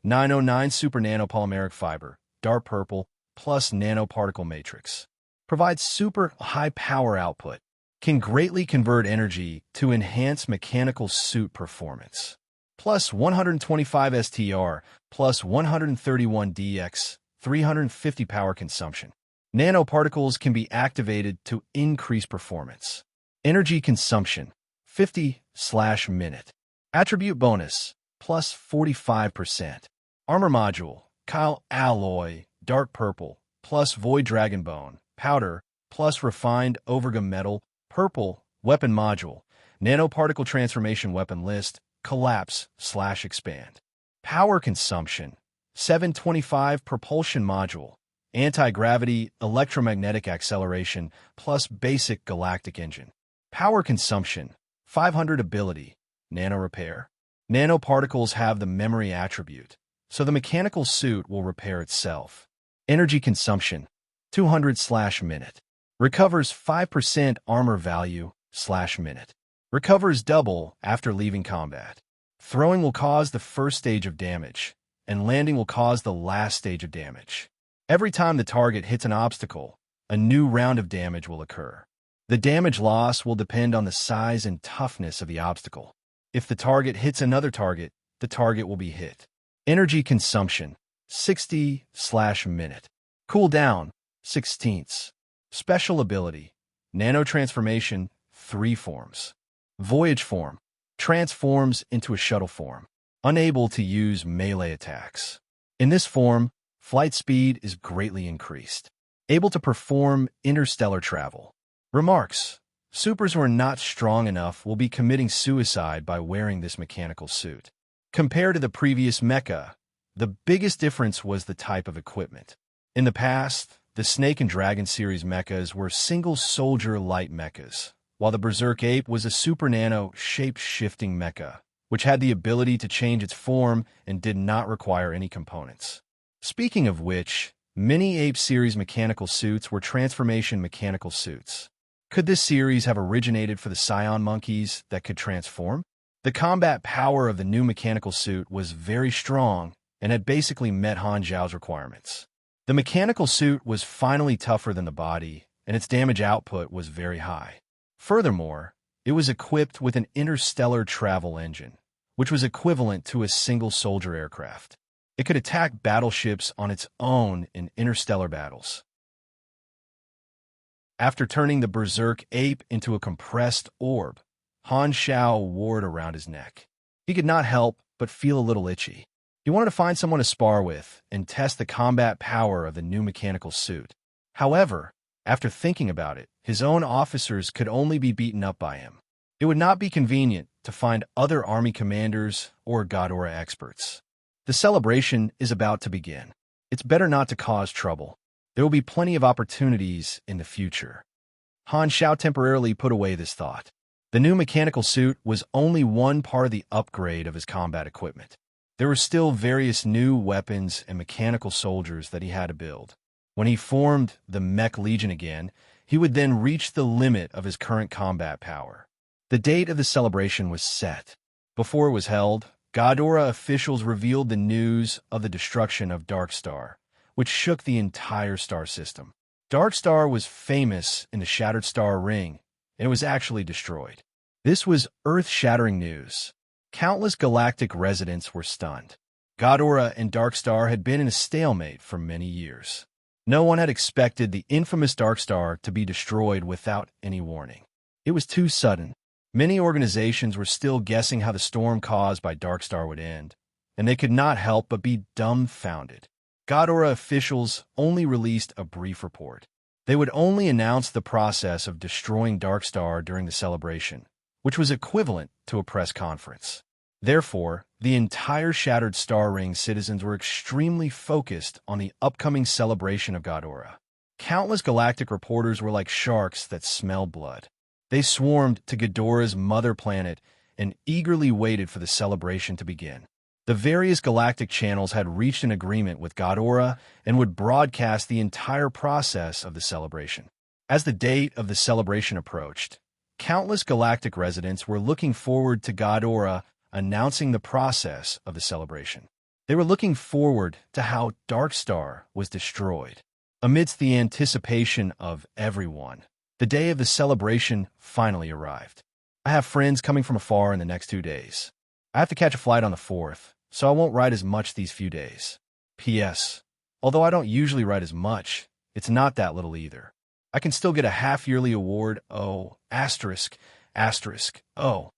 909 super nanopolymeric fiber, dark purple, plus nanoparticle matrix. Provides super high power output. Can greatly convert energy to enhance mechanical suit performance. Plus 125 STR, plus 131 DX, 350 power consumption. Nanoparticles can be activated to increase performance. Energy consumption, 50/minute. Attribute bonus, plus 45%. Armor module, Kyle alloy, dark purple, plus void dragon bone, powder, plus refined overgum metal, purple, weapon module, nanoparticle transformation weapon list, collapse/expand. Power consumption, 725 propulsion module, anti-gravity electromagnetic acceleration, plus basic galactic engine. Power consumption, 500 ability, nano repair. Nanoparticles have the memory attribute, so the mechanical suit will repair itself. Energy consumption, 200/minute. Recovers 5% armor value/minute. Recovers double after leaving combat. Throwing will cause the first stage of damage, and landing will cause the last stage of damage. Every time the target hits an obstacle, a new round of damage will occur. The damage loss will depend on the size and toughness of the obstacle. If the target hits another target, the target will be hit. Energy consumption, 60/minute. Cooldown, 16ths. Special ability, nanotransformation, 3 forms. Voyage form, transforms into a shuttle form, unable to use melee attacks. In this form, flight speed is greatly increased, able to perform interstellar travel. Remarks: supers who are not strong enough will be committing suicide by wearing this mechanical suit. Compared to the previous mecha, the biggest difference was the type of equipment. In the past, the Snake and Dragon series mechas were single-soldier light mechas, while the Berserk Ape was a super nano shape-shifting mecha, which had the ability to change its form and did not require any components. Speaking of which, many Ape series mechanical suits were transformation mechanical suits. Could this series have originated for the Scion monkeys that could transform? The combat power of the new mechanical suit was very strong and had basically met Han Zhao's requirements. The mechanical suit was finally tougher than the body, and its damage output was very high. Furthermore, it was equipped with an interstellar travel engine, which was equivalent to a single-soldier aircraft. It could attack battleships on its own in interstellar battles. After turning the Berserk Ape into a compressed orb, Han Zhao wore it around his neck. He could not help but feel a little itchy. He wanted to find someone to spar with and test the combat power of the new mechanical suit. However, after thinking about it, his own officers could only be beaten up by him. It would not be convenient to find other army commanders or Ghidorah experts. The celebration is about to begin. It's better not to cause trouble. There will be plenty of opportunities in the future. Han Zhao temporarily put away this thought. The new mechanical suit was only one part of the upgrade of his combat equipment. There were still various new weapons and mechanical soldiers that he had to build. When he formed the Mech Legion again, he would then reach the limit of his current combat power. The date of the celebration was set. Before it was held, Ghidorah officials revealed the news of the destruction of Dark Star, which shook the entire star system. Dark Star was famous in the Shattered Star Ring, and it was actually destroyed. This was earth-shattering news. Countless galactic residents were stunned. Ghidorah and Dark Star had been in a stalemate for many years. No one had expected the infamous Dark Star to be destroyed without any warning. It was too sudden. Many organizations were still guessing how the storm caused by Dark Star would end, and they could not help but be dumbfounded. Ghidorah officials only released a brief report. They would only announce the process of destroying Dark Star during the celebration, which was equivalent to a press conference. Therefore, the entire Shattered Star Ring citizens were extremely focused on the upcoming celebration of Ghidorah. Countless galactic reporters were like sharks that smelled blood. They swarmed to Ghidorah's mother planet and eagerly waited for the celebration to begin. The various galactic channels had reached an agreement with Ghidorah and would broadcast the entire process of the celebration. As the date of the celebration approached, countless galactic residents were looking forward to Ghidorah announcing the process of the celebration. They were looking forward to how Dark Star was destroyed. Amidst the anticipation of everyone, the day of the celebration finally arrived. I have friends coming from afar in the next 2 days. I have to catch a flight on the 4th, so I won't write as much these few days. P.S. Although I don't usually write as much, it's not that little either. I can still get a half-yearly award. Oh, asterisk, asterisk, oh.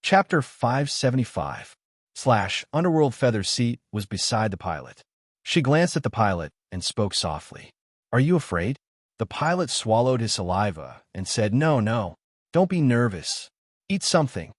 Chapter 575 / Underworld Feather's seat was beside the pilot. She glanced at the pilot and spoke softly. Are you afraid? The pilot swallowed his saliva and said, No, don't be nervous. Eat something.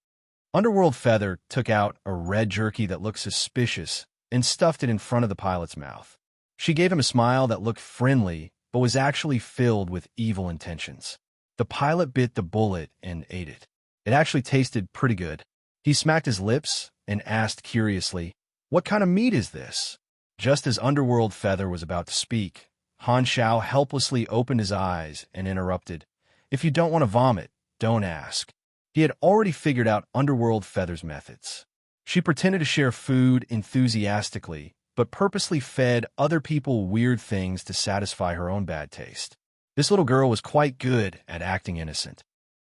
Underworld Feather took out a red jerky that looked suspicious and stuffed it in front of the pilot's mouth. She gave him a smile that looked friendly but was actually filled with evil intentions. The pilot bit the bullet and ate it. It actually tasted pretty good. He smacked his lips and asked curiously, What kind of meat is this? Just as Underworld Feather was about to speak, Han Shao helplessly opened his eyes and interrupted, If you don't want to vomit, don't ask. He had already figured out Underworld Feather's methods. She pretended to share food enthusiastically, but purposely fed other people weird things to satisfy her own bad taste. This little girl was quite good at acting innocent.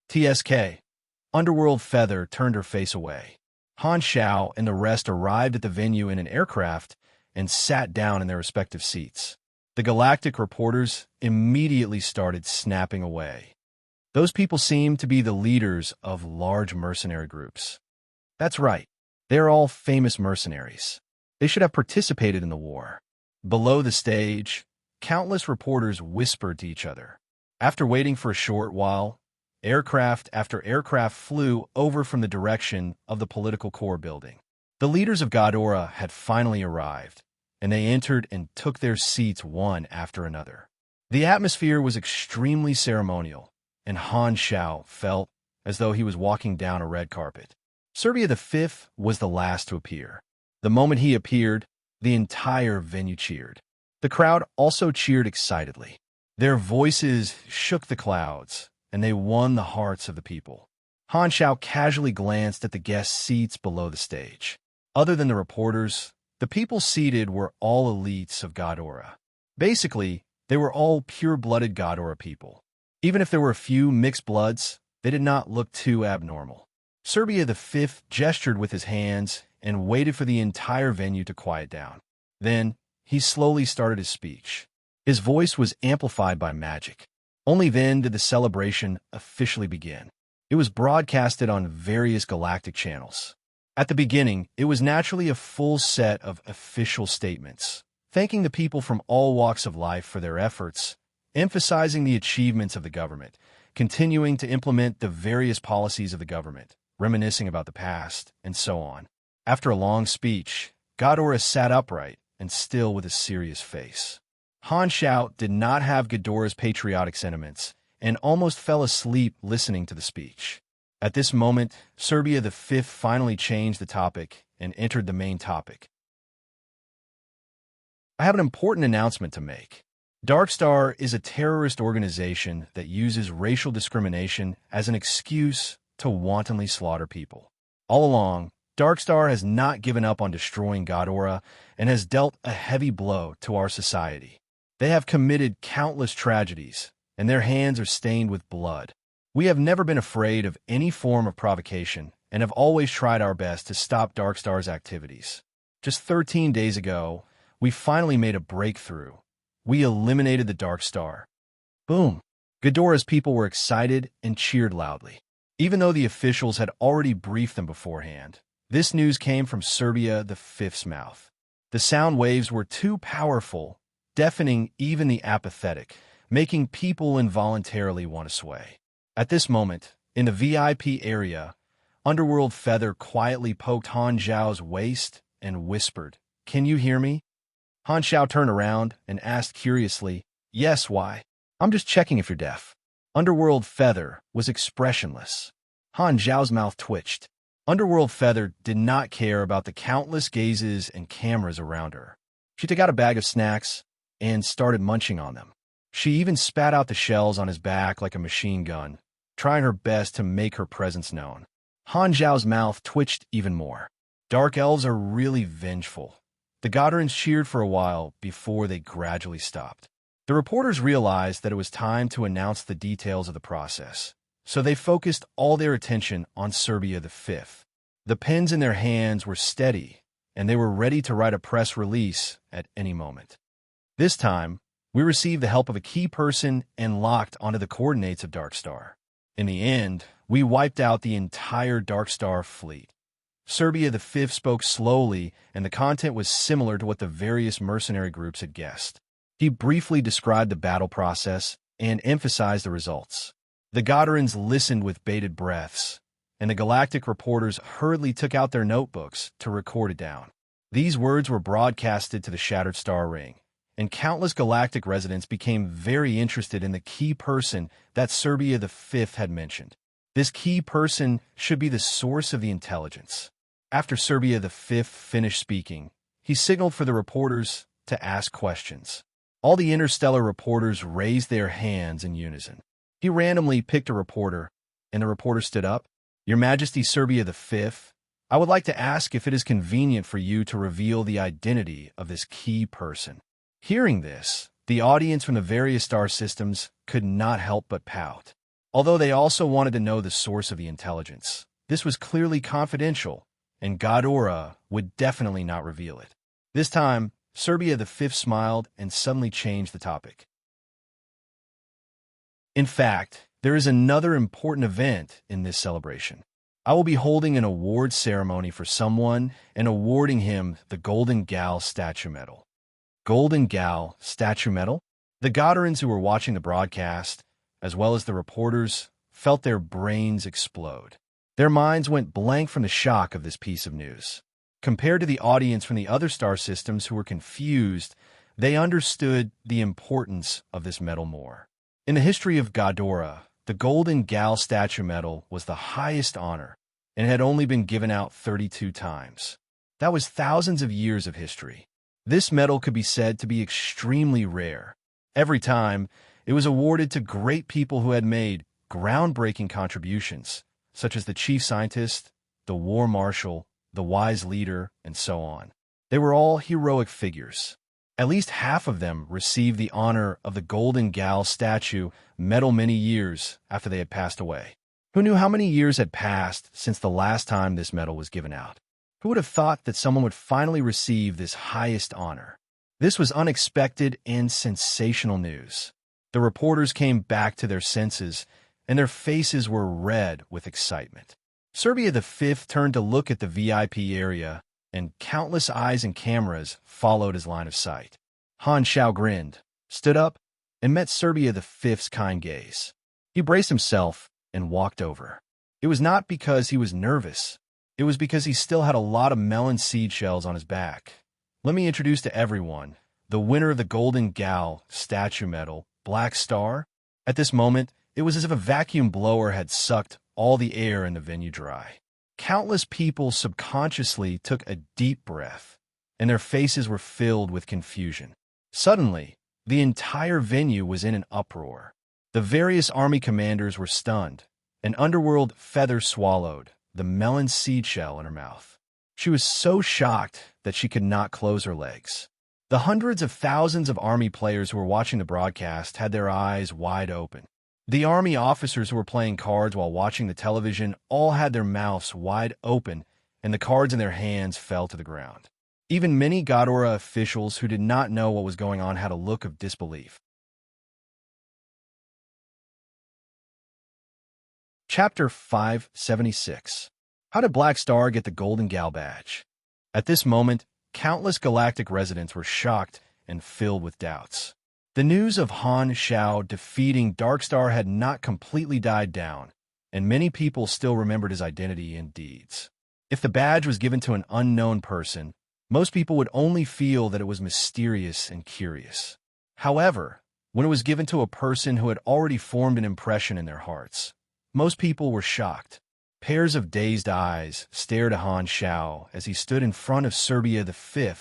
TSK. Underworld Feather turned her face away. Han Shao and the rest arrived at the venue in an aircraft and sat down in their respective seats. The galactic reporters immediately started snapping away. Those people seemed to be the leaders of large mercenary groups. That's right, they're all famous mercenaries. They should have participated in the war. Below the stage, countless reporters whispered to each other. After waiting for a short while, aircraft after aircraft flew over from the direction of the political core building. The leaders of Ghidorah had finally arrived, and they entered and took their seats one after another. The atmosphere was extremely ceremonial, and Han Shao felt as though he was walking down a red carpet. Serbia V was the last to appear. The moment he appeared, the entire venue cheered. The crowd also cheered excitedly. Their voices shook the clouds, and they won the hearts of the people. Han Shao casually glanced at the guest seats below the stage. Other than the reporters, the people seated were all elites of Ghidorah. Basically, they were all pure-blooded Ghidorah people. Even if there were a few mixed bloods, they did not look too abnormal. Serbia V gestured with his hands and waited for the entire venue to quiet down. Then, he slowly started his speech. His voice was amplified by magic. Only then did the celebration officially begin. It was broadcasted on various galactic channels. At the beginning, it was naturally a full set of official statements, thanking the people from all walks of life for their efforts, emphasizing the achievements of the government, continuing to implement the various policies of the government, reminiscing about the past, and so on. After a long speech, Ghidorah sat upright and still with a serious face. Han Shao did not have Ghidorah's patriotic sentiments and almost fell asleep listening to the speech. At this moment, Serbia V finally changed the topic and entered the main topic. I have an important announcement to make. Dark Star is a terrorist organization that uses racial discrimination as an excuse to wantonly slaughter people. All along, Dark Star has not given up on destroying Ghidorah and has dealt a heavy blow to our society. They have committed countless tragedies, and their hands are stained with blood. We have never been afraid of any form of provocation and have always tried our best to stop Dark Star's activities. Just 13 days ago, we finally made a breakthrough. We eliminated the Dark Star. Boom! Ghidorah's people were excited and cheered loudly. Even though the officials had already briefed them beforehand, this news came from Serbia the Fifth's mouth. The sound waves were too powerful, deafening even the apathetic, making people involuntarily want to sway. At this moment, in the VIP area, Underworld Feather quietly poked Han Zhao's waist and whispered, "Can you hear me?" Han Zhao turned around and asked curiously, "Yes, why?" "I'm just checking if you're deaf." Underworld Feather was expressionless. Han Zhao's mouth twitched. Underworld Feather did not care about the countless gazes and cameras around her. She took out a bag of snacks and started munching on them. She even spat out the shells on his back like a machine gun, trying her best to make her presence known. Han Zhao's mouth twitched even more. Dark elves are really vengeful. The Goddarans cheered for a while before they gradually stopped. The reporters realized that it was time to announce the details of the process, so they focused all their attention on Serbia the Fifth. The pens in their hands were steady, and they were ready to write a press release at any moment. This time, we received the help of a key person and locked onto the coordinates of Darkstar. In the end, we wiped out the entire Darkstar fleet. Serbia the Fifth spoke slowly, and the content was similar to what the various mercenary groups had guessed. He briefly described the battle process and emphasized the results. The Goddarans listened with bated breaths, and the galactic reporters hurriedly took out their notebooks to record it down. These words were broadcasted to the Shattered Star Ring, and countless galactic residents became very interested in the key person that Serbia the Fifth had mentioned. This key person should be the source of the intelligence. After Serbia the Fifth finished speaking, he signaled for the reporters to ask questions. All the interstellar reporters raised their hands in unison. He randomly picked a reporter, and the reporter stood up. "Your Majesty Serbia the Fifth, I would like to ask if it is convenient for you to reveal the identity of this key person." Hearing this, the audience from the various star systems could not help but pout. Although they also wanted to know the source of the intelligence, this was clearly confidential, and Ghidorah would definitely not reveal it. This time, Serbia the Fifth smiled and suddenly changed the topic. In fact, there is another important event in this celebration. I will be holding an award ceremony for someone and awarding him the Golden Gal Statue Medal. Golden Gal Statue Medal? The Goddarans who were watching the broadcast, as well as the reporters, felt their brains explode. Their minds went blank from the shock of this piece of news. Compared to the audience from the other star systems who were confused, they understood the importance of this medal more. In the history of Ghidorah, the Golden Gal Statue Medal was the highest honor, and it had only been given out 32 times. That was thousands of years of history. This medal could be said to be extremely rare. Every time, it was awarded to great people who had made groundbreaking contributions, such as the chief scientist, the war marshal, the wise leader, and so on. They were all heroic figures. At least half of them received the honor of the Golden Gal Statue Medal many years after they had passed away. Who knew how many years had passed since the last time this medal was given out? Who would have thought that someone would finally receive this highest honor? This was unexpected and sensational news. The reporters came back to their senses, and their faces were red with excitement. Serbia the Fifth turned to look at the VIP area, and countless eyes and cameras followed his line of sight. Han Zhao grinned, stood up, and met Serbia the Fifth's kind gaze. He braced himself and walked over. It was not because he was nervous. It was because he still had a lot of melon seed shells on his back. Let me introduce to everyone the winner of the Golden Gal Statue Medal, Black Star. At this moment, it was as if a vacuum blower had sucked all the air in the venue dry. Countless people subconsciously took a deep breath, and their faces were filled with confusion. Suddenly, the entire venue was in an uproar. The various army commanders were stunned, and Underworld Feather swallowed the melon seed shell in her mouth. She was so shocked that she could not close her legs. The hundreds of thousands of army players who were watching the broadcast had their eyes wide open. The army officers who were playing cards while watching the television all had their mouths wide open, and the cards in their hands fell to the ground. Even many Ghidorah officials who did not know what was going on had a look of disbelief. Chapter 576. How did Black Star get the Golden Gal badge? At this moment, countless galactic residents were shocked and filled with doubts. The news of Han Shao defeating Darkstar had not completely died down, and many people still remembered his identity and deeds. If the badge was given to an unknown person, most people would only feel that it was mysterious and curious. However, when it was given to a person who had already formed an impression in their hearts, most people were shocked. Pairs of dazed eyes stared at Han Shao as he stood in front of Serbia V,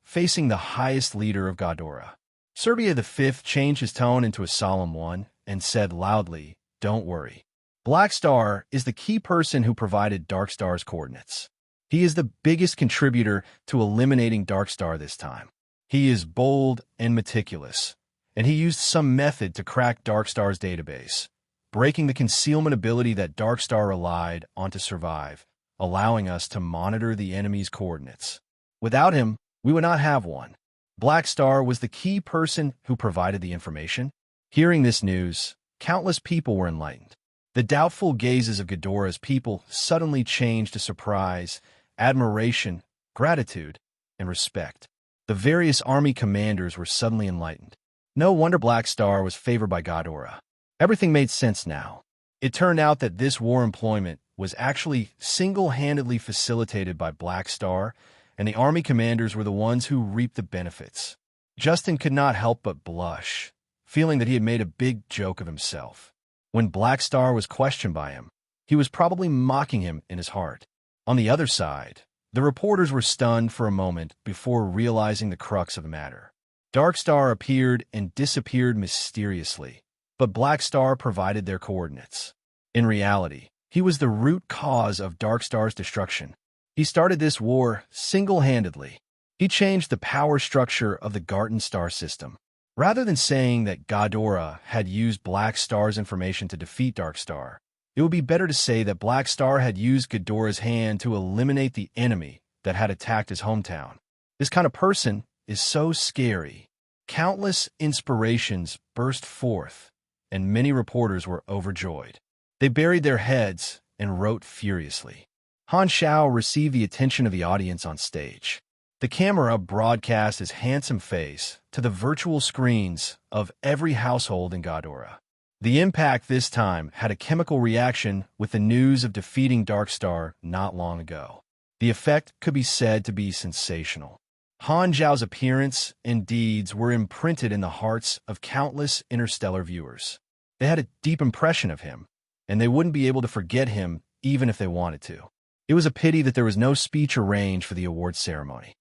facing the highest leader of Ghidorah. Serbia V changed his tone into a solemn one and said loudly, "Don't worry. Black Star is the key person who provided Darkstar's coordinates. He is the biggest contributor to eliminating Darkstar this time. He is bold and meticulous, and he used some method to crack Darkstar's database, breaking the concealment ability that Darkstar relied on to survive, allowing us to monitor the enemy's coordinates. Without him, we would not have one. Black Star was the key person who provided the information." Hearing this news, countless people were enlightened. The doubtful gazes of Ghidorah's people suddenly changed to surprise, admiration, gratitude, and respect. The various army commanders were suddenly enlightened. No wonder Black Star was favored by Ghidorah. Everything made sense now. It turned out that this war employment was actually single-handedly facilitated by Black Star, and the army commanders were the ones who reaped the benefits. Justin could not help but blush, feeling that he had made a big joke of himself. When Black Star was questioned by him, he was probably mocking him in his heart. On the other side, the reporters were stunned for a moment before realizing the crux of the matter. Darkstar appeared and disappeared mysteriously, but Black Star provided their coordinates. In reality, he was the root cause of Darkstar's destruction. He started this war single-handedly. He changed the power structure of the Garten star system. Rather than saying that Ghidorah had used Black Star's information to defeat Darkstar, it would be better to say that Black Star had used Ghidorah's hand to eliminate the enemy that had attacked his hometown. This kind of person is so scary. Countless inspirations burst forth, and many reporters were overjoyed. They buried their heads and wrote furiously. Han Shao received the attention of the audience on stage. The camera broadcast his handsome face to the virtual screens of every household in Ghidorah. The impact this time had a chemical reaction with the news of defeating Darkstar not long ago. The effect could be said to be sensational. Han Zhao's appearance and deeds were imprinted in the hearts of countless interstellar viewers. They had a deep impression of him, and they wouldn't be able to forget him even if they wanted to. It was a pity that there was no speech arranged for the award ceremony.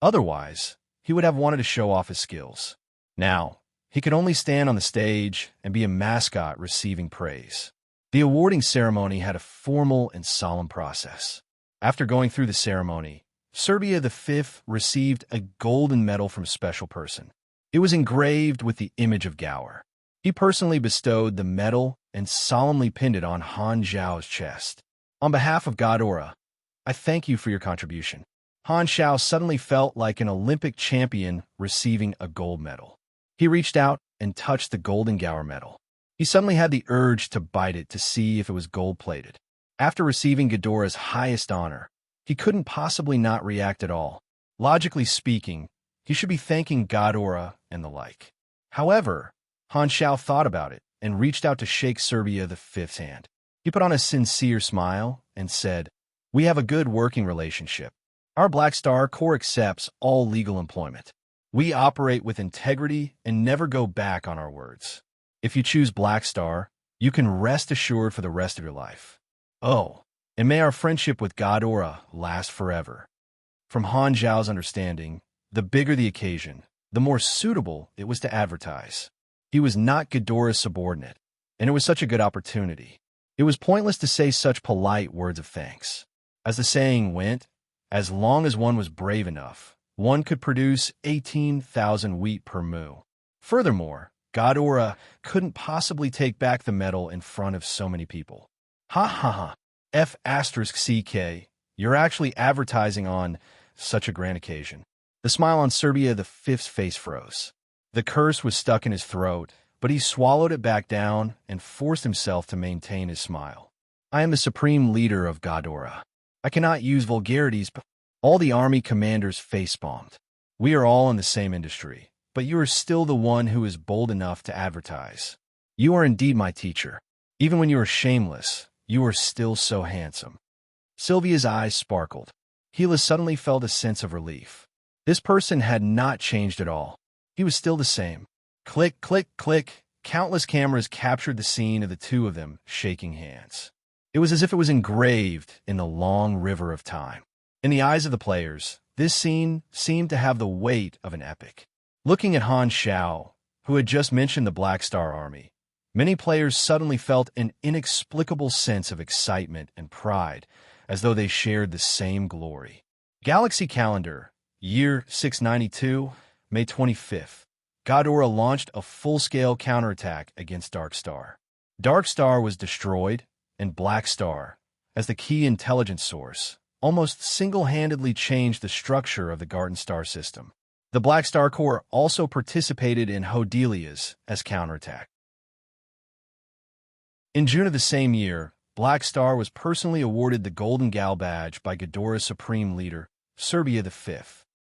Otherwise, he would have wanted to show off his skills. Now, he could only stand on the stage and be a mascot receiving praise. The awarding ceremony had a formal and solemn process. After going through the ceremony, Serbia V received a golden medal from a special person. It was engraved with the image of Gower. He personally bestowed the medal and solemnly pinned it on Han Zhao's chest. "On behalf of Ghidorah, I thank you for your contribution." Han Shao suddenly felt like an Olympic champion receiving a gold medal. He reached out and touched the golden Gower medal. He suddenly had the urge to bite it to see if it was gold-plated. After receiving Ghidorah's highest honor, he couldn't possibly not react at all. Logically speaking, he should be thanking Ghidorah and the like. However, Han Shao thought about it and reached out to shake Serbia V's hand. He put on a sincere smile and said, "We have a good working relationship. Our Black Star Corps accepts all legal employment. We operate with integrity and never go back on our words. If you choose Black Star, you can rest assured for the rest of your life. Oh, and may our friendship with Ghidorah last forever." From Han Zhao's understanding, the bigger the occasion, the more suitable it was to advertise. He was not Ghidorah's subordinate, and it was such a good opportunity. It was pointless to say such polite words of thanks. As the saying went, as long as one was brave enough, one could produce 18,000 wheat per moo. Furthermore, Ghidorah couldn't possibly take back the medal in front of so many people. Ha ha ha. F***CK, You're actually advertising on such a grand occasion. The smile on Serbia the Fifth's face froze. The curse was stuck in his throat, but he swallowed it back down and forced himself to maintain his smile. I am the supreme leader of Godora. I cannot use vulgarities, but all the army commanders face-palmed. We are all in the same industry, but you are still the one who is bold enough to advertise. You are indeed my teacher. Even when you are shameless, you are still so handsome. Sylvia's eyes sparkled. Hila suddenly felt a sense of relief. This person had not changed at all. He was still the same. Click, click, click. Countless cameras captured the scene of the two of them shaking hands. It was as if it was engraved in the long river of time. In the eyes of the players, this scene seemed to have the weight of an epic. Looking at Han Xiao, who had just mentioned the Black Star Army, many players suddenly felt an inexplicable sense of excitement and pride, as though they shared the same glory. Galaxy Calendar, Year 692, May 25th. Godora launched a full-scale counterattack against Dark Star. Dark Star was destroyed, and Black Star, as the key intelligence source, almost single-handedly changed the structure of the Garden Star system. The Black Star Corps also participated in Hodelia's as counterattack. In June of the same year, Black Star was personally awarded the Golden Gal Badge by Godora's supreme leader, Serbia V.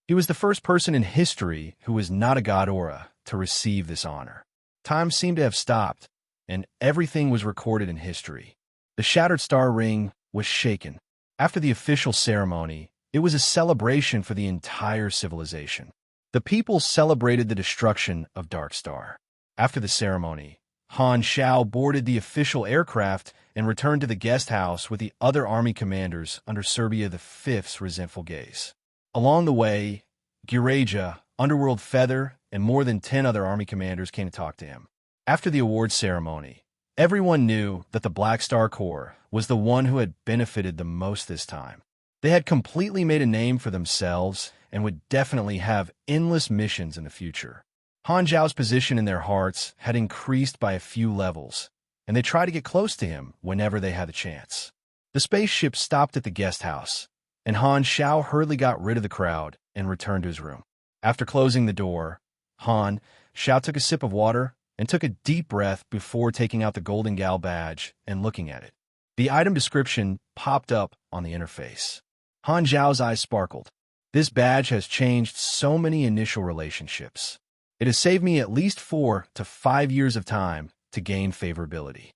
He was the first person in history who was not a Godora to receive this honor. Time seemed to have stopped, and everything was recorded in history. The Shattered Star Ring was shaken. After the official ceremony, it was a celebration for the entire civilization. The people celebrated the destruction of Dark Star. After the ceremony, Han Xiao boarded the official aircraft and returned to the guest house with the other army commanders under Serbia V's resentful gaze. Along the way, Gireja, Underworld Feather, and more than 10 other army commanders came to talk to him. After the awards ceremony, everyone knew that the Black Star Corps was the one who had benefited the most this time. They had completely made a name for themselves and would definitely have endless missions in the future. Han Zhao's position in their hearts had increased by a few levels, and they tried to get close to him whenever they had the chance. The spaceship stopped at the guest house, and Han Xiao hurriedly got rid of the crowd and returned to his room. After closing the door, Han Xiao took a sip of water and took a deep breath before taking out the Golden Gal badge and looking at it. The item description popped up on the interface. Han Zhao's eyes sparkled. This badge has changed so many initial relationships. It has saved me at least 4 to 5 years of time to gain favorability.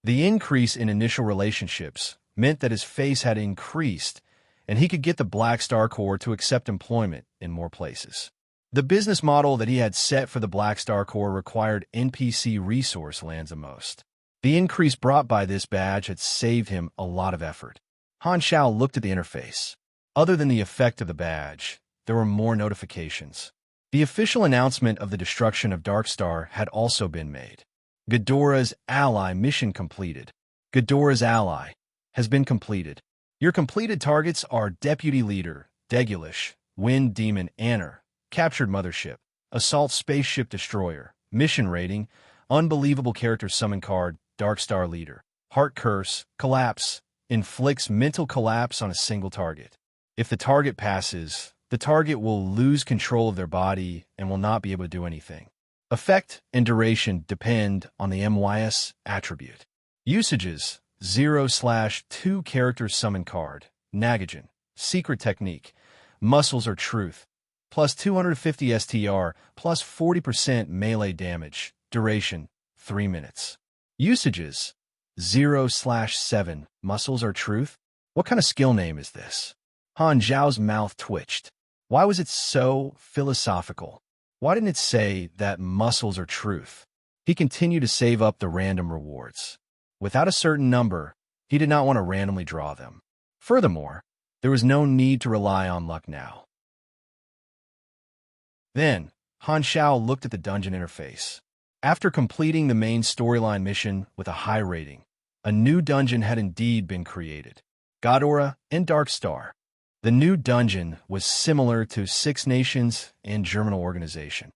The increase in initial relationships meant that his face had increased, and he could get the Black Star Corps to accept employment in more places. The business model that he had set for the Black Star Corps required NPC resource lands the most. The increase brought by this badge had saved him a lot of effort. Han Xiao looked at the interface. Other than the effect of the badge, there were more notifications. The official announcement of the destruction of Dark Star had also been made. Godora's ally mission completed. Godora's ally has been completed. Your completed targets are Deputy Leader, Degulish, Wind Demon Anner, Captured Mothership, Assault Spaceship Destroyer, Mission Rating, Unbelievable Character Summon Card, Dark Star Leader, Heart Curse, Collapse, inflicts mental collapse on a single target. If the target passes, the target will lose control of their body and will not be able to do anything. Effect and duration depend on the MYS attribute. Usages: 0/2 character summon card, Nagajan, Secret Technique, Muscles or Truth, plus 250 STR, plus 40% melee damage, duration, 3 minutes. Usages: 0/7, Muscles or Truth? What kind of skill name is this? Han Zhao's mouth twitched. Why was it so philosophical? Why didn't it say that muscles are truth? He continued to save up the random rewards. Without a certain number, he did not want to randomly draw them. Furthermore, there was no need to rely on luck now. Then, Han Xiao looked at the dungeon interface. After completing the main storyline mission with a high rating, a new dungeon had indeed been created. Godora and Dark Star. The new dungeon was similar to Six Nations and Germinal Organization.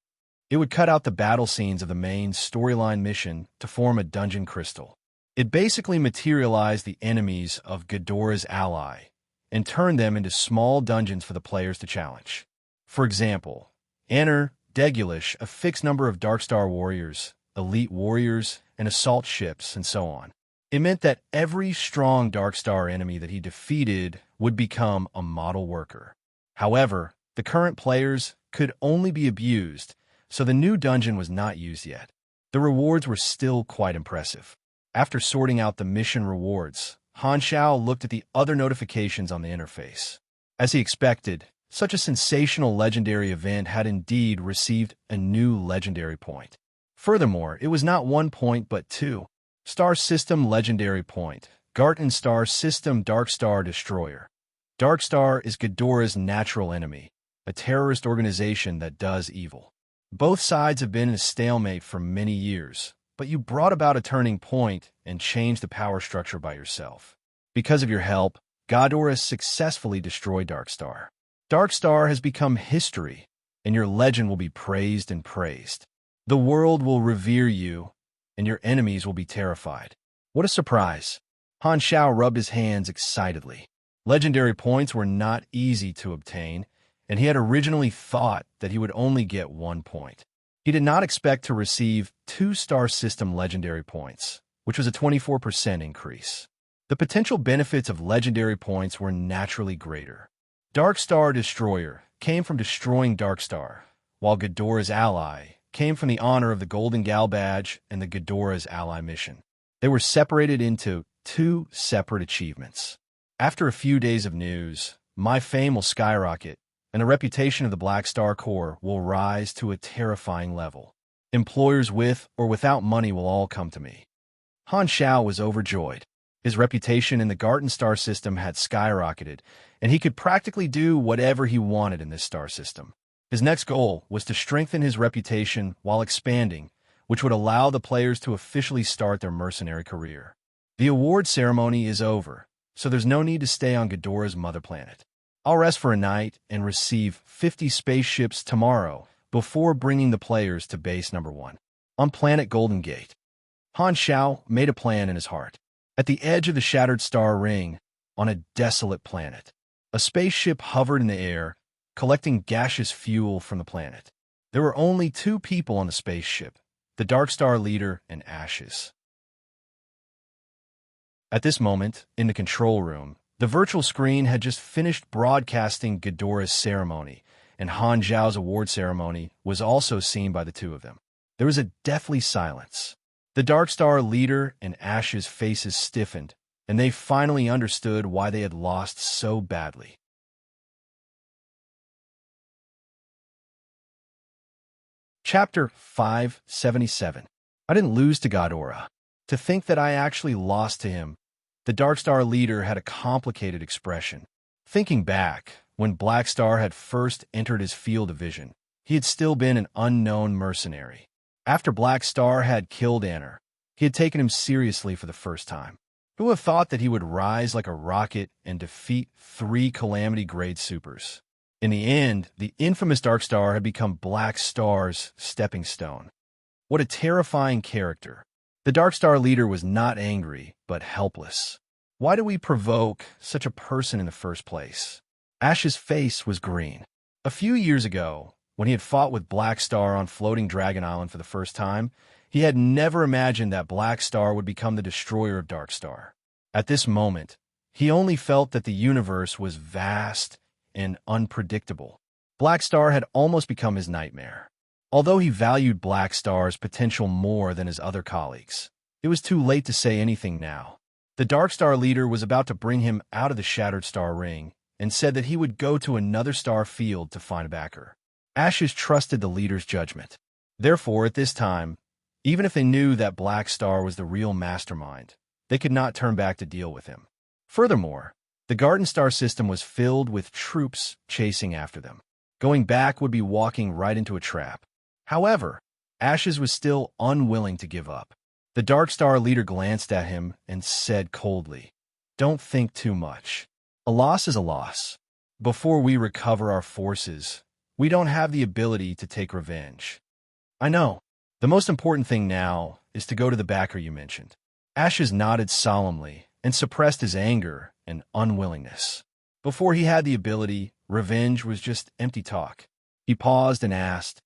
It would cut out the battle scenes of the main storyline mission to form a dungeon crystal. It basically materialized the enemies of Godora's ally, and turned them into small dungeons for the players to challenge. For example, enter Degulish, a fixed number of Darkstar warriors, elite warriors, and assault ships, and so on. It meant that every strong Darkstar enemy that he defeated would become a model worker. However, the current players could only be abused, so the new dungeon was not used yet. The rewards were still quite impressive. After sorting out the mission rewards, Han Xiao looked at the other notifications on the interface. As he expected, such a sensational legendary event had indeed received a new legendary point. Furthermore, it was not 1 point but 2. Star System Legendary Point. Garten Star System Darkstar Destroyer. Darkstar is Ghidorah's natural enemy, a terrorist organization that does evil. Both sides have been in a stalemate for many years, but you brought about a turning point and changed the power structure by yourself. Because of your help, Ghidorah successfully destroyed Darkstar. Darkstar has become history, and your legend will be praised and praised. The world will revere you, and your enemies will be terrified. What a surprise! Han Xiao rubbed his hands excitedly. Legendary points were not easy to obtain, and he had originally thought that he would only get 1 point. He did not expect to receive 2 Star System Legendary points, which was a 24% increase. The potential benefits of legendary points were naturally greater. Darkstar Destroyer came from destroying Darkstar, while Ghidorah's ally came from the honor of the Golden Gal Badge and the Ghidorah's ally mission. They were separated into 2 separate achievements. After a few days of news, my fame will skyrocket, and the reputation of the Black Star Corps will rise to a terrifying level. Employers with or without money will all come to me. Han Xiao was overjoyed. His reputation in the Garten Star System had skyrocketed, and he could practically do whatever he wanted in this star system. His next goal was to strengthen his reputation while expanding, which would allow the players to officially start their mercenary career. The award ceremony is over, so there's no need to stay on Ghidorah's mother planet. I'll rest for a night and receive 50 spaceships tomorrow before bringing the players to base number 1. On planet Golden Gate, Han Xiao made a plan in his heart. At the edge of the shattered star ring, on a desolate planet, a spaceship hovered in the air, collecting gaseous fuel from the planet. There were only 2 people on the spaceship, the Darkstar leader and Ashes. At this moment, in the control room, the virtual screen had just finished broadcasting Ghidorah's ceremony, and Han Xiao's award ceremony was also seen by the 2 of them. There was a deathly silence. The Darkstar leader and Ash's faces stiffened, and they finally understood why they had lost so badly. Chapter 577. I didn't lose to Ghidorah. To think that I actually lost to him. The Darkstar leader had a complicated expression. Thinking back, when Black Star had first entered his field of vision, he had still been an unknown mercenary. After Black Star had killed Anner, he had taken him seriously for the first time. Who would have thought that he would rise like a rocket and defeat 3 Calamity-grade supers? In the end, the infamous Darkstar had become Black Star's stepping stone. What a terrifying character. The Darkstar leader was not angry, but helpless. Why do we provoke such a person in the first place? Ash's face was green. A few years ago, when he had fought with Black Star on Floating Dragon Island for the first time, he had never imagined that Black Star would become the destroyer of Darkstar. At this moment, he only felt that the universe was vast and unpredictable. Black Star had almost become his nightmare. Although he valued Black Star's potential more than his other colleagues, it was too late to say anything now. The Darkstar leader was about to bring him out of the Shattered Star Ring and said that he would go to another star field to find a backer. Ashes trusted the leader's judgment. Therefore, at this time, even if they knew that Black Star was the real mastermind, they could not turn back to deal with him. Furthermore, the Garden Star system was filled with troops chasing after them. Going back would be walking right into a trap. However, Ashes was still unwilling to give up. The Darkstar leader glanced at him and said coldly, "Don't think too much. A loss is a loss. Before we recover our forces, we don't have the ability to take revenge. I know. The most important thing now is to go to the backer you mentioned." Ashes nodded solemnly and suppressed his anger and unwillingness. Before he had the ability, revenge was just empty talk. He paused and asked,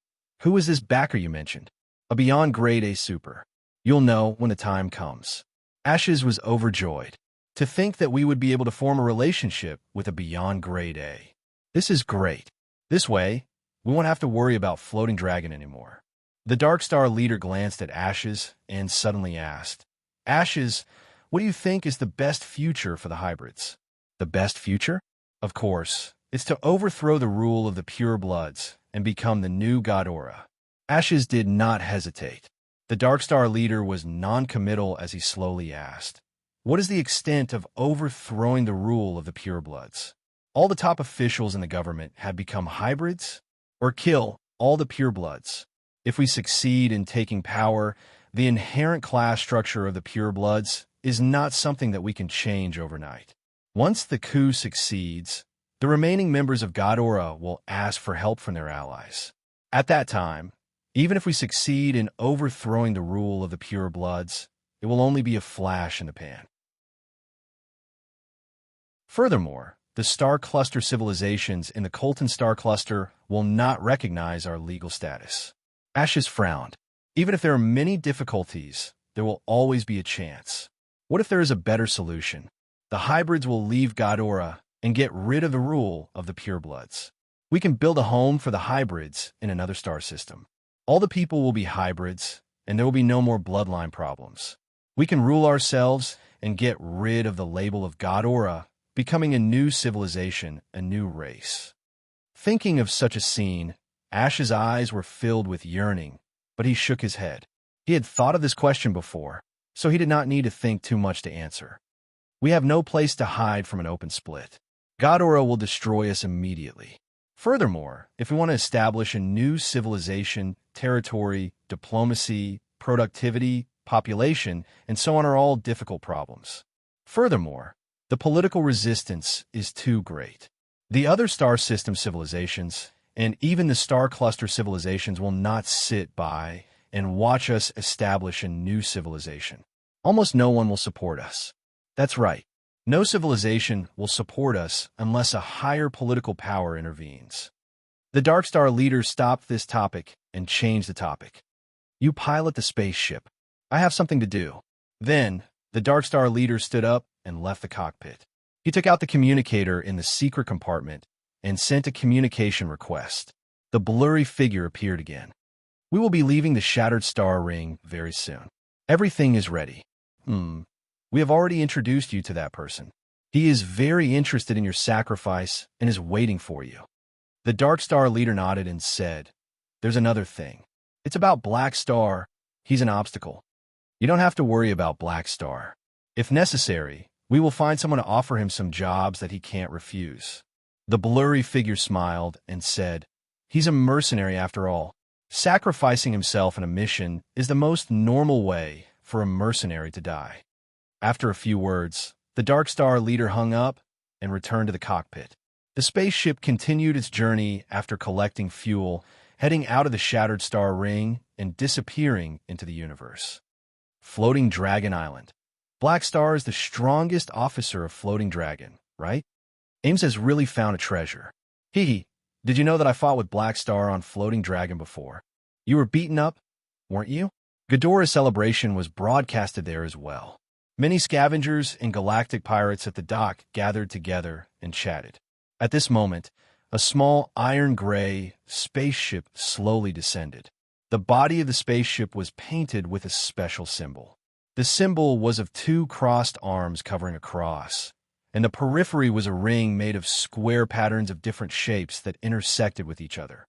"Who is this backer you mentioned?" "A beyond grade A super. You'll know when the time comes." Ashes was overjoyed. To think that we would be able to form a relationship with a beyond grade A. This is great. This way, we won't have to worry about floating dragon anymore. The Dark Star leader glanced at Ashes and suddenly asked, "Ashes, what do you think is the best future for the hybrids?" "The best future? Of course, it's to overthrow the rule of the pure bloods and become the new Ghidorah." Ashes did not hesitate. The Dark Star leader was non-committal as he slowly asked, "What is the extent of overthrowing the rule of the pure bloods? All the top officials in the government have become hybrids? Or kill all the pure bloods? If we succeed in taking power, the inherent class structure of the pure bloods is not something that we can change overnight. Once the coup succeeds, the remaining members of Ghidorah will ask for help from their allies. At that time, even if we succeed in overthrowing the rule of the pure bloods, it will only be a flash in the pan." Furthermore, the star cluster civilizations in the Colton star cluster will not recognize our legal status. Ashes frowned. Even if there are many difficulties, there will always be a chance. What if there is a better solution? The hybrids will leave Ghidorah and get rid of the rule of the purebloods. We can build a home for the hybrids in another star system. All the people will be hybrids, and there will be no more bloodline problems. We can rule ourselves and get rid of the label of Ghidorah, becoming a new civilization, a new race. Thinking of such a scene, Ash's eyes were filled with yearning, but he shook his head. He had thought of this question before, so he did not need to think too much to answer. We have no place to hide from an open split. Ghidorah will destroy us immediately. Furthermore, if we want to establish a new civilization, territory, diplomacy, productivity, population, and so on are all difficult problems. Furthermore, the political resistance is too great. The other star system civilizations, and even the star cluster civilizations, will not sit by and watch us establish a new civilization. Almost no one will support us. That's right. No civilization will support us unless a higher political power intervenes. The Dark Star leader stopped this topic and changed the topic. "You pilot the spaceship. I have something to do." Then, the Dark Star leader stood up and left the cockpit. He took out the communicator in the secret compartment and sent a communication request. The blurry figure appeared again. "We will be leaving the Shattered Star Ring very soon. Everything is ready." We have already introduced you to that person. He is very interested in your sacrifice and is waiting for you." The Dark Star leader nodded and said, "There's another thing. It's about Black Star. He's an obstacle. You don't have to worry about Black Star. If necessary, we will find someone to offer him some jobs that he can't refuse." The blurry figure smiled and said, "He's a mercenary after all. Sacrificing himself in a mission is the most normal way for a mercenary to die." After a few words, the Dark Star leader hung up and returned to the cockpit. The spaceship continued its journey after collecting fuel, heading out of the Shattered Star Ring and disappearing into the universe. Floating Dragon Island. Black Star is the strongest officer of Floating Dragon, right? Ames has really found a treasure. Hee. Did you know that I fought with Black Star on Floating Dragon before? You were beaten up, weren't you? Ghidorah's celebration was broadcasted there as well. Many scavengers and galactic pirates at the dock gathered together and chatted. At this moment, a small iron-gray spaceship slowly descended. The body of the spaceship was painted with a special symbol. The symbol was of two crossed arms covering a cross, and the periphery was a ring made of square patterns of different shapes that intersected with each other.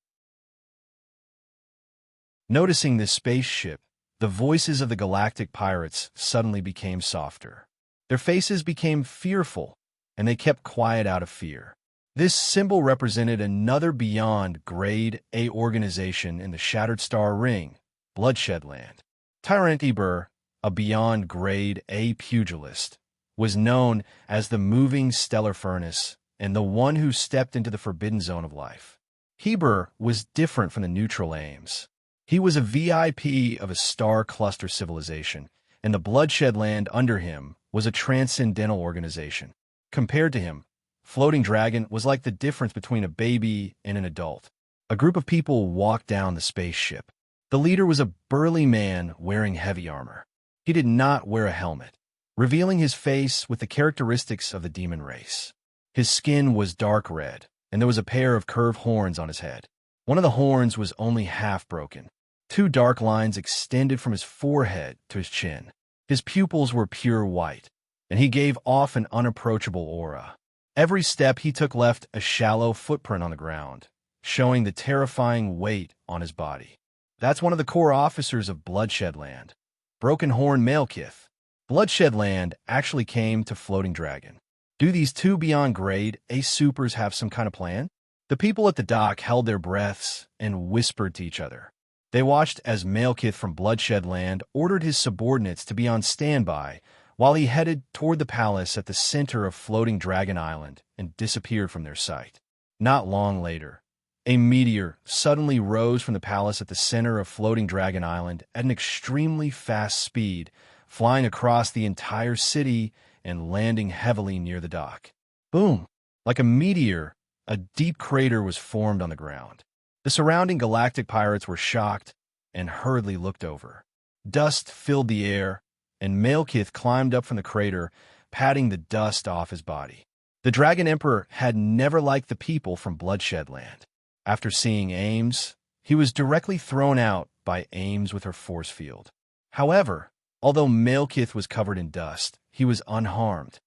Noticing this spaceship, the voices of the galactic pirates suddenly became softer. Their faces became fearful, and they kept quiet out of fear. This symbol represented another beyond Grade A organization in the Shattered Star Ring, Bloodshed Land. Tyrant Eber, a beyond Grade A pugilist, was known as the Moving Stellar Furnace and the one who stepped into the Forbidden Zone of life. Heber was different from the neutral Ames. He was a VIP of a star cluster civilization, and the Bloodshed Land under him was a transcendental organization. Compared to him, Floating Dragon was like the difference between a baby and an adult. A group of people walked down the spaceship. The leader was a burly man wearing heavy armor. He did not wear a helmet, revealing his face with the characteristics of the demon race. His skin was dark red, and there was a pair of curved horns on his head. One of the horns was only half broken. Two dark lines extended from his forehead to his chin. His pupils were pure white, and he gave off an unapproachable aura. Every step he took left a shallow footprint on the ground, showing the terrifying weight on his body. That's one of the core officers of Bloodshed Land, Broken Horn Malekith. Bloodshed Land actually came to Floating Dragon. Do these two beyond grade A supers have some kind of plan? The people at the dock held their breaths and whispered to each other. They watched as Malekith from Bloodshed Land ordered his subordinates to be on standby while he headed toward the palace at the center of Floating Dragon Island and disappeared from their sight. Not long later, a meteor suddenly rose from the palace at the center of Floating Dragon Island at an extremely fast speed, flying across the entire city and landing heavily near the dock. Boom! Like a meteor, a deep crater was formed on the ground. The surrounding galactic pirates were shocked and hurriedly looked over. Dust filled the air, and Malekith climbed up from the crater, patting the dust off his body. The Dragon Emperor had never liked the people from Bloodshed Land. After seeing Ames, he was directly thrown out by Ames with her force field. However, although Malekith was covered in dust, he was unharmed.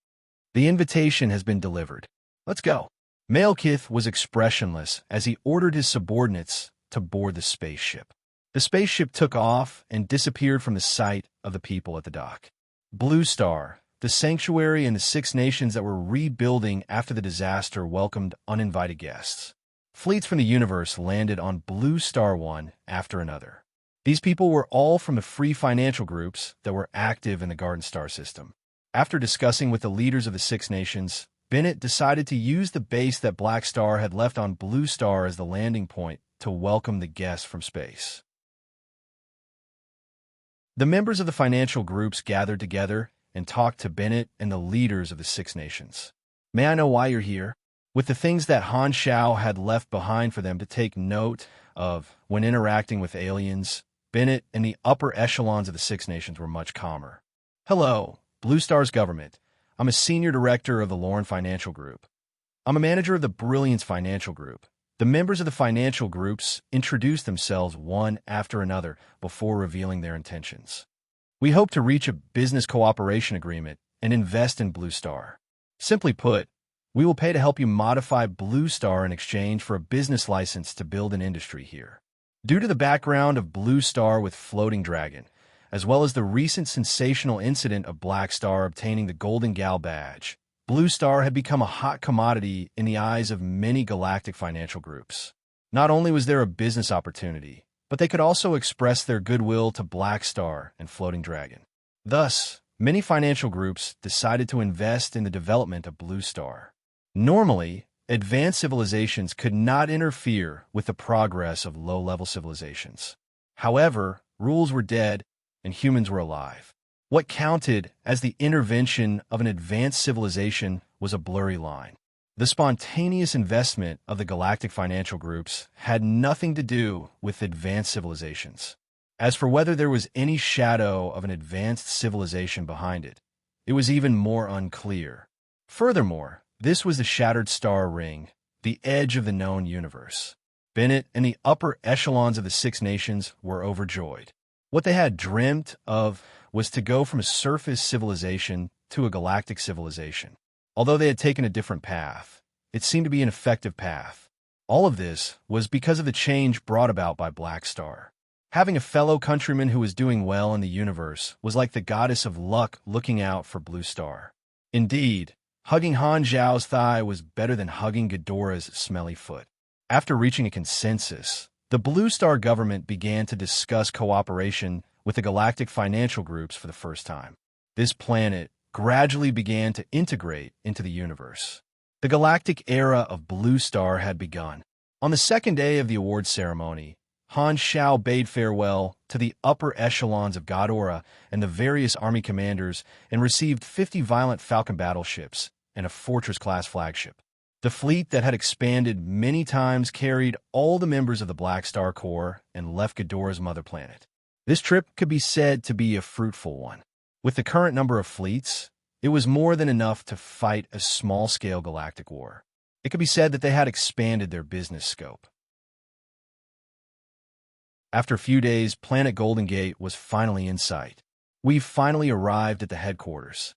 The invitation has been delivered. Let's go. Malekith was expressionless as he ordered his subordinates to board the spaceship. The spaceship took off and disappeared from the sight of the people at the dock. Blue Star, the sanctuary and the Six Nations that were rebuilding after the disaster welcomed uninvited guests. Fleets from the universe landed on Blue Star one after another. These people were all from the free financial groups that were active in the Garden Star system. After discussing with the leaders of the Six Nations, Bennett decided to use the base that Black Star had left on Blue Star as the landing point to welcome the guests from space. The members of the financial groups gathered together and talked to Bennett and the leaders of the Six Nations. May I know why you're here? With the things that Han Shao had left behind for them to take note of when interacting with aliens, Bennett and the upper echelons of the Six Nations were much calmer. Hello, Blue Star's government. I'm a senior director of the Lauren Financial Group. I'm a manager of the Brilliance Financial Group. The members of the financial groups introduced themselves one after another before revealing their intentions. We hope to reach a business cooperation agreement and invest in Blue Star. Simply put, we will pay to help you modify Blue Star in exchange for a business license to build an industry here. Due to the background of Blue Star with Floating Dragon, as well as the recent sensational incident of Black Star obtaining the Golden Gal badge, Blue Star had become a hot commodity in the eyes of many galactic financial groups. Not only was there a business opportunity, but they could also express their goodwill to Black Star and Floating Dragon. Thus, many financial groups decided to invest in the development of Blue Star. Normally, advanced civilizations could not interfere with the progress of low-level civilizations. However, rules were dead and humans were alive. What counted as the intervention of an advanced civilization was a blurry line. The spontaneous investment of the galactic financial groups had nothing to do with advanced civilizations. As for whether there was any shadow of an advanced civilization behind it, it was even more unclear. Furthermore, this was the Shattered Star Ring, the edge of the known universe. Bennett and the upper echelons of the Six Nations were overjoyed. What they had dreamt of was to go from a surface civilization to a galactic civilization. Although they had taken a different path, it seemed to be an effective path. All of this was because of the change brought about by Black Star. Having a fellow countryman who was doing well in the universe was like the goddess of luck looking out for Blue Star. Indeed, hugging Han Zhao's thigh was better than hugging Ghidorah's smelly foot. After reaching a consensus, the Blue Star government began to discuss cooperation with the galactic financial groups for the first time. This planet gradually began to integrate into the universe. The galactic era of Blue Star had begun. On the second day of the award ceremony, Han Shao bade farewell to the upper echelons of Ghidorah and the various army commanders and received 50 violent Falcon battleships and a Fortress-class flagship. The fleet that had expanded many times carried all the members of the Black Star Corps and left Ghidorah's mother planet. This trip could be said to be a fruitful one. With the current number of fleets, it was more than enough to fight a small-scale galactic war. It could be said that they had expanded their business scope. After a few days, Planet Golden Gate was finally in sight. We've finally arrived at the headquarters.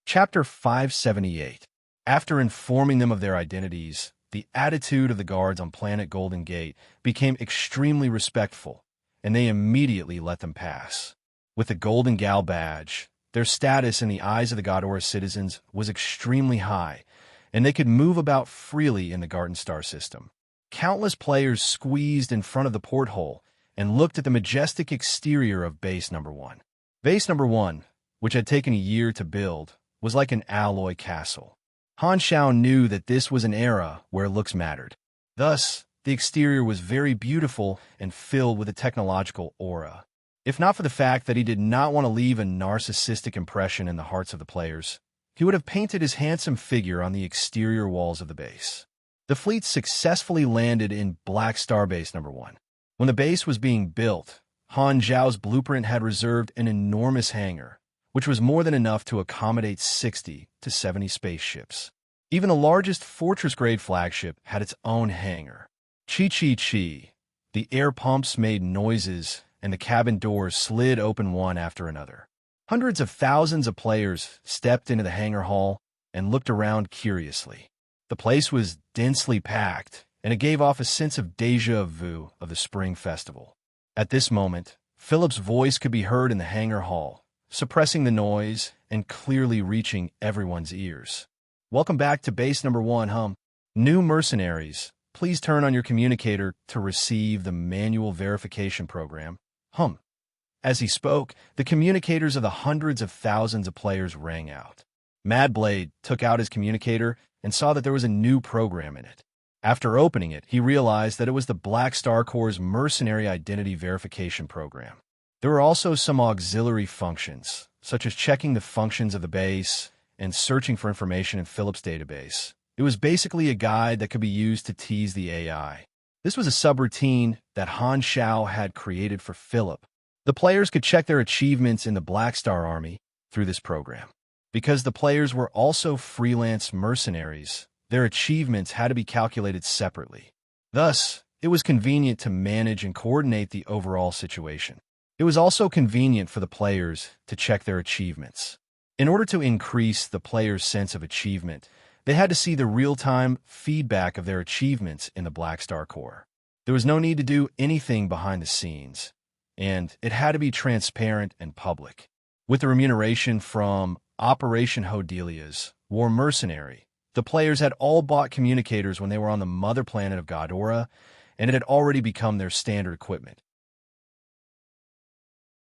Chapter 578. After informing them of their identities, the attitude of the guards on Planet Golden Gate became extremely respectful, and they immediately let them pass. With the Golden Gal badge, their status in the eyes of the Ghidorah citizens was extremely high, and they could move about freely in the Garden Star system. Countless players squeezed in front of the porthole and looked at the majestic exterior of Base Number 1. Base Number 1, which had taken a year to build, was like an alloy castle. Han Xiao knew that this was an era where looks mattered. Thus, the exterior was very beautiful and filled with a technological aura. If not for the fact that he did not want to leave a narcissistic impression in the hearts of the players, he would have painted his handsome figure on the exterior walls of the base. The fleet successfully landed in Black Star Base Number 1. When the base was being built, Han Zhao's blueprint had reserved an enormous hangar, which was more than enough to accommodate 60 to 70 spaceships. Even the largest fortress-grade flagship had its own hangar. Chi-chi-chi. The air pumps made noises, and the cabin doors slid open one after another. Hundreds of thousands of players stepped into the hangar hall and looked around curiously. The place was densely packed, and it gave off a sense of déjà vu of the Spring Festival. At this moment, Philip's voice could be heard in the hangar hall, suppressing the noise and clearly reaching everyone's ears. Welcome back to Base Number 1, New mercenaries, please turn on your communicator to receive the manual verification program, As he spoke, the communicators of the hundreds of thousands of players rang out. Madblade took out his communicator and saw that there was a new program in it. After opening it, he realized that it was the Black Star Corps' mercenary identity verification program. There were also some auxiliary functions, such as checking the functions of the base and searching for information in Philip's database. It was basically a guide that could be used to tease the AI. This was a subroutine that Han Xiao had created for Philip. The players could check their achievements in the Black Star Army through this program. Because the players were also freelance mercenaries, their achievements had to be calculated separately. Thus, it was convenient to manage and coordinate the overall situation. It was also convenient for the players to check their achievements. In order to increase the players' sense of achievement, they had to see the real-time feedback of their achievements in the Black Star Corps. There was no need to do anything behind the scenes, and it had to be transparent and public. With the remuneration from Operation Hodelia's War Mercenary, the players had all bought communicators when they were on the mother planet of Ghidorah, and it had already become their standard equipment.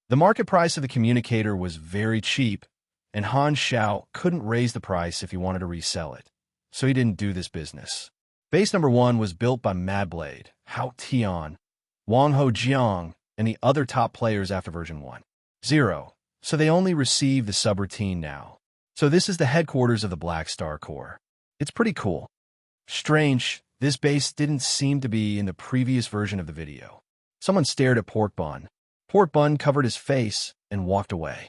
The market price of the communicator was very cheap, and Han Xiao couldn't raise the price if he wanted to resell it, so he didn't do this business. Base Number 1 was built by Madblade, Hao Tian, Wang Hojiang, and the other top players after version 1.0, so they only receive the subroutine now. So this is the headquarters of the Black Star Corps. It's pretty cool. Strange, this base didn't seem to be in the previous version of the video. Someone stared at Pork Bun. Pork Bun covered his face and walked away.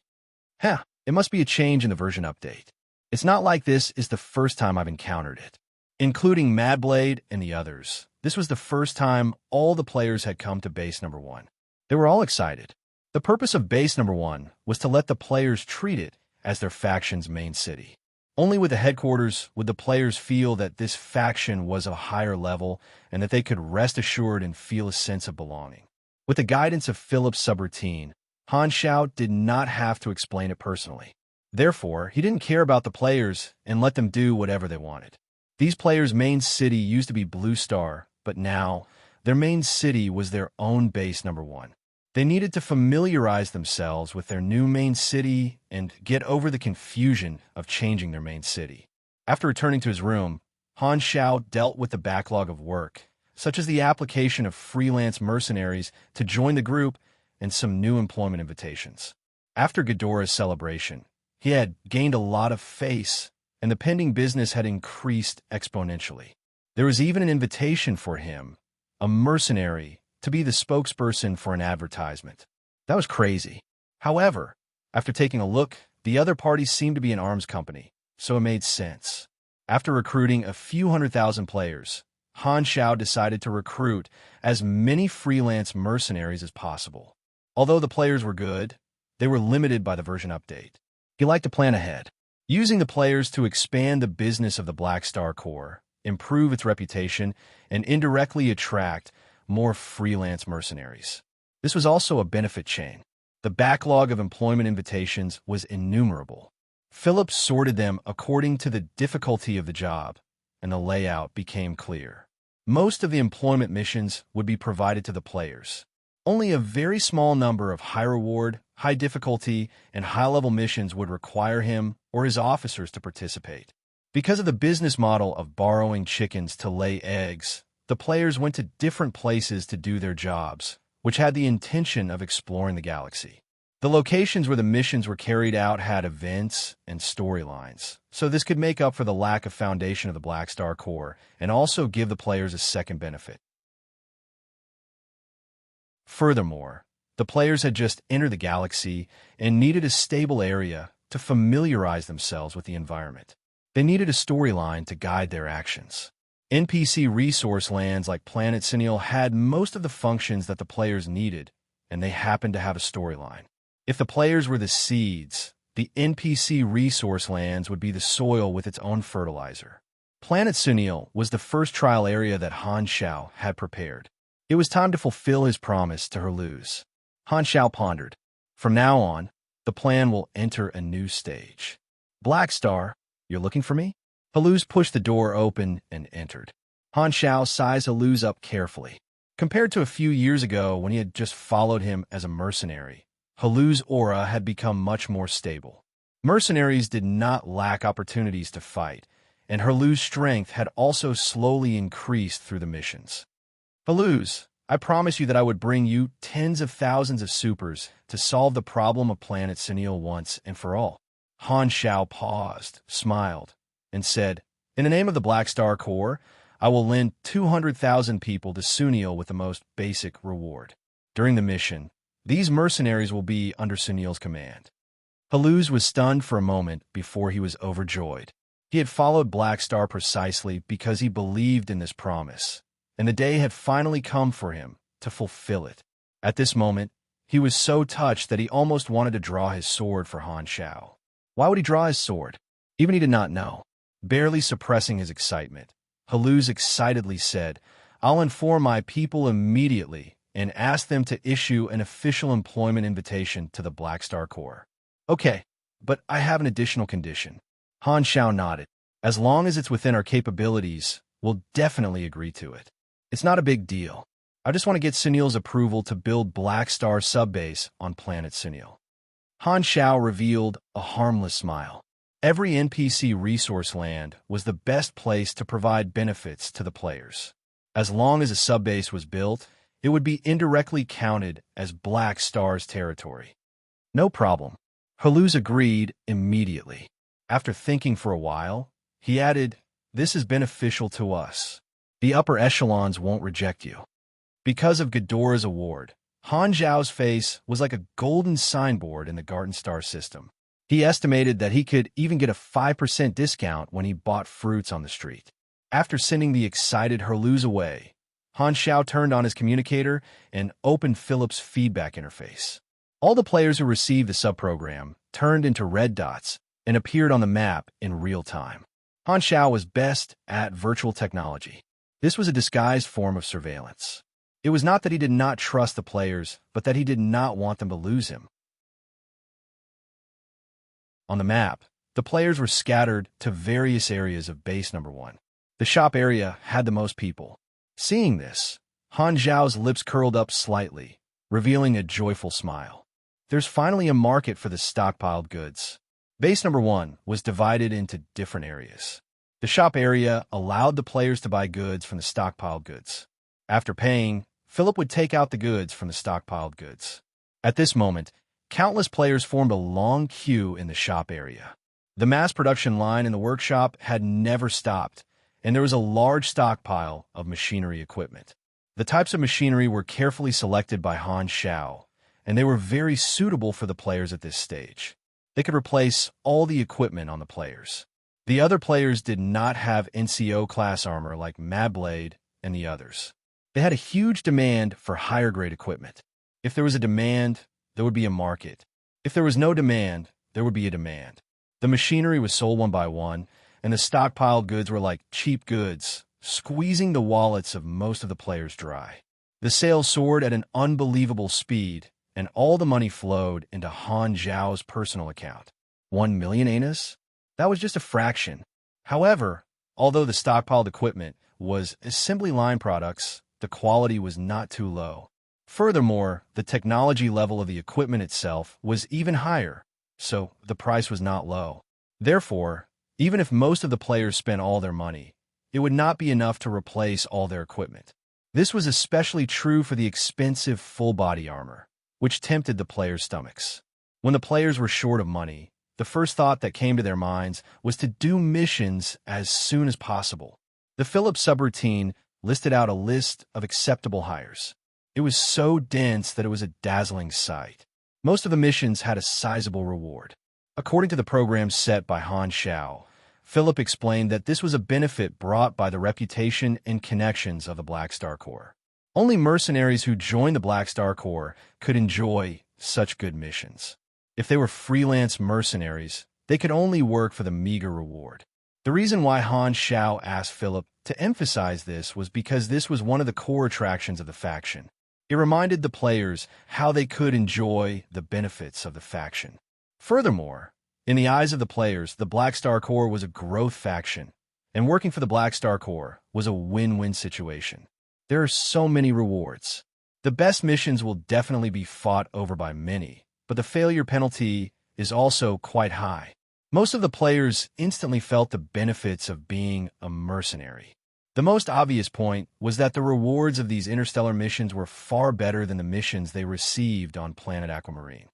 It must be a change in the version update. It's not like this is the first time I've encountered it. Including Madblade and the others, this was the first time all the players had come to Base Number 1. They were all excited. The purpose of Base Number 1 was to let the players treat it as their faction's main city. Only with the headquarters would the players feel that this faction was of a higher level and that they could rest assured and feel a sense of belonging. With the guidance of Philip's subroutine, Han Xiao did not have to explain it personally. Therefore, he didn't care about the players and let them do whatever they wanted. These players' main city used to be Blue Star, but now their main city was their own Base Number 1. They needed to familiarize themselves with their new main city and get over the confusion of changing their main city. After returning to his room, Han Xiao dealt with the backlog of work, such as the application of freelance mercenaries to join the group and some new employment invitations. After Ghidorah's celebration, he had gained a lot of face, and the pending business had increased exponentially. There was even an invitation for him, a mercenary, to be the spokesperson for an advertisement. That was crazy. However, after taking a look, the other party seemed to be an arms company, so it made sense. After recruiting a few 100,000 players, Han Xiao decided to recruit as many freelance mercenaries as possible. Although the players were good, they were limited by the version update. He liked to plan ahead, using the players to expand the business of the Black Star Corps, improve its reputation, and indirectly attract more freelance mercenaries. This was also a benefit chain. The backlog of employment invitations was innumerable. Philip sorted them according to the difficulty of the job, and the layout became clear. Most of the employment missions would be provided to the players. Only a very small number of high-reward, high-difficulty, and high-level missions would require him or his officers to participate. Because of the business model of borrowing chickens to lay eggs, the players went to different places to do their jobs, which had the intention of exploring the galaxy. The locations where the missions were carried out had events and storylines, so this could make up for the lack of foundation of the Black Star Corps and also give the players a second benefit. Furthermore, the players had just entered the galaxy and needed a stable area to familiarize themselves with the environment. They needed a storyline to guide their actions. NPC resource lands like Planet Senil had most of the functions that the players needed, and they happened to have a storyline. If the players were the seeds, the NPC resource lands would be the soil with its own fertilizer. Planet Senil was the first trial area that Han Xiao had prepared. It was time to fulfill his promise to Herluz. Han Xiao pondered. From now on, the plan will enter a new stage. Black Star, you're looking for me? Herluz pushed the door open and entered. Han Xiao sized Herluz up carefully. Compared to a few years ago when he had just followed him as a mercenary, Herluz's aura had become much more stable. Mercenaries did not lack opportunities to fight, and Herluz's strength had also slowly increased through the missions. Herluz, I promised you that I would bring you tens of thousands of supers to solve the problem of Planet Senil once and for all. Han Xiao paused, smiled, and said, in the name of the Black Star Corps, I will lend 200,000 people to Sunil with the most basic reward. During the mission, these mercenaries will be under Sunil's command. Herluz was stunned for a moment before he was overjoyed. He had followed Black Star precisely because he believed in this promise, and the day had finally come for him to fulfill it. At this moment, he was so touched that he almost wanted to draw his sword for Han Xiao. Why would he draw his sword? Even he did not know. Barely suppressing his excitement, Herluz excitedly said, I'll inform my people immediately and ask them to issue an official employment invitation to the Black Star Corps. Okay, but I have an additional condition. Han Xiao nodded. As long as it's within our capabilities, we'll definitely agree to it. It's not a big deal. I just want to get Sunil's approval to build Black Star subbase on Planet Senil. Han Xiao revealed a harmless smile. Every NPC resource land was the best place to provide benefits to the players. As long as a subbase was built, it would be indirectly counted as Black Star's territory. No problem. Herluz agreed immediately. After thinking for a while, he added, this is beneficial to us. The upper echelons won't reject you. Because of Ghidorah's award, Han Xiao's face was like a golden signboard in the Garden Star system. He estimated that he could even get a 5% discount when he bought fruits on the street. After sending the excited Herluz away, Han Xiao turned on his communicator and opened Philip's feedback interface. All the players who received the subprogram turned into red dots and appeared on the map in real time. Han Xiao was best at virtual technology. This was a disguised form of surveillance. It was not that he did not trust the players, but that he did not want them to lose him. On the map, the players were scattered to various areas of base number 1. The shop area had the most people. Seeing this, Han Xiao's lips curled up slightly, revealing a joyful smile. There's finally a market for the stockpiled goods. Base number 1 was divided into different areas. The shop area allowed the players to buy goods from the stockpiled goods. After paying, Philip would take out the goods from the stockpiled goods. At this moment, Countless players formed a long queue in the shop area. The mass production line in the workshop had never stopped, and there was a large stockpile of machinery equipment. The types of machinery were carefully selected by Han Xiao, and they were very suitable for the players at this stage. They could replace all the equipment on the players. The other players did not have NCO-class armor like Madblade and the others. They had a huge demand for higher-grade equipment. If there was a demand, there would be a market. If there was no demand, there would be a demand. The machinery was sold one by one, and the stockpiled goods were like cheap goods, squeezing the wallets of most of the players dry. The sales soared at an unbelievable speed, and all the money flowed into Han Zhao's personal account. 1 million anas? That was just a fraction. However, although the stockpiled equipment was assembly line products, the quality was not too low. Furthermore, the technology level of the equipment itself was even higher, so the price was not low. Therefore, even if most of the players spent all their money, it would not be enough to replace all their equipment. This was especially true for the expensive full-body armor, which tempted the players' stomachs. When the players were short of money, the first thought that came to their minds was to do missions as soon as possible. The Philip subroutine listed out a list of acceptable hires. It was so dense that it was a dazzling sight. Most of the missions had a sizable reward. According to the program set by Han Xiao, Philip explained that this was a benefit brought by the reputation and connections of the Black Star Corps. Only mercenaries who joined the Black Star Corps could enjoy such good missions. If they were freelance mercenaries, they could only work for the meager reward. The reason why Han Xiao asked Philip to emphasize this was because this was one of the core attractions of the faction. It reminded the players how they could enjoy the benefits of the faction. Furthermore, in the eyes of the players, the Black Star Corps was a growth faction, and working for the Black Star Corps was a win-win situation. There are so many rewards. The best missions will definitely be fought over by many, but the failure penalty is also quite high. Most of the players instantly felt the benefits of being a mercenary. The most obvious point was that the rewards of these interstellar missions were far better than the missions they received on planet Aquamarine.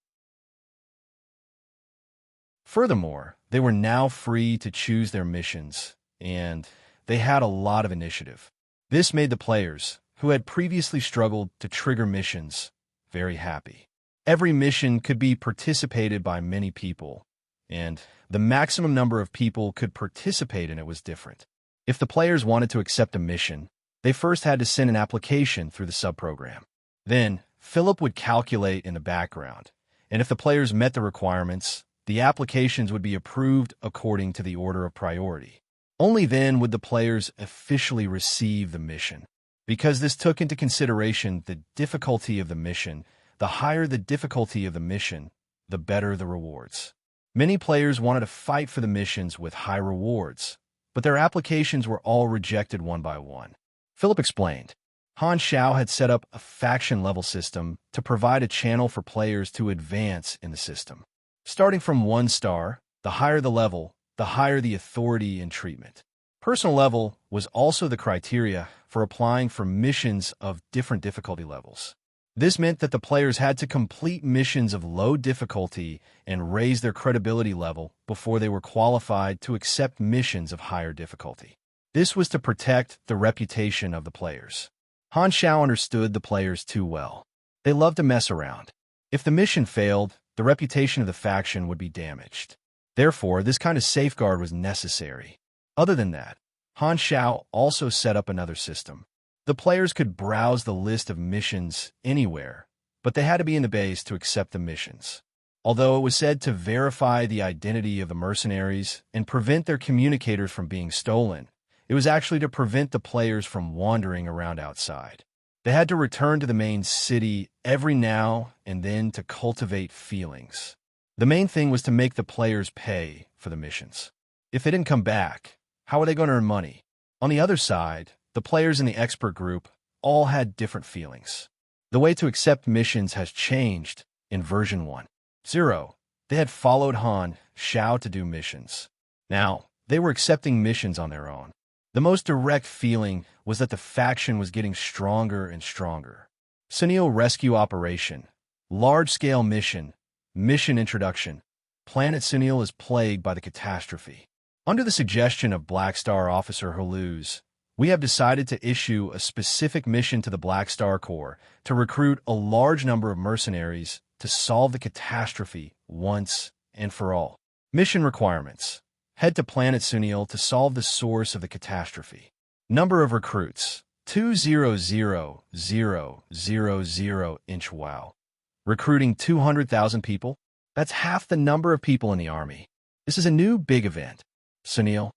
Furthermore, they were now free to choose their missions, and they had a lot of initiative. This made the players, who had previously struggled to trigger missions, very happy. Every mission could be participated by many people, and the maximum number of people could participate in it was different. If the players wanted to accept a mission, they first had to send an application through the subprogram. Then, Philip would calculate in the background, and if the players met the requirements, the applications would be approved according to the order of priority. Only then would the players officially receive the mission. Because this took into consideration the difficulty of the mission, the higher the difficulty of the mission, the better the rewards. Many players wanted to fight for the missions with high rewards, but their applications were all rejected one by one. Philip explained. Han Xiao had set up a faction-level system to provide a channel for players to advance in the system. Starting from 1 star, the higher the level, the higher the authority and treatment. Personal level was also the criteria for applying for missions of different difficulty levels. This meant that the players had to complete missions of low difficulty and raise their credibility level before they were qualified to accept missions of higher difficulty. This was to protect the reputation of the players. Han Xiao understood the players too well. They loved to mess around. If the mission failed, the reputation of the faction would be damaged. Therefore, this kind of safeguard was necessary. Other than that, Han Xiao also set up another system. The players could browse the list of missions anywhere, but they had to be in the base to accept the missions. Although it was said to verify the identity of the mercenaries and prevent their communicators from being stolen, it was actually to prevent the players from wandering around outside. They had to return to the main city every now and then to cultivate feelings. The main thing was to make the players pay for the missions. If they didn't come back, how were they going to earn money? On the other side, the players in the expert group all had different feelings. The way to accept missions has changed in version 1.0. They had followed Han Xiao to do missions. Now, they were accepting missions on their own. The most direct feeling was that the faction was getting stronger and stronger. Sunil Rescue Operation, large-scale mission, Mission Introduction. Planet Sunil is plagued by the catastrophe. Under the suggestion of Black Star Officer Haluz, we have decided to issue a specific mission to the Black Star Corps to recruit a large number of mercenaries to solve the catastrophe once and for all. Mission requirements. Head to Planet Sunil to solve the source of the catastrophe. Number of recruits. 200,000 inch wow. Recruiting 200,000 people? That's half the number of people in the army. This is a new big event. Sunil.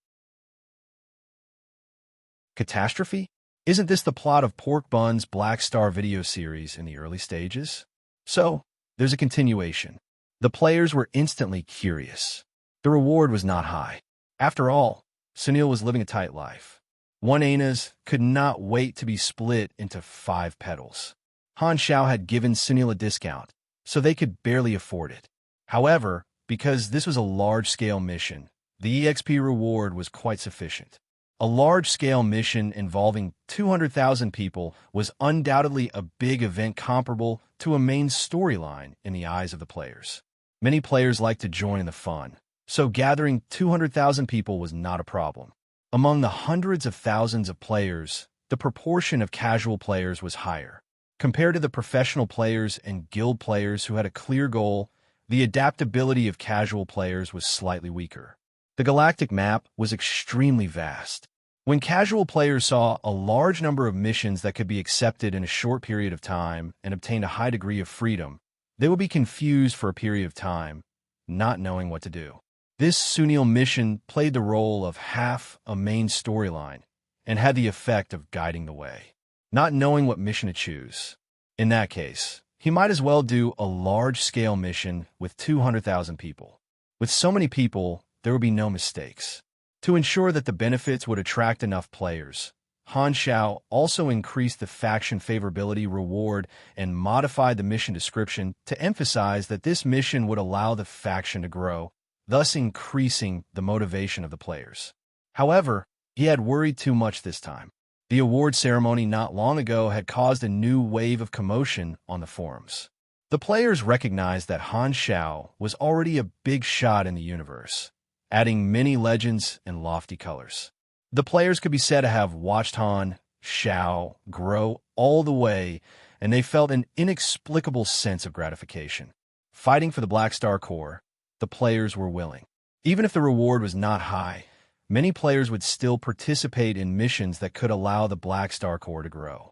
Catastrophe? Isn't this the plot of Pork Bun's Black Star video series in the early stages? So, there's a continuation. The players were instantly curious. The reward was not high. After all, Sunil was living a tight life. One Anas could not wait to be split into 5 petals. Han Xiao had given Sunil a discount, so they could barely afford it. However, because this was a large-scale mission, the EXP reward was quite sufficient. A large-scale mission involving 200,000 people was undoubtedly a big event comparable to a main storyline in the eyes of the players. Many players like to join in the fun, so gathering 200,000 people was not a problem. Among the hundreds of thousands of players, the proportion of casual players was higher. Compared to the professional players and guild players who had a clear goal, the adaptability of casual players was slightly weaker. The galactic map was extremely vast. When casual players saw a large number of missions that could be accepted in a short period of time and obtained a high degree of freedom, they would be confused for a period of time, not knowing what to do. This Sunil mission played the role of half a main storyline and had the effect of guiding the way, not knowing what mission to choose. In that case, he might as well do a large-scale mission with 200,000 people. With so many people, there would be no mistakes. To ensure that the benefits would attract enough players, Han Xiao also increased the faction favorability reward and modified the mission description to emphasize that this mission would allow the faction to grow, thus increasing the motivation of the players. However, he had worried too much this time. The award ceremony not long ago had caused a new wave of commotion on the forums. The players recognized that Han Xiao was already a big shot in the universe, adding many legends and lofty colors. The players could be said to have watched Han Xiao grow all the way, and they felt an inexplicable sense of gratification. Fighting for the Black Star Corps, the players were willing. Even if the reward was not high, many players would still participate in missions that could allow the Black Star Corps to grow.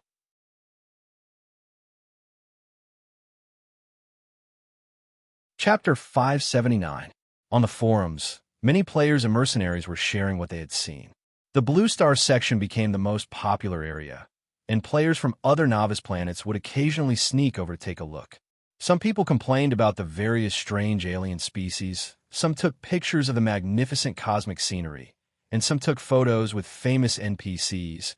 Chapter 579. On the forums, many players and mercenaries were sharing what they had seen. The Blue Star section became the most popular area, and players from other novice planets would occasionally sneak over to take a look. Some people complained about the various strange alien species, some took pictures of the magnificent cosmic scenery, and some took photos with famous NPCs,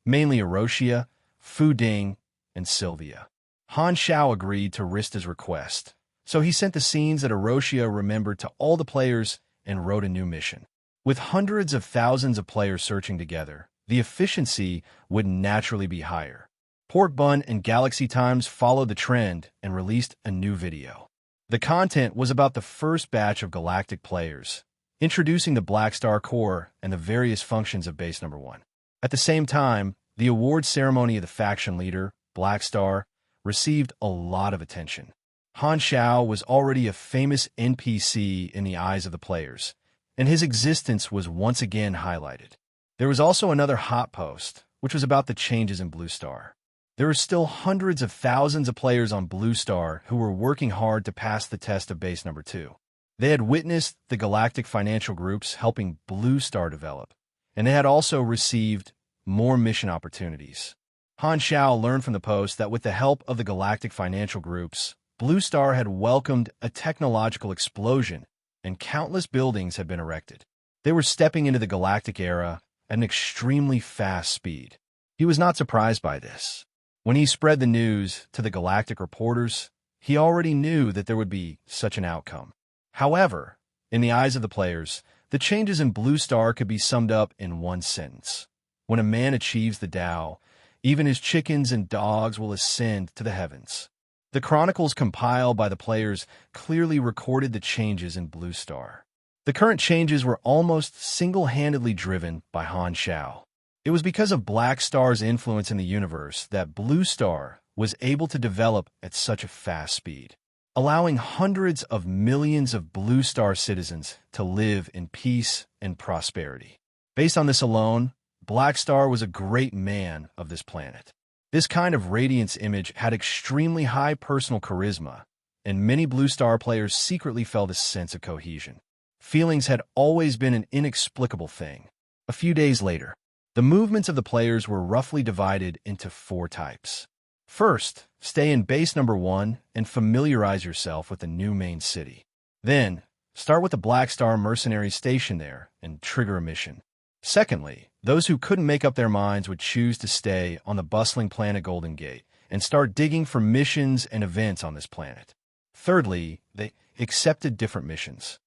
mainly Erosia, Fu Ding, and Sylvia. Han Xiao agreed to Rista's request, so he sent the scenes that Erosia remembered to all the players and wrote a new mission. With hundreds of thousands of players searching together, the efficiency would naturally be higher. Pork Bun and Galaxy Times followed the trend and released a new video. The content was about the first batch of galactic players, introducing the Black Star Corps and the various functions of Base Number 1. At the same time, the award ceremony of the faction leader, Black Star, received a lot of attention. Han Xiao was already a famous NPC in the eyes of the players, and his existence was once again highlighted. There was also another hot post, which was about the changes in Blue Star. There were still hundreds of thousands of players on Blue Star who were working hard to pass the test of Base Number 2. They had witnessed the galactic financial groups helping Blue Star develop, and they had also received more mission opportunities. Han Xiao learned from the post that with the help of the galactic financial groups, Blue Star had welcomed a technological explosion, and countless buildings had been erected. They were stepping into the galactic era at an extremely fast speed. He was not surprised by this. When he spread the news to the galactic reporters, he already knew that there would be such an outcome. However, in the eyes of the players, the changes in Blue Star could be summed up in one sentence. When a man achieves the Tao, even his chickens and dogs will ascend to the heavens. The chronicles compiled by the players clearly recorded the changes in Blue Star. The current changes were almost single-handedly driven by Han Xiao. It was because of Black Star's influence in the universe that Blue Star was able to develop at such a fast speed, allowing hundreds of millions of Blue Star citizens to live in peace and prosperity. Based on this alone, Black Star was a great man of this planet. This kind of radiance image had extremely high personal charisma, and many Blue Star players secretly felt a sense of cohesion. Feelings had always been an inexplicable thing. A few days later, the movements of the players were roughly divided into 4 types. First, stay in base number 1 and familiarize yourself with the new main city. Then, start with the Black Star mercenary station there and trigger a mission. Secondly, those who couldn't make up their minds would choose to stay on the bustling planet Golden Gate and start digging for missions and events on this planet. Thirdly, they accepted different missions.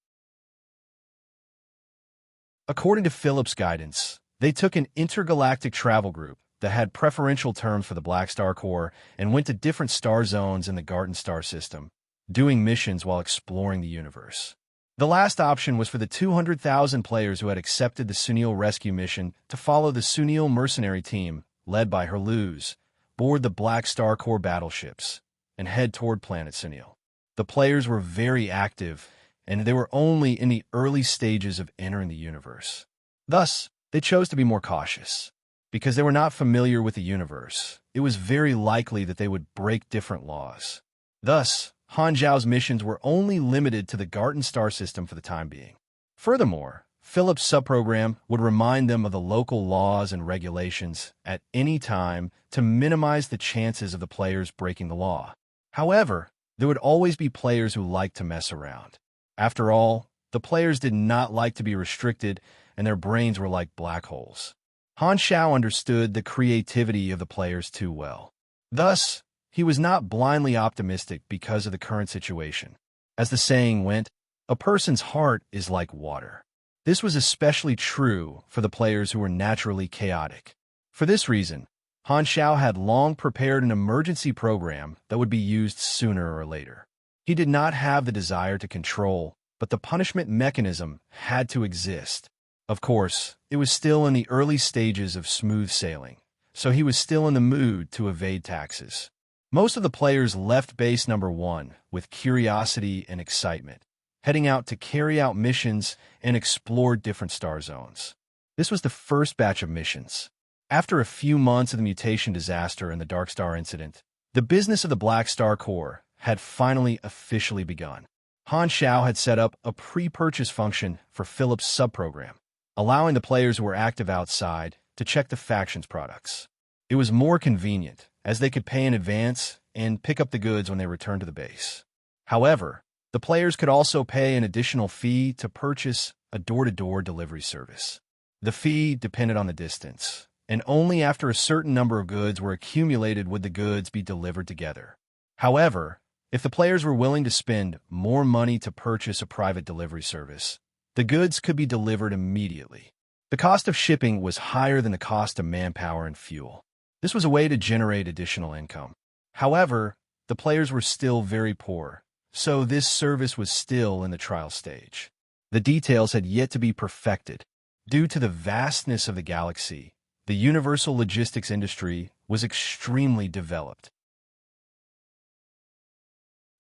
According to Philip's guidance, they took an intergalactic travel group that had preferential terms for the Black Star Corps and went to different star zones in the Garden Star system, doing missions while exploring the universe. The last option was for the 200,000 players who had accepted the Sunil rescue mission to follow the Sunil mercenary team, led by Herluz, board the Black Star Corps battleships, and head toward planet Sunil. The players were very active, and they were only in the early stages of entering the universe. Thus, they chose to be more cautious. Because they were not familiar with the universe, it was very likely that they would break different laws. Thus, Han Zhao's missions were only limited to the Garden Star system for the time being. Furthermore, Philip's subprogram would remind them of the local laws and regulations at any time to minimize the chances of the players breaking the law. However, there would always be players who liked to mess around. After all, the players did not like to be restricted, and their brains were like black holes. Han Xiao understood the creativity of the players too well. Thus, he was not blindly optimistic because of the current situation. As the saying went, a person's heart is like water. This was especially true for the players who were naturally chaotic. For this reason, Han Xiao had long prepared an emergency program that would be used sooner or later. He did not have the desire to control, but the punishment mechanism had to exist. Of course, it was still in the early stages of smooth sailing, so he was still in the mood to evade taxes. Most of the players left base number 1 with curiosity and excitement, heading out to carry out missions and explore different star zones. This was the first batch of missions. After a few months of the mutation disaster and the Dark Star incident, the business of the Black Star Corps had finally officially begun. Han Xiao had set up a pre-purchase function for Philip's subprogram, allowing the players who were active outside to check the faction's products. It was more convenient, as they could pay in advance and pick up the goods when they returned to the base. However, the players could also pay an additional fee to purchase a door-to-door delivery service. The fee depended on the distance, and only after a certain number of goods were accumulated would the goods be delivered together. However, if the players were willing to spend more money to purchase a private delivery service, the goods could be delivered immediately. The cost of shipping was higher than the cost of manpower and fuel. This was a way to generate additional income. However, the players were still very poor, so this service was still in the trial stage. The details had yet to be perfected. Due to the vastness of the galaxy, the universal logistics industry was extremely developed.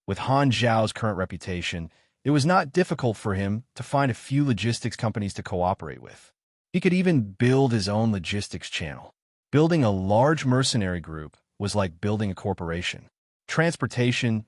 With Han Zhao's current reputation, it was not difficult for him to find a few logistics companies to cooperate with. He could even build his own logistics channel. Building a large mercenary group was like building a corporation. Transportation,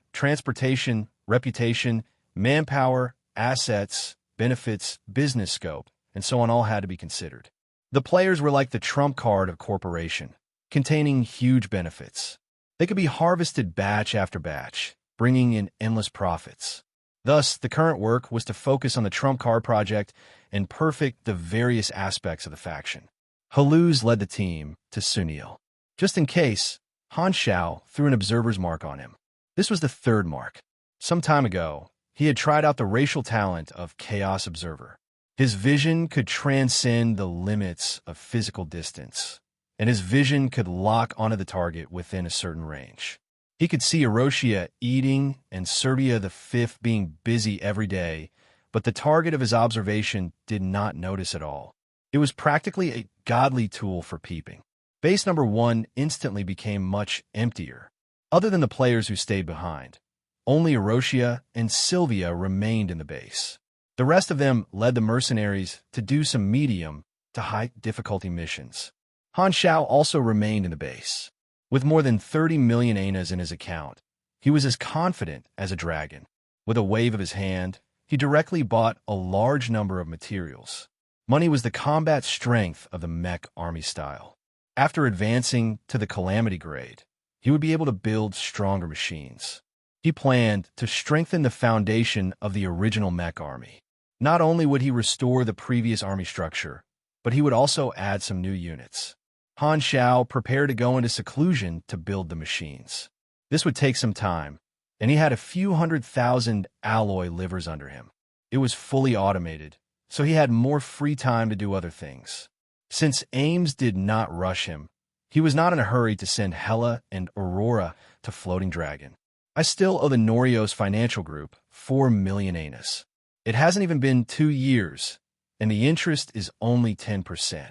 reputation, manpower, assets, benefits, business scope, and so on all had to be considered. The players were like the trump card of corporation, containing huge benefits. They could be harvested batch after batch, bringing in endless profits. Thus, the current work was to focus on the trump card project and perfect the various aspects of the faction. Herluz led the team to Sunil. Just in case, Han Xiao threw an observer's mark on him. This was the third mark. Some time ago, he had tried out the racial talent of Chaos Observer. His vision could transcend the limits of physical distance, and his vision could lock onto the target within a certain range. He could see Erosia eating and Serbia the Fifth being busy every day, but the target of his observation did not notice at all. It was practically a godly tool for peeping. Base number 1 instantly became much emptier. Other than the players who stayed behind, only Erosia and Sylvia remained in the base. The rest of them led the mercenaries to do some medium to high difficulty missions. Han Xiao also remained in the base. With more than 30 million anas in his account, he was as confident as a dragon. With a wave of his hand, he directly bought a large number of materials. Money was the combat strength of the mech army style. After advancing to the Calamity grade, he would be able to build stronger machines. He planned to strengthen the foundation of the original mech army. Not only would he restore the previous army structure, but he would also add some new units. Han Xiao prepared to go into seclusion to build the machines. This would take some time, and he had a few 100,000 alloy livers under him. It was fully automated, so he had more free time to do other things. Since Ames did not rush him, he was not in a hurry to send Hela and Aurora to Floating Dragon. I still owe the Norios Financial Group 4 million anas. It hasn't even been 2 years, and the interest is only 10%.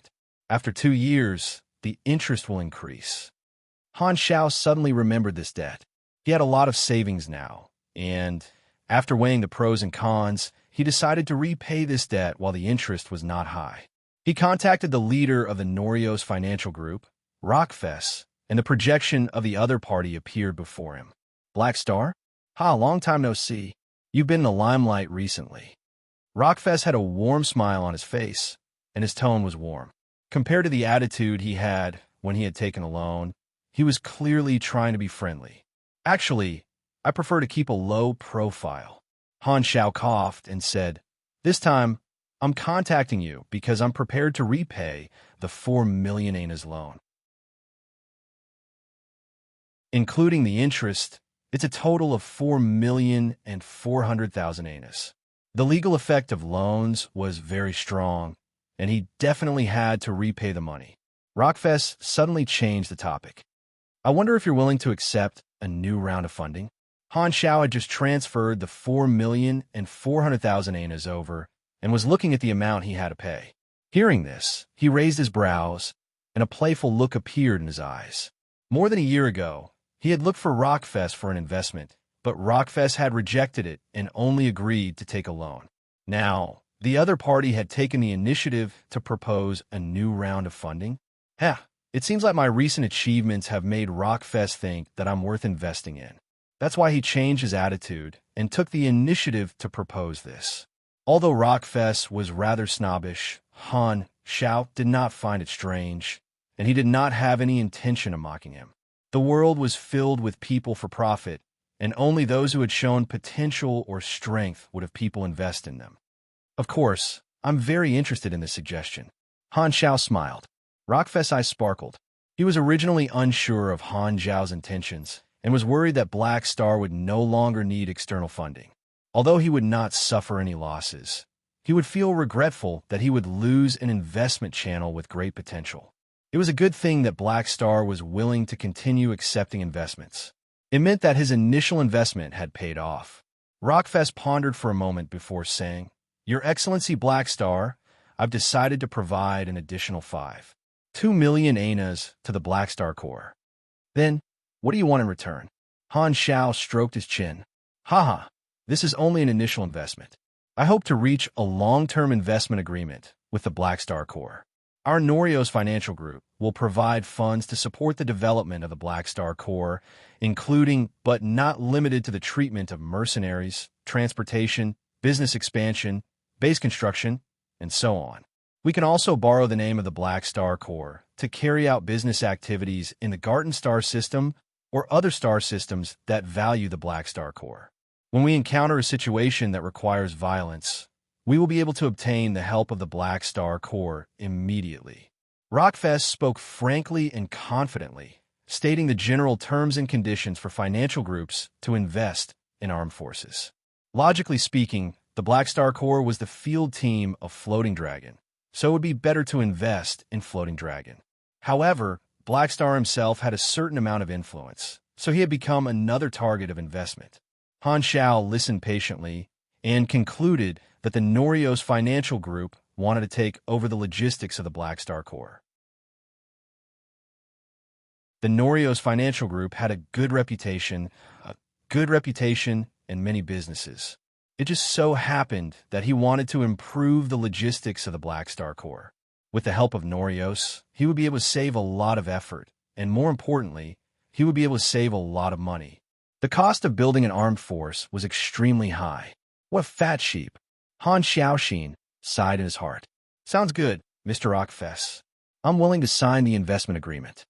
After 2 years, the interest will increase. Han Xiao suddenly remembered this debt. He had a lot of savings now, and after weighing the pros and cons, he decided to repay this debt while the interest was not high. He contacted the leader of the Norios Financial Group, Rockfest, and the projection of the other party appeared before him. Black Star? Ha, long time no see. You've been in the limelight recently. Rockfest had a warm smile on his face, and his tone was warm. Compared to the attitude he had when he had taken a loan, he was clearly trying to be friendly. Actually, I prefer to keep a low profile. Han Xiao coughed and said, "This time, I'm contacting you because I'm prepared to repay the 4 million anas loan. Including the interest, it's a total of 4,400,000 anas. The legal effect of loans was very strong, and he definitely had to repay the money. Rockfest suddenly changed the topic. I wonder if you're willing to accept a new round of funding? Han Xiao had just transferred the 4,400,000 anas over and was looking at the amount he had to pay. Hearing this, he raised his brows, and a playful look appeared in his eyes. More than a year ago, he had looked for Rockfest for an investment, but Rockfest had rejected it and only agreed to take a loan. Now, the other party had taken the initiative to propose a new round of funding. It seems like my recent achievements have made Rockfest think that I'm worth investing in. That's why he changed his attitude and took the initiative to propose this. Although Rockfest was rather snobbish, Han Xiao did not find it strange, and he did not have any intention of mocking him. The world was filled with people for profit, and only those who had shown potential or strength would have people invest in them. Of course, I'm very interested in this suggestion. Han Xiao smiled. Rockfest's eyes sparkled. He was originally unsure of Han Xiao's intentions and was worried that Black Star would no longer need external funding. Although he would not suffer any losses, he would feel regretful that he would lose an investment channel with great potential. It was a good thing that Black Star was willing to continue accepting investments. It meant that his initial investment had paid off. Rockfest pondered for a moment before saying, "Your Excellency Black Star, I've decided to provide an additional 2 million anas to the Black Star Corps. Then, what do you want in return?" Han Xiao stroked his chin. Haha, this is only an initial investment. I hope to reach a long-term investment agreement with the Black Star Corps. Our Norios Financial Group will provide funds to support the development of the Black Star Corps, including but not limited to the treatment of mercenaries, transportation, business expansion, base construction, and so on. We can also borrow the name of the Black Star Corps to carry out business activities in the Garden Star system or other star systems that value the Black Star Corps. When we encounter a situation that requires violence, we will be able to obtain the help of the Black Star Corps immediately. Rockfest spoke frankly and confidently, stating the general terms and conditions for financial groups to invest in armed forces. Logically speaking, the Black Star Corps was the field team of Floating Dragon, so it would be better to invest in Floating Dragon. However, Black Star himself had a certain amount of influence, so he had become another target of investment. Han Xiao listened patiently and concluded that the Norios Financial Group wanted to take over the logistics of the Black Star Core. The Norios Financial Group had a good reputation in many businesses. It just so happened that he wanted to improve the logistics of the Black Star Core. With the help of Norios, he would be able to save a lot of effort, and more importantly, he would be able to save a lot of money. The cost of building an armed force was extremely high. What a fat sheep! Han Xiaoxin sighed in his heart. Sounds good, Mr. Rockfess. I'm willing to sign the investment agreement.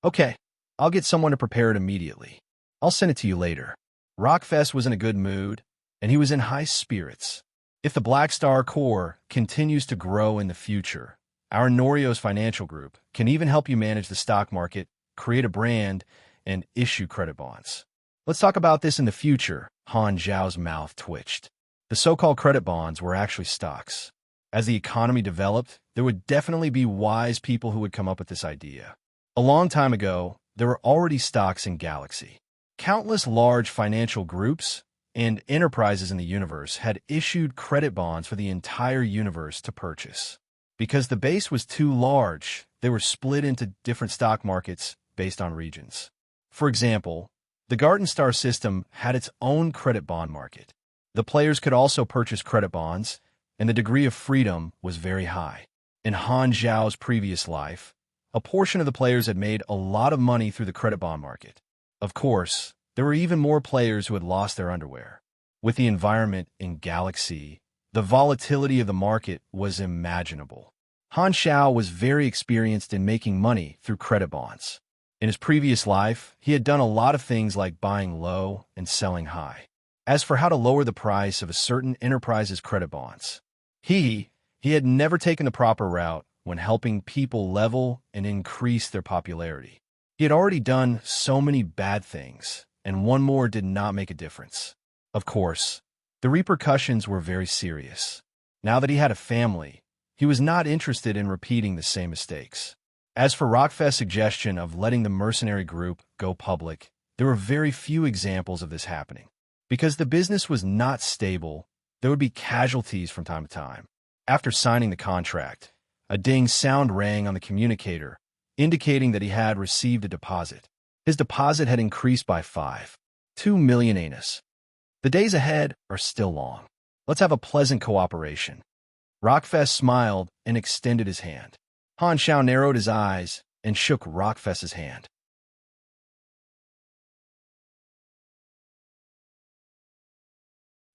Okay, I'll get someone to prepare it immediately. I'll send it to you later. Rockfess was in a good mood, and he was in high spirits. If the Black Star Core continues to grow in the future, our Norios Financial Group can even help you manage the stock market, create a brand, and issue credit bonds. Let's talk about this in the future. Han Zhao's mouth twitched. The so-called credit bonds were actually stocks. As the economy developed, there would definitely be wise people who would come up with this idea. A long time ago, there were already stocks in Galaxy. Countless large financial groups and enterprises in the universe had issued credit bonds for the entire universe to purchase. Because the base was too large, they were split into different stock markets based on regions. For example, the Garden Star system had its own credit bond market. The players could also purchase credit bonds, and the degree of freedom was very high. In Han Zhao's previous life, a portion of the players had made a lot of money through the credit bond market. Of course, there were even more players who had lost their underwear. With the environment in Galaxy, the volatility of the market was imaginable. Han Xiao was very experienced in making money through credit bonds. In his previous life, he had done a lot of things like buying low and selling high. As for how to lower the price of a certain enterprise's credit bonds, he had never taken the proper route when helping people level and increase their popularity. He had already done so many bad things, and one more did not make a difference. Of course, the repercussions were very serious. Now that he had a family, he was not interested in repeating the same mistakes. As for Rockfest's suggestion of letting the mercenary group go public, there were very few examples of this happening. Because the business was not stable, there would be casualties from time to time. After signing the contract, a ding sound rang on the communicator, indicating that he had received a deposit. His deposit had increased by 2 million anus. The days ahead are still long. Let's have a pleasant cooperation. Rockfest smiled and extended his hand. Han Xiao narrowed his eyes and shook Rockfest's hand.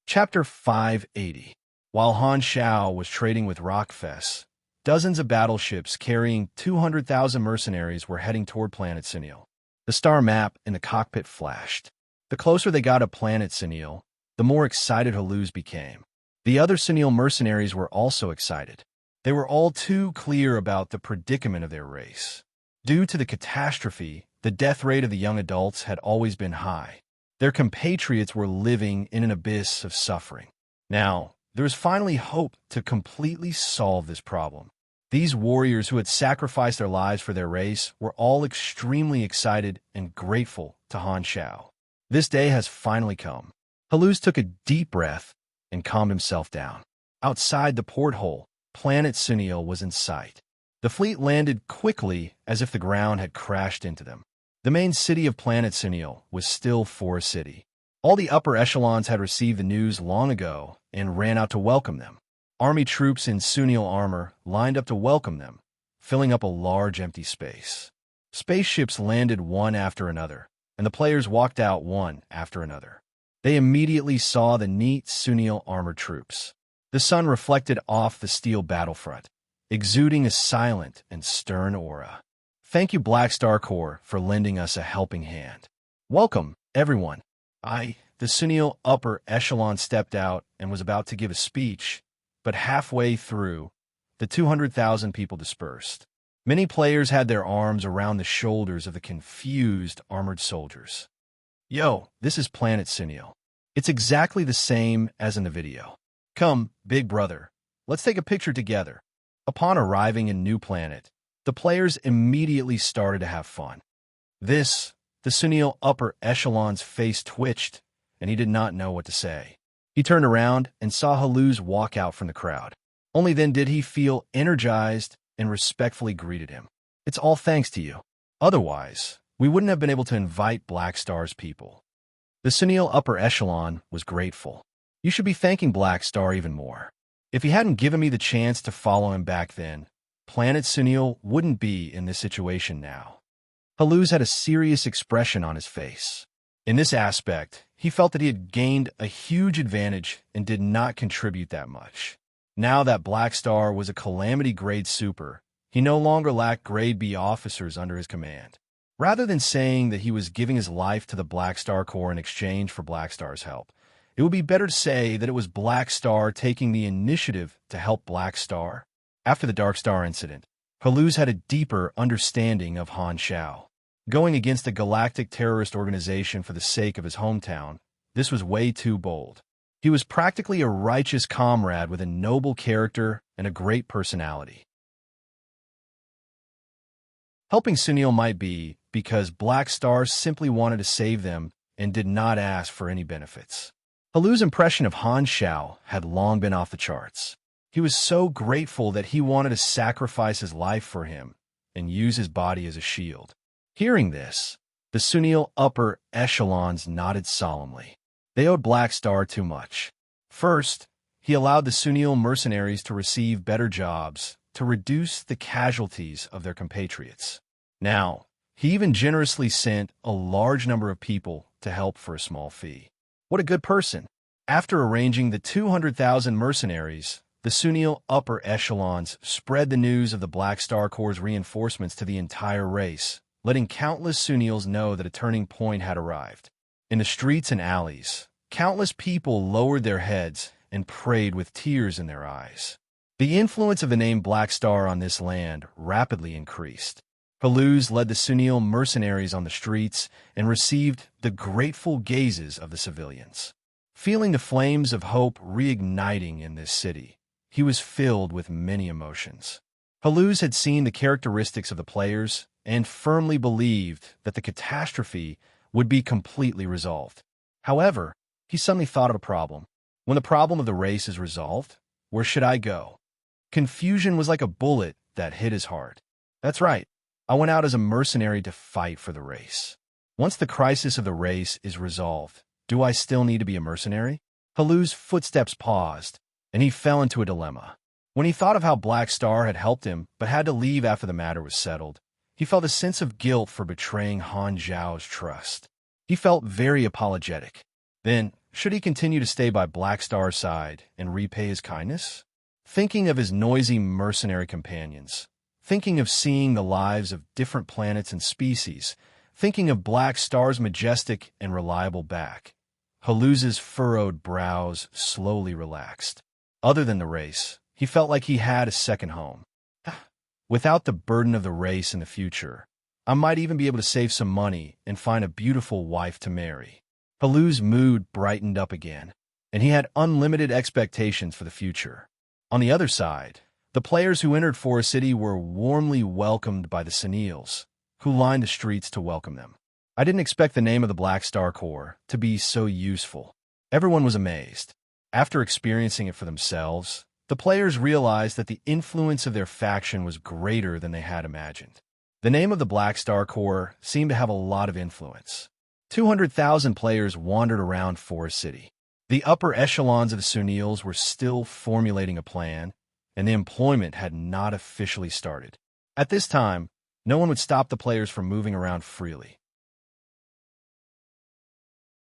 Chapter 580. While Han Xiao was trading with Rockfest, dozens of battleships carrying 200,000 mercenaries were heading toward Planet Sinil. The star map in the cockpit flashed. The closer they got to Planet Sinil, the more excited Haluz became. The other Sinil mercenaries were also excited. They were all too clear about the predicament of their race. Due to the catastrophe, the death rate of the young adults had always been high. Their compatriots were living in an abyss of suffering. Now, there was finally hope to completely solve this problem. These warriors who had sacrificed their lives for their race were all extremely excited and grateful to Han Xiao. This day has finally come. Haluz took a deep breath and calmed himself down. Outside the porthole, Planet Sinil was in sight. The fleet landed quickly as if the ground had crashed into them. The main city of Planet Sinil was still Forest City. All the upper echelons had received the news long ago and ran out to welcome them. Army troops in Sunil armor lined up to welcome them, filling up a large empty space. Spaceships landed one after another, and the players walked out one after another. They immediately saw the neat Sunil armored troops. The sun reflected off the steel battlefront, exuding a silent and stern aura. Thank you, Black Star Corps, for lending us a helping hand. Welcome, everyone. The Sunil upper echelon stepped out and was about to give a speech, but halfway through, the 200,000 people dispersed. Many players had their arms around the shoulders of the confused armored soldiers. Yo, this is Planet Sinil. It's exactly the same as in the video. Come, big brother, let's take a picture together. Upon arriving in New Planet, the players immediately started to have fun. This The Sunil upper echelon's face twitched, and he did not know what to say. He turned around and saw Haluz walk out from the crowd. Only then did he feel energized and respectfully greeted him. "It's all thanks to you. Otherwise, we wouldn't have been able to invite Black Star's people." The Sunil upper echelon was grateful. "You should be thanking Black Star even more. If he hadn't given me the chance to follow him back then, Planet Sunil wouldn't be in this situation now." Haluz had a serious expression on his face. In this aspect, he felt that he had gained a huge advantage and did not contribute that much. Now that Black Star was a Calamity Grade Super, he no longer lacked Grade B officers under his command. Rather than saying that he was giving his life to the Black Star Corps in exchange for Black Star's help, it would be better to say that it was Black Star taking the initiative to help Black Star. After the Dark Star incident, Haluz had a deeper understanding of Han Shao. Going against a galactic terrorist organization for the sake of his hometown, this was way too bold. He was practically a righteous comrade with a noble character and a great personality. Helping Sunil might be because Black Star simply wanted to save them and did not ask for any benefits. Haluz's impression of Han Shao had long been off the charts. He was so grateful that he wanted to sacrifice his life for him and use his body as a shield. Hearing this, the Sunil upper echelons nodded solemnly. They owed Black Star too much. First, he allowed the Sunil mercenaries to receive better jobs to reduce the casualties of their compatriots. Now, he even generously sent a large number of people to help for a small fee. What a good person! After arranging the 200,000 mercenaries, the Sunil upper echelons spread the news of the Black Star Corps' reinforcements to the entire race, letting countless Sunils know that a turning point had arrived. In the streets and alleys, countless people lowered their heads and prayed with tears in their eyes. The influence of the name Black Star on this land rapidly increased. Haluz led the Sunil mercenaries on the streets and received the grateful gazes of the civilians. Feeling the flames of hope reigniting in this city, he was filled with many emotions. Haluz had seen the characteristics of the players and firmly believed that the catastrophe would be completely resolved. However, he suddenly thought of a problem. When the problem of the race is resolved, where should I go? Confusion was like a bullet that hit his heart. That's right. I went out as a mercenary to fight for the race. Once the crisis of the race is resolved, do I still need to be a mercenary? Haluz's footsteps paused, and he fell into a dilemma. When he thought of how Black Star had helped him but had to leave after the matter was settled, he felt a sense of guilt for betraying Han Zhao's trust. He felt very apologetic. Then, should he continue to stay by Black Star's side and repay his kindness? Thinking of his noisy mercenary companions, thinking of seeing the lives of different planets and species, thinking of Black Star's majestic and reliable back, Haluz's furrowed brows slowly relaxed. Other than the race, he felt like he had a second home. Without the burden of the race in the future, I might even be able to save some money and find a beautiful wife to marry. Haluz's mood brightened up again, and he had unlimited expectations for the future. On the other side, the players who entered Forest City were warmly welcomed by the Sunils, who lined the streets to welcome them. I didn't expect the name of the Black Star Corps to be so useful. Everyone was amazed. After experiencing it for themselves, the players realized that the influence of their faction was greater than they had imagined. The name of the Black Star Corps seemed to have a lot of influence. 200,000 players wandered around Forest City. The upper echelons of the Sunils were still formulating a plan, and the employment had not officially started. At this time, no one would stop the players from moving around freely.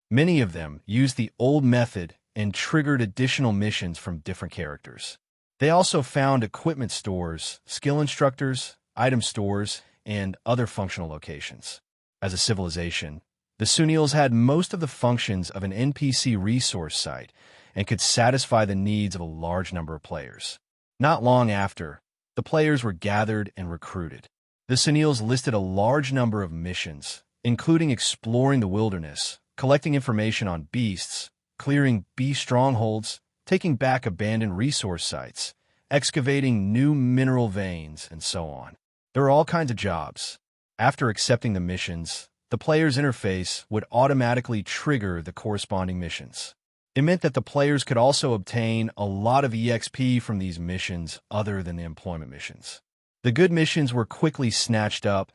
Many of them used the old method and triggered additional missions from different characters. They also found equipment stores, skill instructors, item stores, and other functional locations. As a civilization, the Sunils had most of the functions of an NPC resource site and could satisfy the needs of a large number of players. Not long after, the players were gathered and recruited. The Sunils listed a large number of missions, including exploring the wilderness, collecting information on beasts, clearing beast strongholds, taking back abandoned resource sites, excavating new mineral veins, and so on. There were all kinds of jobs. After accepting the missions, the player's interface would automatically trigger the corresponding missions. It meant that the players could also obtain a lot of EXP from these missions other than the employment missions. The good missions were quickly snatched up,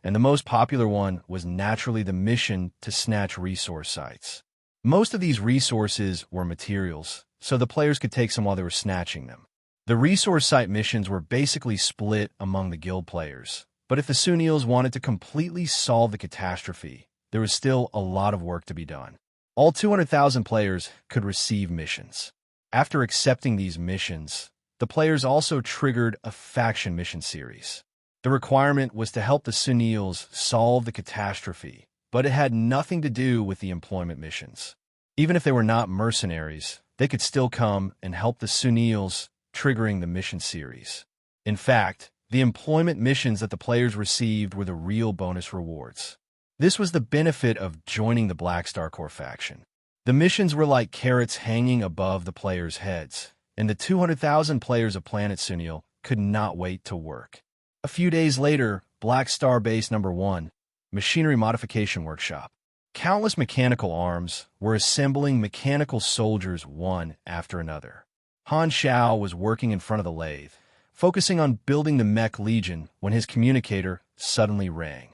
and the most popular one was naturally the mission to snatch resource sites. Most of these resources were materials, so the players could take some while they were snatching them. The resource site missions were basically split among the guild players, but if the Sunils wanted to completely solve the catastrophe, there was still a lot of work to be done. All 200,000 players could receive missions. After accepting these missions, the players also triggered a faction mission series. The requirement was to help the Sunils solve the catastrophe, but it had nothing to do with the employment missions. Even if they were not mercenaries, they could still come and help the Sunils, triggering the mission series. In fact, the employment missions that the players received were the real bonus rewards. This was the benefit of joining the Black Star Corps faction. The missions were like carrots hanging above the players' heads, and the 200,000 players of Planet Sunil could not wait to work. A few days later, Black Star Base Number 1, Machinery Modification Workshop. Countless mechanical arms were assembling mechanical soldiers one after another. Han Xiao was working in front of the lathe, focusing on building the Mech Legion when his communicator suddenly rang.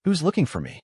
Who's looking for me?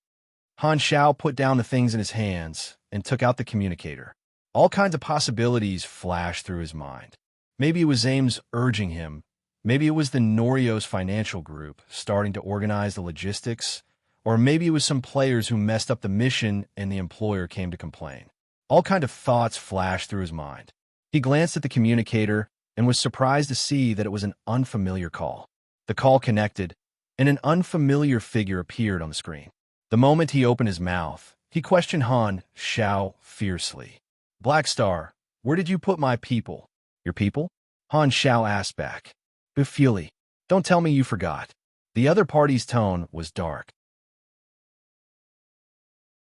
Han Xiao put down the things in his hands and took out the communicator. All kinds of possibilities flashed through his mind. Maybe it was Ames urging him. Maybe it was the Norios financial group starting to organize the logistics. Or maybe it was some players who messed up the mission and the employer came to complain. All kinds of thoughts flashed through his mind. He glanced at the communicator and was surprised to see that it was an unfamiliar call. The call connected, and an unfamiliar figure appeared on the screen. The moment he opened his mouth, he questioned Han Xiao fiercely. Black Star, where did you put my people? Your people? Han Xiao asked back. Bufuli, don't tell me you forgot. The other party's tone was dark.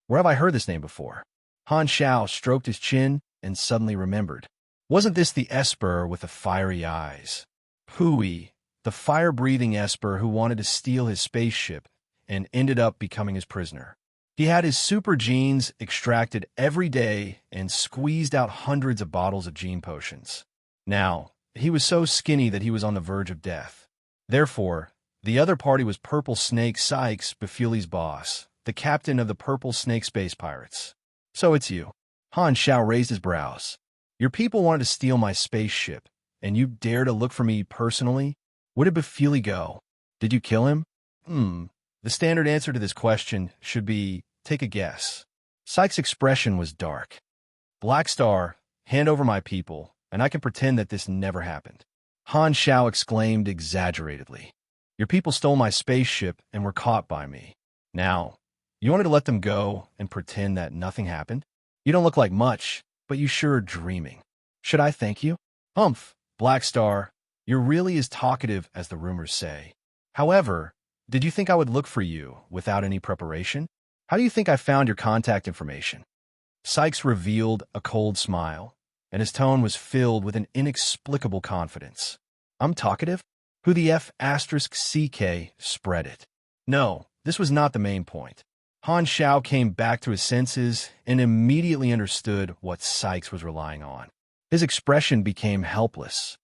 Where have I heard this name before? Han Xiao stroked his chin and suddenly remembered. Wasn't this the Esper with the fiery eyes? Pui, the fire-breathing Esper who wanted to steal his spaceship and ended up becoming his prisoner. He had his super genes extracted every day and squeezed out hundreds of bottles of gene potions. Now, he was so skinny that he was on the verge of death. Therefore, the other party was Purple Snake Sykes, Bufuli's boss, the captain of the Purple Snake Space Pirates. So it's you. Han Xiao raised his brows. Your people wanted to steal my spaceship, and you dare to look for me personally? Where did Bufuli go? Did you kill him? The standard answer to this question should be, take a guess. Sykes' expression was dark. Black Star, hand over my people, and I can pretend that this never happened. Han Xiao exclaimed exaggeratedly. Your people stole my spaceship and were caught by me. Now, you wanted to let them go and pretend that nothing happened? You don't look like much, but you sure are dreaming. Should I thank you? Humph, Black Star, you're really as talkative as the rumors say. However, did you think I would look for you without any preparation? How do you think I found your contact information? Sykes revealed a cold smile, and his tone was filled with an inexplicable confidence. I'm talkative? Who the F***CK spread it? No, this was not the main point. Han Xiao came back to his senses and immediately understood what Sykes was relying on. His expression became helpless.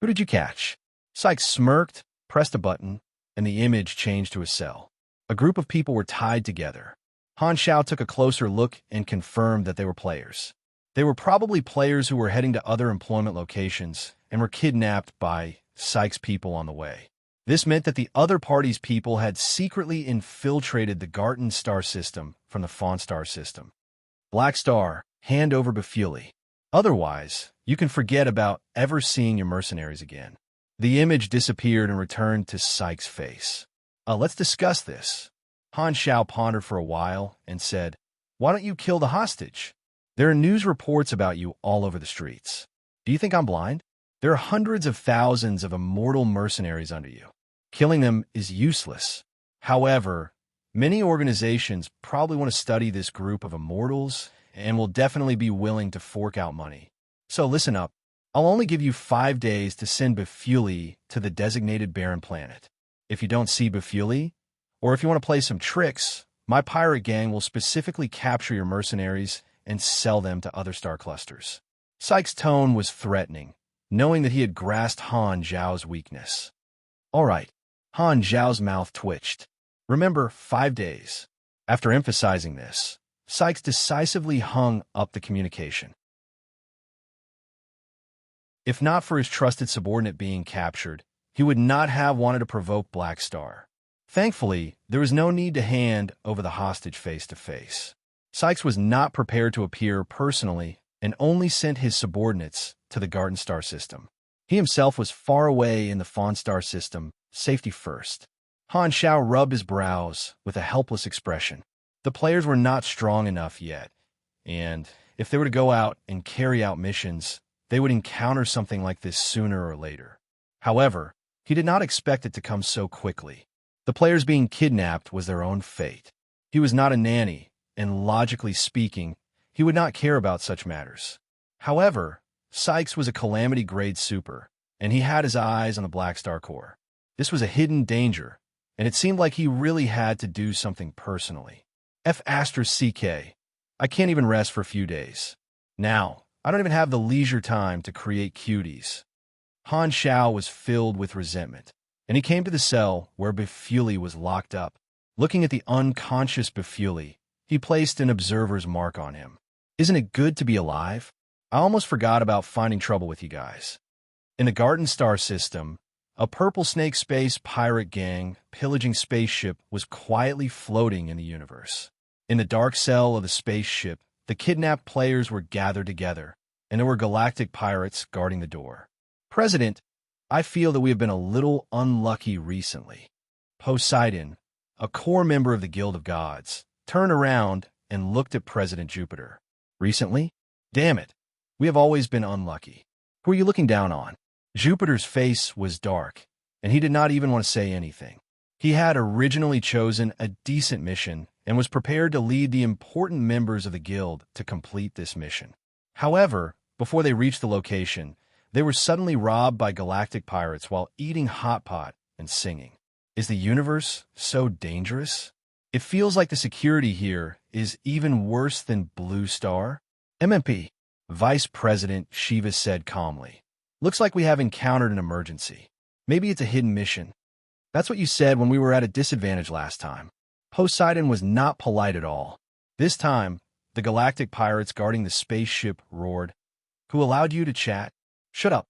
Who did you catch? Sykes smirked, pressed a button, and the image changed to a cell. A group of people were tied together. Han Xiao took a closer look and confirmed that they were players. They were probably players who were heading to other employment locations and were kidnapped by Sykes' people on the way. This meant that the other party's people had secretly infiltrated the Garten star system from the Fawn star system. Black Star, hand over Bufuli. Otherwise, you can forget about ever seeing your mercenaries again. The image disappeared and returned to Sykes' face. Let's discuss this. Han Xiao pondered for a while and said, Why don't you kill the hostage? There are news reports about you all over the streets. Do you think I'm blind? There are hundreds of thousands of immortal mercenaries under you. Killing them is useless. However, many organizations probably want to study this group of immortals and will definitely be willing to fork out money. So listen up. I'll only give you 5 days to send Bufuli to the designated barren planet. If you don't see Bufuli, Or if you want to play some tricks, my pirate gang will specifically capture your mercenaries and sell them to other star clusters. Sykes' tone was threatening, knowing that he had grasped Han Zhao's weakness. All right, Han Zhao's mouth twitched. Remember, 5 days. After emphasizing this, Sykes decisively hung up the communication. If not for his trusted subordinate being captured, he would not have wanted to provoke Black Star. Thankfully, there was no need to hand over the hostage face-to-face. Sykes was not prepared to appear personally and only sent his subordinates to the Garden Star system. He himself was far away in the Fawn Star system, safety first. Han Zhao rubbed his brows with a helpless expression. The players were not strong enough yet, and if they were to go out and carry out missions, they would encounter something like this sooner or later. However, he did not expect it to come so quickly. The players being kidnapped was their own fate. He was not a nanny, and logically speaking, he would not care about such matters. However, Sykes was a calamity-grade super, and he had his eyes on the Black Star Corps. This was a hidden danger, and it seemed like he really had to do something personally. F***, I can't even rest for a few days. Now, I don't even have the leisure time to create cuties. Han Zhao was filled with resentment, and he came to the cell where Bufuli was locked up. Looking at the unconscious Bufuli, he placed an observer's mark on him. Isn't it good to be alive? I almost forgot about finding trouble with you guys. In the Garden Star system, a purple snake space pirate gang pillaging spaceship was quietly floating in the universe. In the dark cell of the spaceship, the kidnapped players were gathered together, and there were galactic pirates guarding the door. President, I feel that we have been a little unlucky recently. Poseidon, a core member of the Guild of Gods, turned around and looked at President Jupiter. Recently? Damn it, we have always been unlucky. Who are you looking down on? Jupiter's face was dark, and he did not even want to say anything. He had originally chosen a decent mission and was prepared to lead the important members of the guild to complete this mission. However, before they reached the location, they were suddenly robbed by galactic pirates while eating hot pot and singing. Is the universe so dangerous? It feels like the security here is even worse than Blue Star. MMP, Vice President Shiva said calmly. Looks like we have encountered an emergency. Maybe it's a hidden mission. That's what you said when we were at a disadvantage last time. Poseidon was not polite at all. This time, the galactic pirates guarding the spaceship roared, "Who allowed you to chat? Shut up."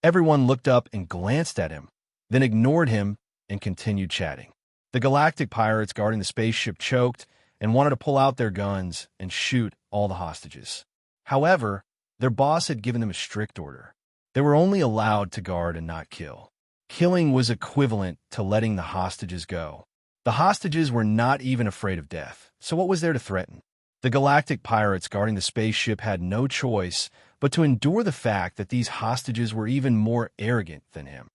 Everyone looked up and glanced at him, then ignored him and continued chatting. The galactic pirates guarding the spaceship choked and wanted to pull out their guns and shoot all the hostages. However, their boss had given them a strict order. They were only allowed to guard and not kill. Killing was equivalent to letting the hostages go. The hostages were not even afraid of death, so what was there to threaten? The galactic pirates guarding the spaceship had no choice but to endure the fact that these hostages were even more arrogant than him.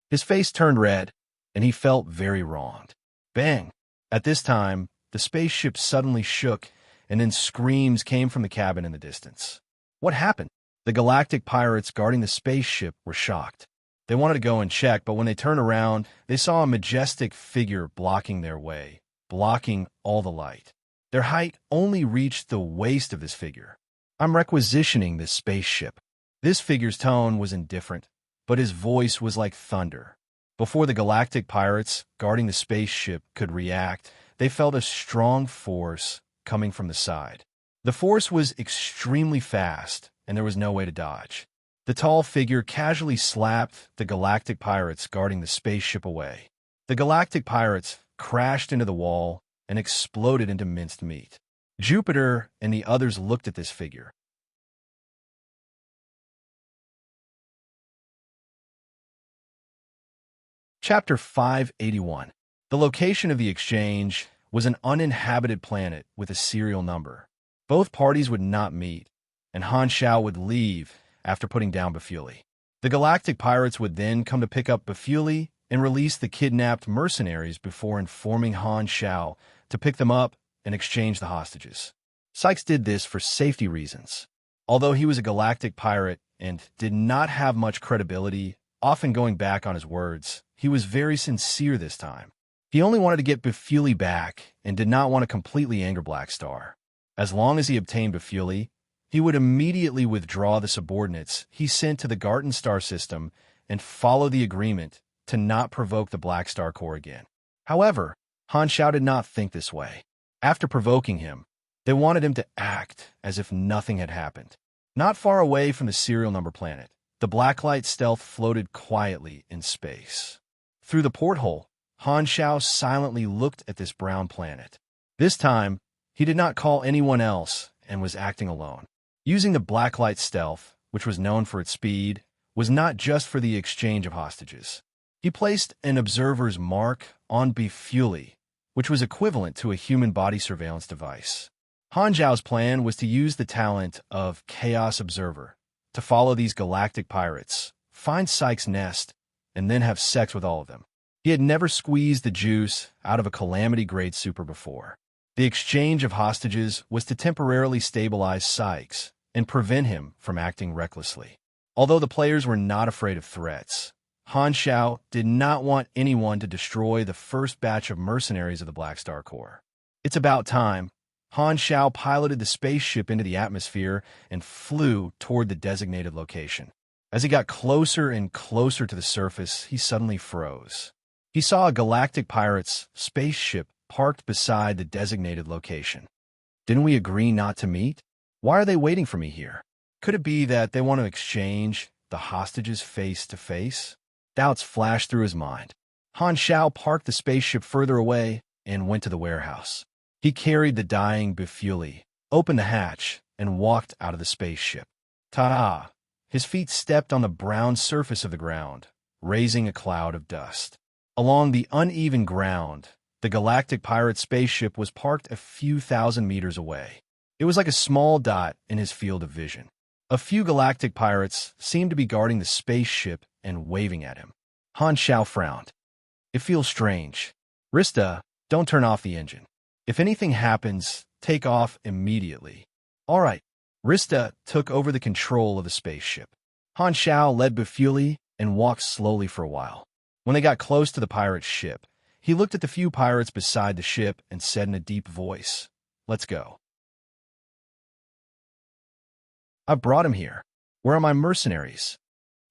His face turned red, and he felt very wronged. Bang! At this time, the spaceship suddenly shook, and then screams came from the cabin in the distance. What happened? The galactic pirates guarding the spaceship were shocked. They wanted to go and check, but when they turned around, they saw a majestic figure blocking their way, blocking all the light. Their height only reached the waist of this figure. I'm requisitioning this spaceship. This figure's tone was indifferent, but his voice was like thunder. Before the galactic pirates guarding the spaceship could react, they felt a strong force coming from the side. The force was extremely fast, and there was no way to dodge. The tall figure casually slapped the galactic pirates guarding the spaceship away. The galactic pirates crashed into the wall and exploded into minced meat. Jupiter and the others looked at this figure. Chapter 581. The location of the exchange was an uninhabited planet with a serial number. Both parties would not meet, and Han Zhao would leave after putting down Bufuli. The galactic pirates would then come to pick up Bufuli and release the kidnapped mercenaries before informing Han Zhao to pick them up and exchange the hostages. Sykes did this for safety reasons. Although he was a galactic pirate and did not have much credibility often going back on his words. He was very sincere this time. He only wanted to get Bufuli back and did not want to completely anger Blackstar. As long as he obtained Bufuli, he would immediately withdraw the subordinates he sent to the Garten Star system and follow the agreement to not provoke the Blackstar Corps again. However, Han Xiao did not think this way. After provoking him, they wanted him to act as if nothing had happened. Not far away from the serial number planet, the Blacklight stealth floated quietly in space. Through the porthole, Han Xiao silently looked at this brown planet. This time, he did not call anyone else and was acting alone. Using the Blacklight stealth, which was known for its speed, was not just for the exchange of hostages. He placed an observer's mark on Bufuli, which was equivalent to a human body surveillance device. Han Zhao's plan was to use the talent of Chaos Observer to follow these galactic pirates, find Sykes' nest, and then have sex with all of them. He had never squeezed the juice out of a Calamity-grade super before. The exchange of hostages was to temporarily stabilize Sykes and prevent him from acting recklessly. Although the players were not afraid of threats, Han Xiao did not want anyone to destroy the first batch of mercenaries of the Black Star Corps. It's about time. Han Xiao piloted the spaceship into the atmosphere and flew toward the designated location. As he got closer and closer to the surface, he suddenly froze. He saw a galactic pirate's spaceship parked beside the designated location. Didn't we agree not to meet? Why are they waiting for me here? Could it be that they want to exchange the hostages face to face? Doubts flashed through his mind. Han Xiao parked the spaceship further away and went to the warehouse. He carried the dying Bufuli, opened the hatch, and walked out of the spaceship. Ta-da! His feet stepped on the brown surface of the ground, raising a cloud of dust. Along the uneven ground, the galactic pirate spaceship was parked a few thousand meters away. It was like a small dot in his field of vision. A few galactic pirates seemed to be guarding the spaceship and waving at him. Han Xiao frowned. It feels strange. Rista, don't turn off the engine. If anything happens, take off immediately. All right. Rista took over the control of the spaceship. Han Xiao led Bufuli and walked slowly for a while. When they got close to the pirate ship, he looked at the few pirates beside the ship and said in a deep voice, "Let's go." I brought him here. Where are my mercenaries?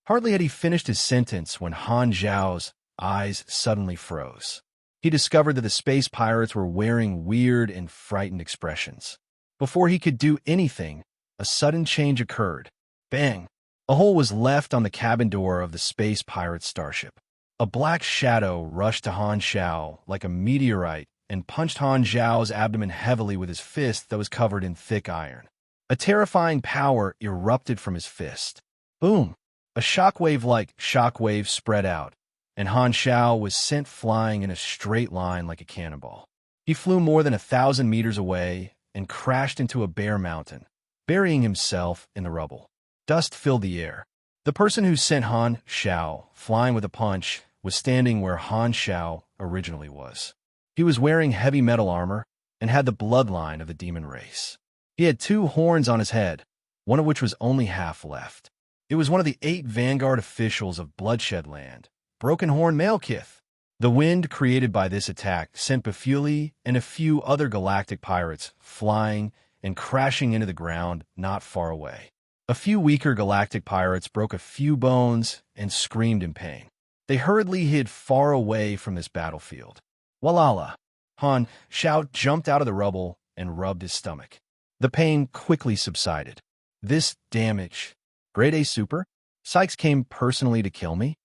Hardly had he finished his sentence when Han Zhao's eyes suddenly froze. He discovered that the space pirates were wearing weird and frightened expressions. Before he could do anything, a sudden change occurred. Bang! A hole was left on the cabin door of the space pirate starship. A black shadow rushed to Han Xiao like a meteorite and punched Han Zhao's abdomen heavily with his fist that was covered in thick iron. A terrifying power erupted from his fist. Boom! A shockwave-like shockwave spread out, and Han Xiao was sent flying in a straight line like a cannonball. He flew more than 1,000 meters away and crashed into a bare mountain, burying himself in the rubble. Dust filled the air. The person who sent Han Xiao flying with a punch was standing where Han Xiao originally was. He was wearing heavy metal armor and had the bloodline of the demon race. He had 2 horns on his head, one of which was only half left. It was one of the 8 vanguard officials of Bloodshed Land, Broken Horn Malekith. The wind created by this attack sent Bufuli and a few other galactic pirates flying and crashing into the ground not far away. A few weaker galactic pirates broke a few bones and screamed in pain. They hurriedly hid far away from this battlefield. Walala! Han Xiao jumped out of the rubble and rubbed his stomach. The pain quickly subsided. This damage. Grade A super? Sykes came personally to kill me?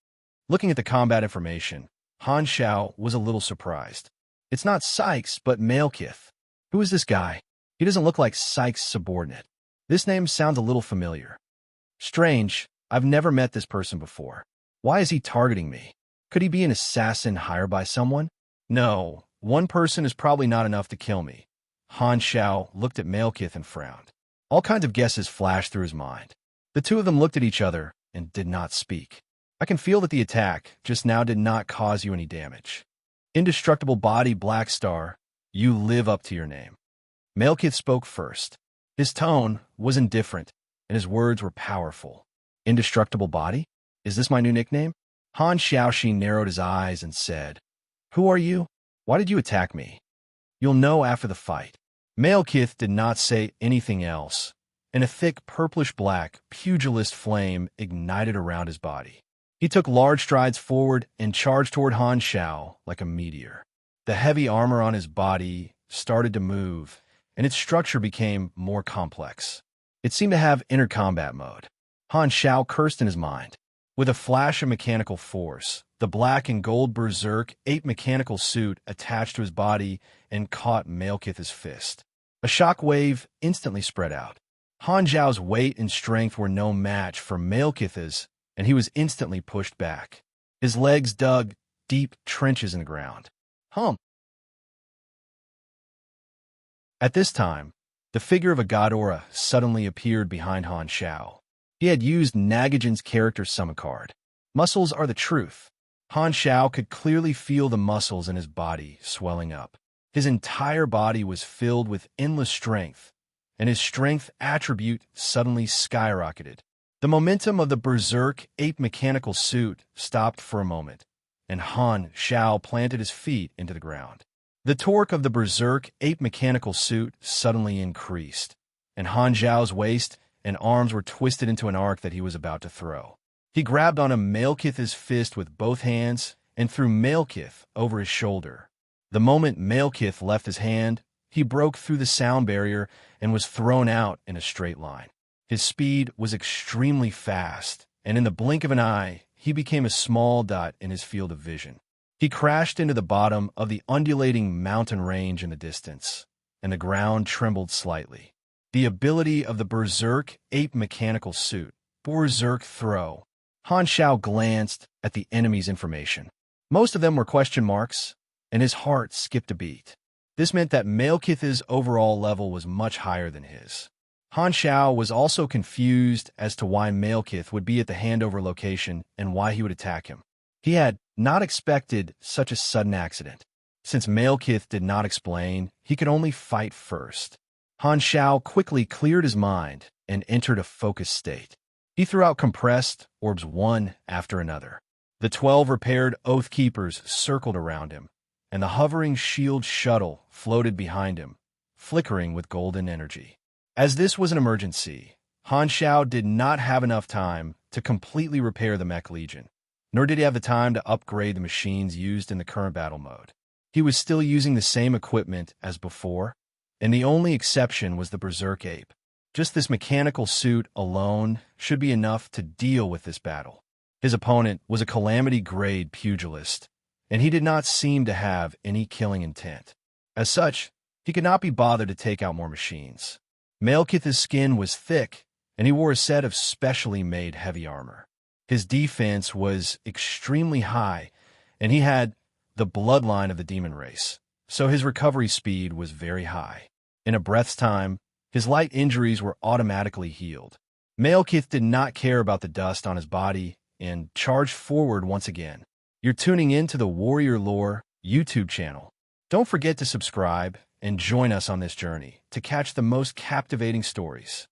Looking at the combat information, Han Xiao was a little surprised. It's not Sykes, but Malekith. Who is this guy? He doesn't look like Sykes' subordinate. This name sounds a little familiar. Strange, I've never met this person before. Why is he targeting me? Could he be an assassin hired by someone? No, one person is probably not enough to kill me. Han Xiao looked at Malekith and frowned. All kinds of guesses flashed through his mind. The two of them looked at each other and did not speak. I can feel that the attack just now did not cause you any damage. Indestructible body Black Star, you live up to your name. Malekith spoke first. His tone was indifferent, and his words were powerful. Indestructible body? Is this my new nickname? Han Xiaoxi narrowed his eyes and said, Who are you? Why did you attack me? You'll know after the fight. Malekith did not say anything else, and a thick purplish-black pugilist flame ignited around his body. He took large strides forward and charged toward Han Xiao like a meteor. The heavy armor on his body started to move, and its structure became more complex. It seemed to have inner combat mode. Han Xiao cursed in his mind. With a flash of mechanical force, the black and gold berserk ape mechanical suit attached to his body and caught Malekith's fist. A shock wave instantly spread out. Han Xiao's weight and strength were no match for Malekith's, and he was instantly pushed back. His legs dug deep trenches in the ground. At this time, the figure of a Godora suddenly appeared behind Han Xiao. He had used Nagajan's character summon card. Muscles are the truth. Han Xiao could clearly feel the muscles in his body swelling up. His entire body was filled with endless strength, and his strength attribute suddenly skyrocketed. The momentum of the berserk ape mechanical suit stopped for a moment, and Han Xiao planted his feet into the ground. The torque of the berserk ape mechanical suit suddenly increased, and Han Xiao's waist and arms were twisted into an arc that he was about to throw. He grabbed onto Malekith's fist with both hands and threw Malekith over his shoulder. The moment Malekith left his hand, he broke through the sound barrier and was thrown out in a straight line. His speed was extremely fast, and in the blink of an eye, he became a small dot in his field of vision. He crashed into the bottom of the undulating mountain range in the distance, and the ground trembled slightly. The ability of the berserk ape mechanical suit, berserk throw. Han Xiao glanced at the enemy's information. Most of them were question marks, and his heart skipped a beat. This meant that Malekith's overall level was much higher than his. Han Xiao was also confused as to why Malekith would be at the handover location and why he would attack him. He had not expected such a sudden accident. Since Malekith did not explain, he could only fight first. Han Xiao quickly cleared his mind and entered a focused state. He threw out compressed orbs one after another. The 12 repaired Oath Keepers circled around him, and the hovering shield shuttle floated behind him, flickering with golden energy. As this was an emergency, Han Xiao did not have enough time to completely repair the Mech Legion, nor did he have the time to upgrade the machines used in the current battle mode. He was still using the same equipment as before, and the only exception was the Berserk Ape. Just this mechanical suit alone should be enough to deal with this battle. His opponent was a Calamity-grade pugilist, and he did not seem to have any killing intent. As such, he could not be bothered to take out more machines. Malekith's skin was thick, and he wore a set of specially made heavy armor. His defense was extremely high, and he had the bloodline of the demon race, so his recovery speed was very high. In a breath's time, his light injuries were automatically healed. Malekith did not care about the dust on his body and charged forward once again. You're tuning in to the Warrior Lore YouTube channel. Don't forget to subscribe and join us on this journey to catch the most captivating stories.